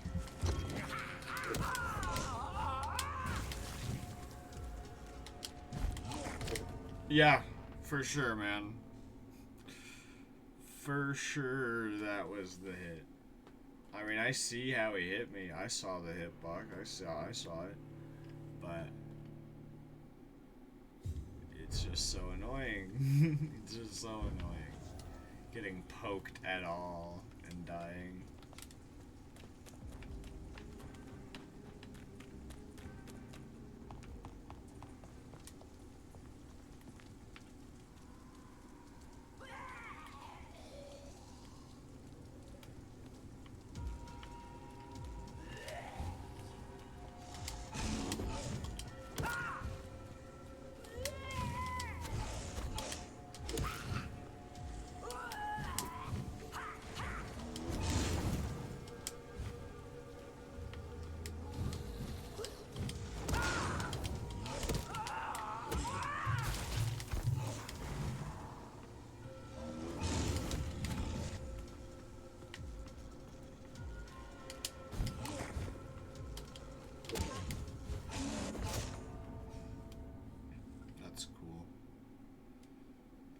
Yeah, for sure, man. For sure that was the hit. I mean, I see how he hit me. I saw the hitbox. I saw it. But it's just so annoying. It's just so annoying. Getting poked at all and dying.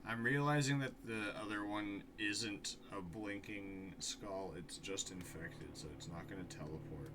I'm realizing that the other one isn't a blinking skull, it's just infected, so it's not going to teleport.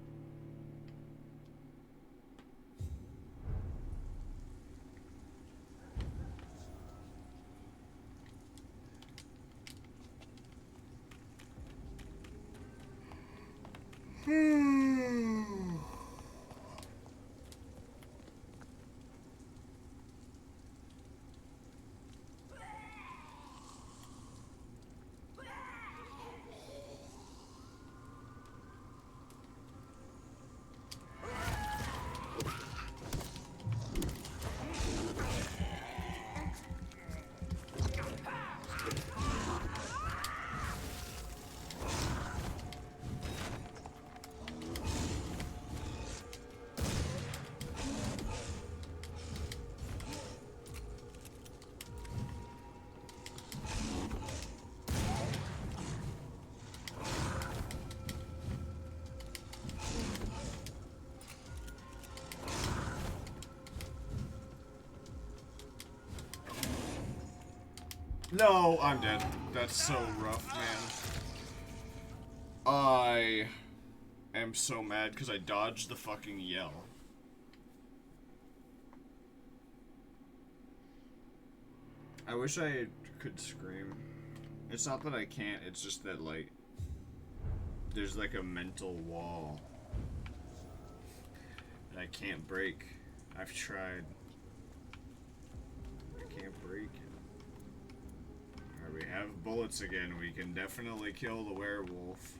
No, I'm dead. That's so rough, man. I am so mad because I dodged the fucking yell. I wish I could scream. It's not that I can't, it's just that, like, there's like a mental wall that I can't break. I've tried. I can't break it. We have bullets again. We can definitely kill the werewolf.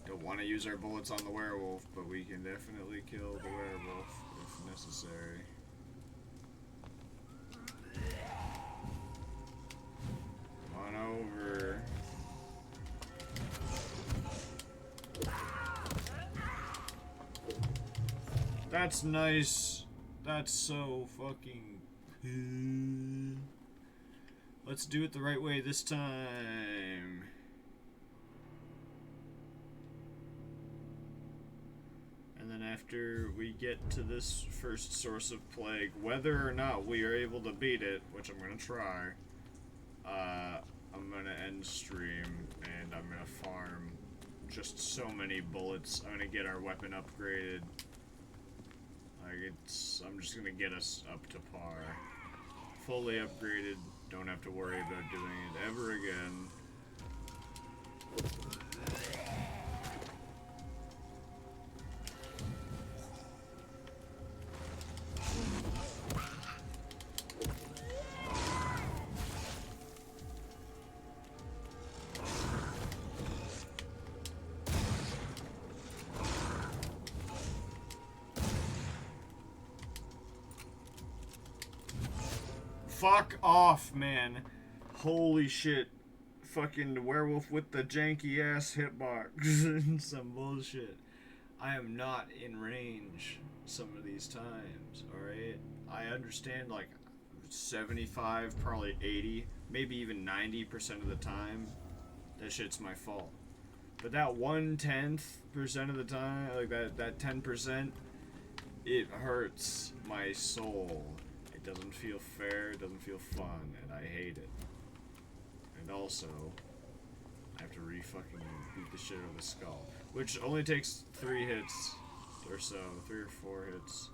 Don't want to use our bullets on the werewolf, but we can definitely kill the werewolf if necessary. Come on over. That's nice. That's so fucking cool. Let's do it the right way this time. And then after we get to this first source of plague, whether or not we are able to beat it, which I'm gonna try, I'm gonna end stream and I'm gonna farm just so many bullets. I'm gonna get our weapon upgraded. Like I'm just gonna get us up to par. Fully upgraded. Don't have to worry about doing it ever again. Fuck off, man. Holy shit. Fucking werewolf with the janky ass hitbox. Some bullshit. I am not in range some of these times, alright? I understand like 75, probably 80, maybe even 90% of the time, that shit's my fault. But that 1/10% of the time, like that 10%, it hurts my soul. It doesn't feel fair, it doesn't feel fun, and I hate it. And also, I have to fucking beat the shit out of the skull. Which only takes 3 hits or so, 3 or 4 hits.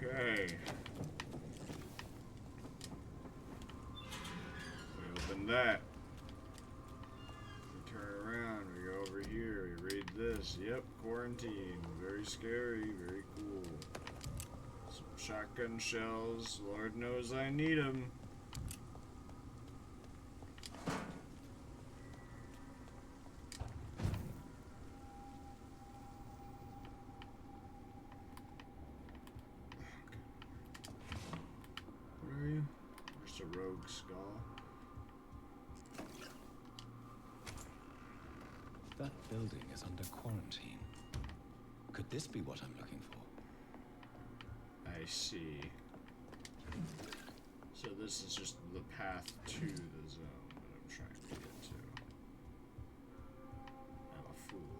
Okay. We open that. We turn around, we go over here, we read this. Yep, quarantine. Very scary, very cool. Some shotgun shells. Lord knows I need them. A rogue skull. That building is under quarantine. Could this be what I'm looking for? I see. So this is just the path to the zone that I'm trying to get to. I'm a fool.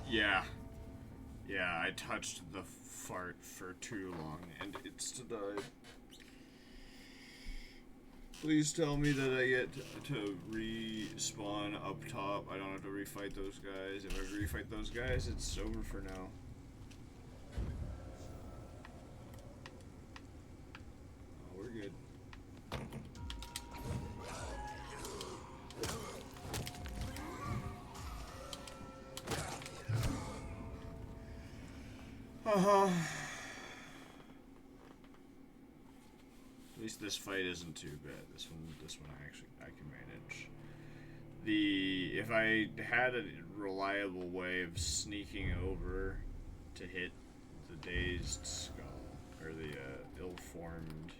Yeah. Yeah, I touched the fart for too long and it's died. Please tell me that I get to respawn up top. I don't have to refight those guys. If I refight those guys, it's over for now. Oh, we're good. At least this fight isn't too bad. This one I can manage. If I had a reliable way of sneaking over to hit the dazed skull or the ill-formed.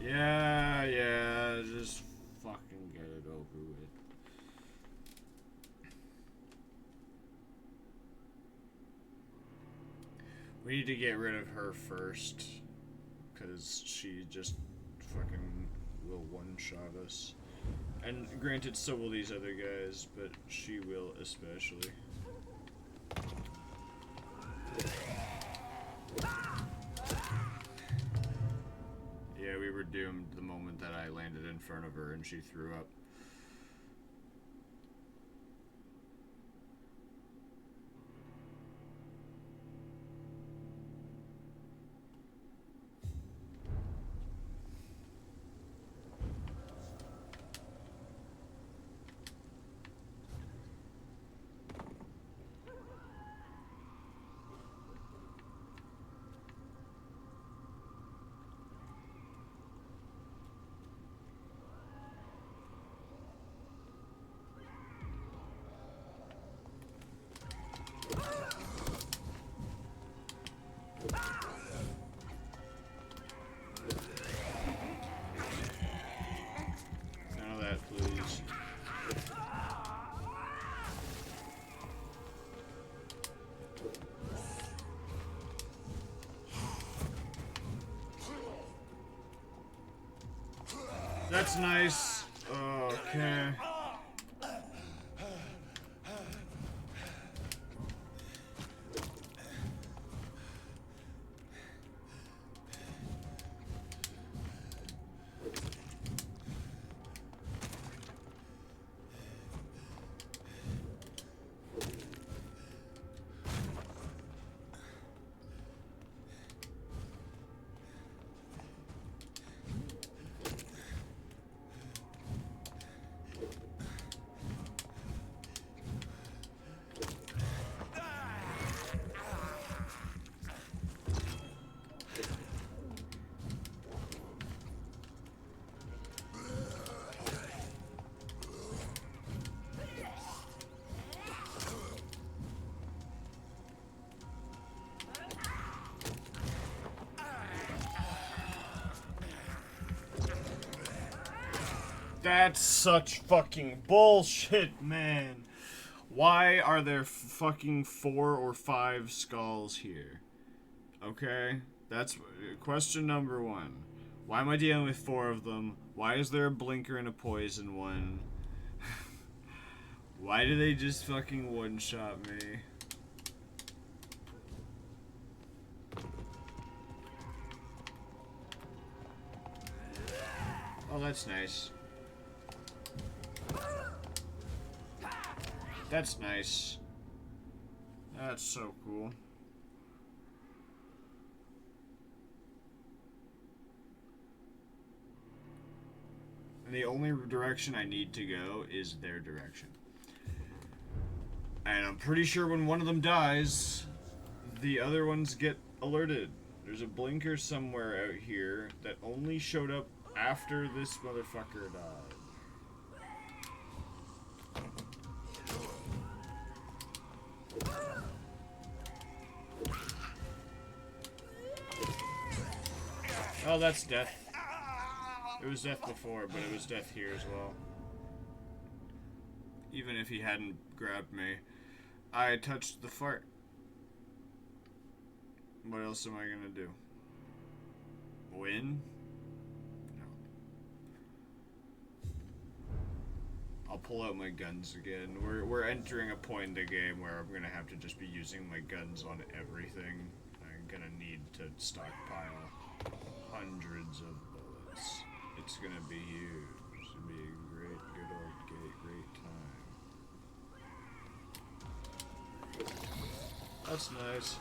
Yeah, just fucking get it over with. We need to get rid of her first, because she just fucking will one-shot us. And granted, so will these other guys, but she will especially. Yeah, we were doomed the moment that I landed in front of her and she threw up. None of that, please. That's nice. Okay. That's such fucking bullshit, man. Why are there fucking 4 or 5 skulls here? Okay? That's question number 1. Why am I dealing with 4 of them? Why is there a blinker and a poison one? Why do they just fucking one-shot me? Oh, that's nice. That's nice. That's so cool. And the only direction I need to go is their direction. And I'm pretty sure when one of them dies, the other ones get alerted. There's a blinker somewhere out here that only showed up after this motherfucker died. Oh, that's death. It was death before, but it was death here as well. Even if he hadn't grabbed me, I touched the fart. What else am I gonna do? Win? No. I'll pull out my guns again. We're entering a point in the game where I'm gonna have to just be using my guns on everything. I'm gonna need to stockpile hundreds of bullets. It's gonna be huge. It's gonna be a great, good old great time. That's nice.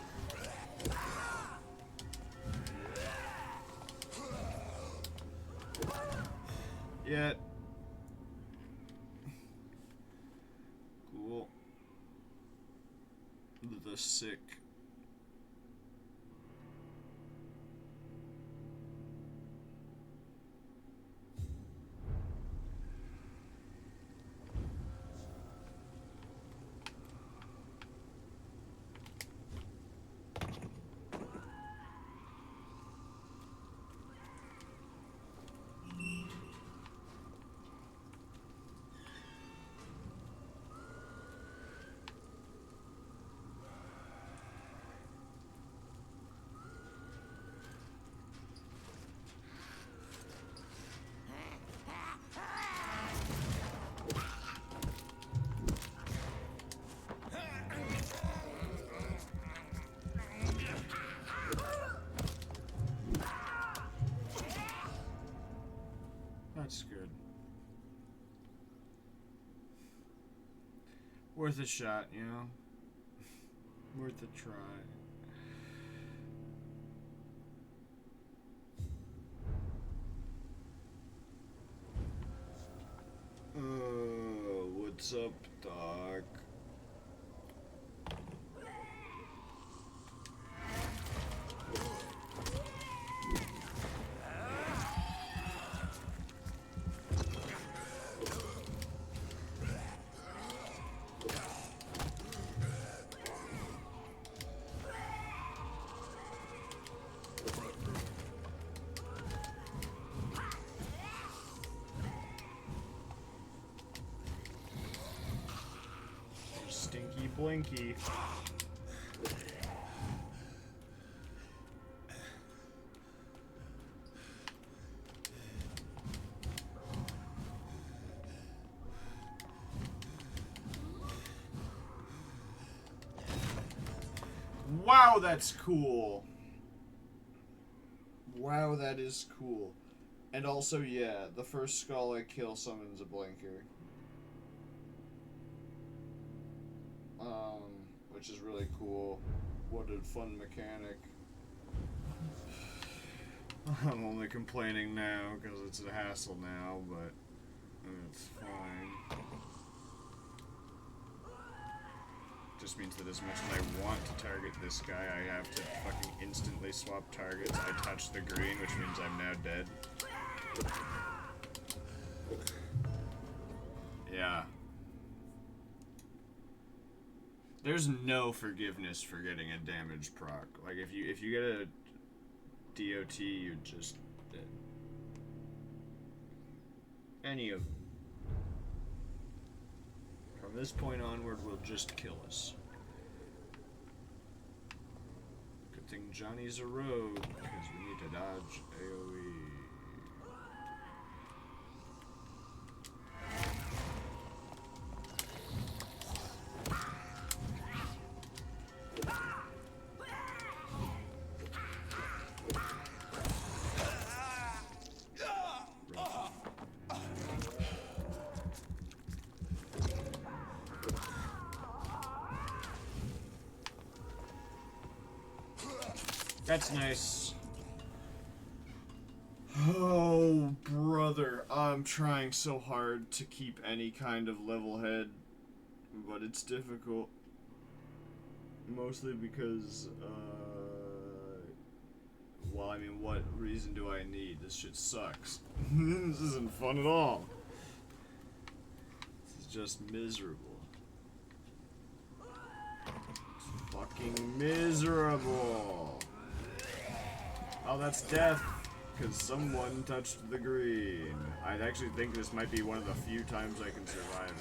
Yeah. Cool. The sick. That's good. Worth a shot, you know? Worth a try. What's up, Doc? Stinky Blinky. Wow, that's cool. Wow, that is cool. And also, yeah, the first skull I kill summons a blinker. Which is really cool. What a fun mechanic. I'm only complaining now because it's a hassle now, but it's fine. Just means that as much as I want to target this guy, I have to fucking instantly swap targets. I touch the green, which means I'm now dead. Yeah. There's no forgiveness for getting a damage proc. Like if you get a DOT, you're just dead. Any of them. From this point onward, will just kill us. Good thing Johnny's a rogue, because we need to dodge AoE. That's nice. Oh, brother. I'm trying so hard to keep any kind of level head, but it's difficult. Mostly because, well, I mean, what reason do I need? This shit sucks. This isn't fun at all. This is just miserable. It's fucking miserable. Oh, that's death, because someone touched the green. I actually think this might be one of the few times I can survive it.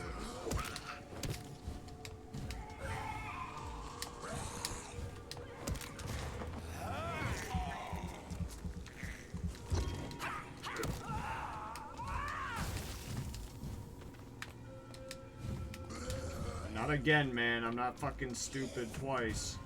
Not again, man. I'm not fucking stupid twice.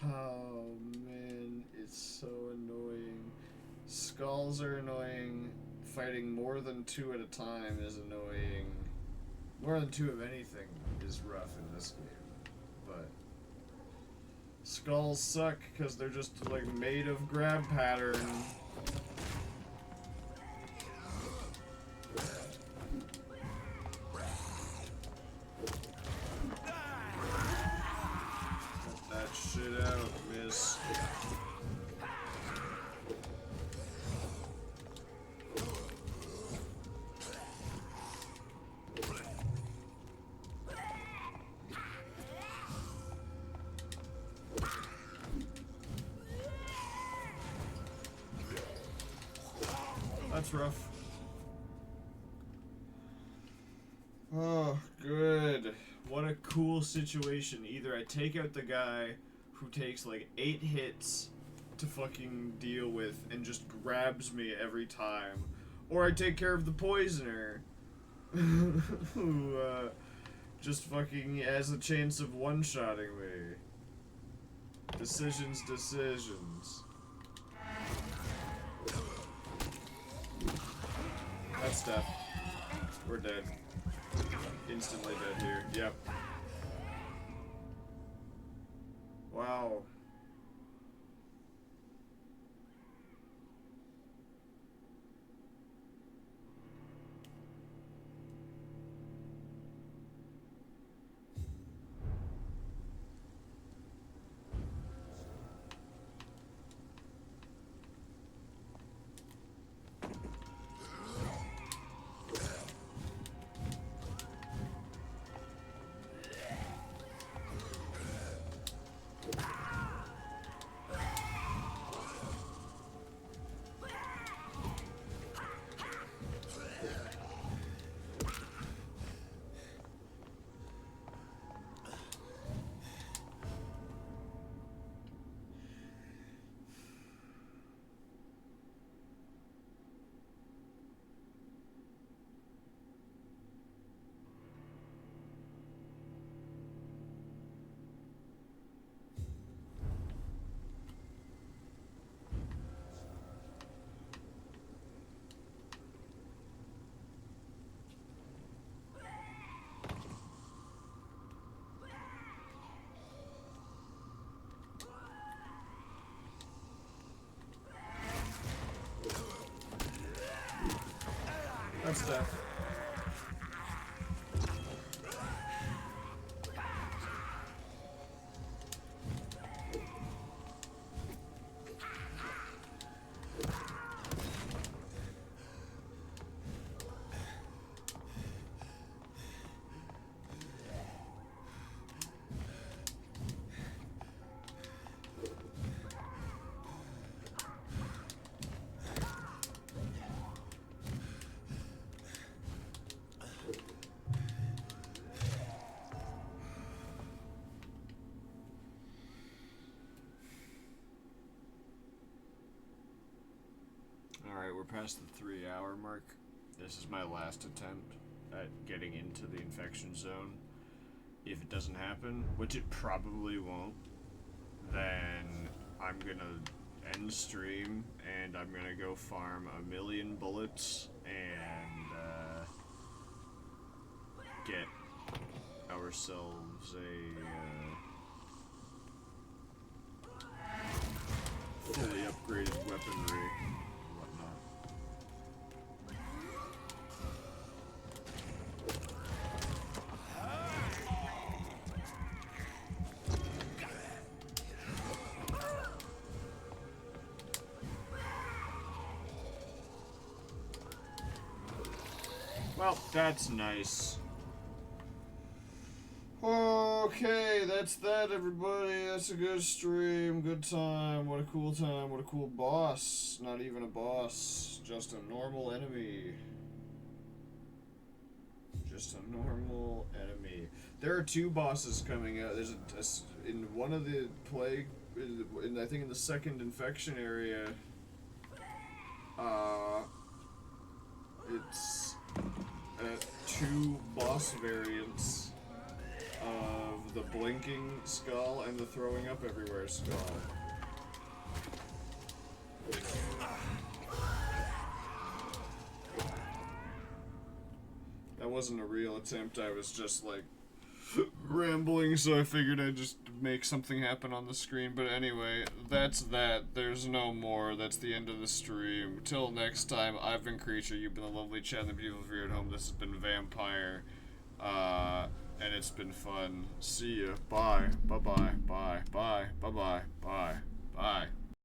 Oh man, it's so annoying. Skulls are annoying. Fighting more than 2 at a time is annoying. More than 2 of anything is rough in this game. But skulls suck because they're just like made of grab pattern. Cut that shit out, miss. That's rough. Oh, good. What a cool situation. Either I take out the guy who takes like 8 hits to fucking deal with and just grabs me every time, or I take care of the poisoner who just fucking has a chance of one-shotting me. Decisions. That's death. We're dead. Instantly dead here. Yep. Wow. That's death. past the 3-hour mark. This is my last attempt at getting into the infection zone. If it doesn't happen, which it probably won't, then I'm gonna end stream and I'm gonna go farm 1,000,000 bullets and get ourselves a fully upgraded weaponry and whatnot. Well, that's nice. Okay, that's that, everybody. That's a good stream, good time. What a cool time, what a cool boss. Not even a boss, just a normal enemy. Just a normal enemy. There are 2 bosses coming out. There's in one of the plague, I think in the second infection area, it's 2 boss variants of the blinking skull and the throwing up everywhere skull. That wasn't a real attempt, I was just like rambling, so I figured I'd just make something happen on the screen. But anyway, that's that. There's no more. That's the end of the stream. Till next time, I've been Creature, you've been the lovely chat and the beautiful viewer at home. This has been Vampyr. And it's been fun. See ya. Bye. Bye-bye. Bye. Bye. Bye-bye. Bye. Bye.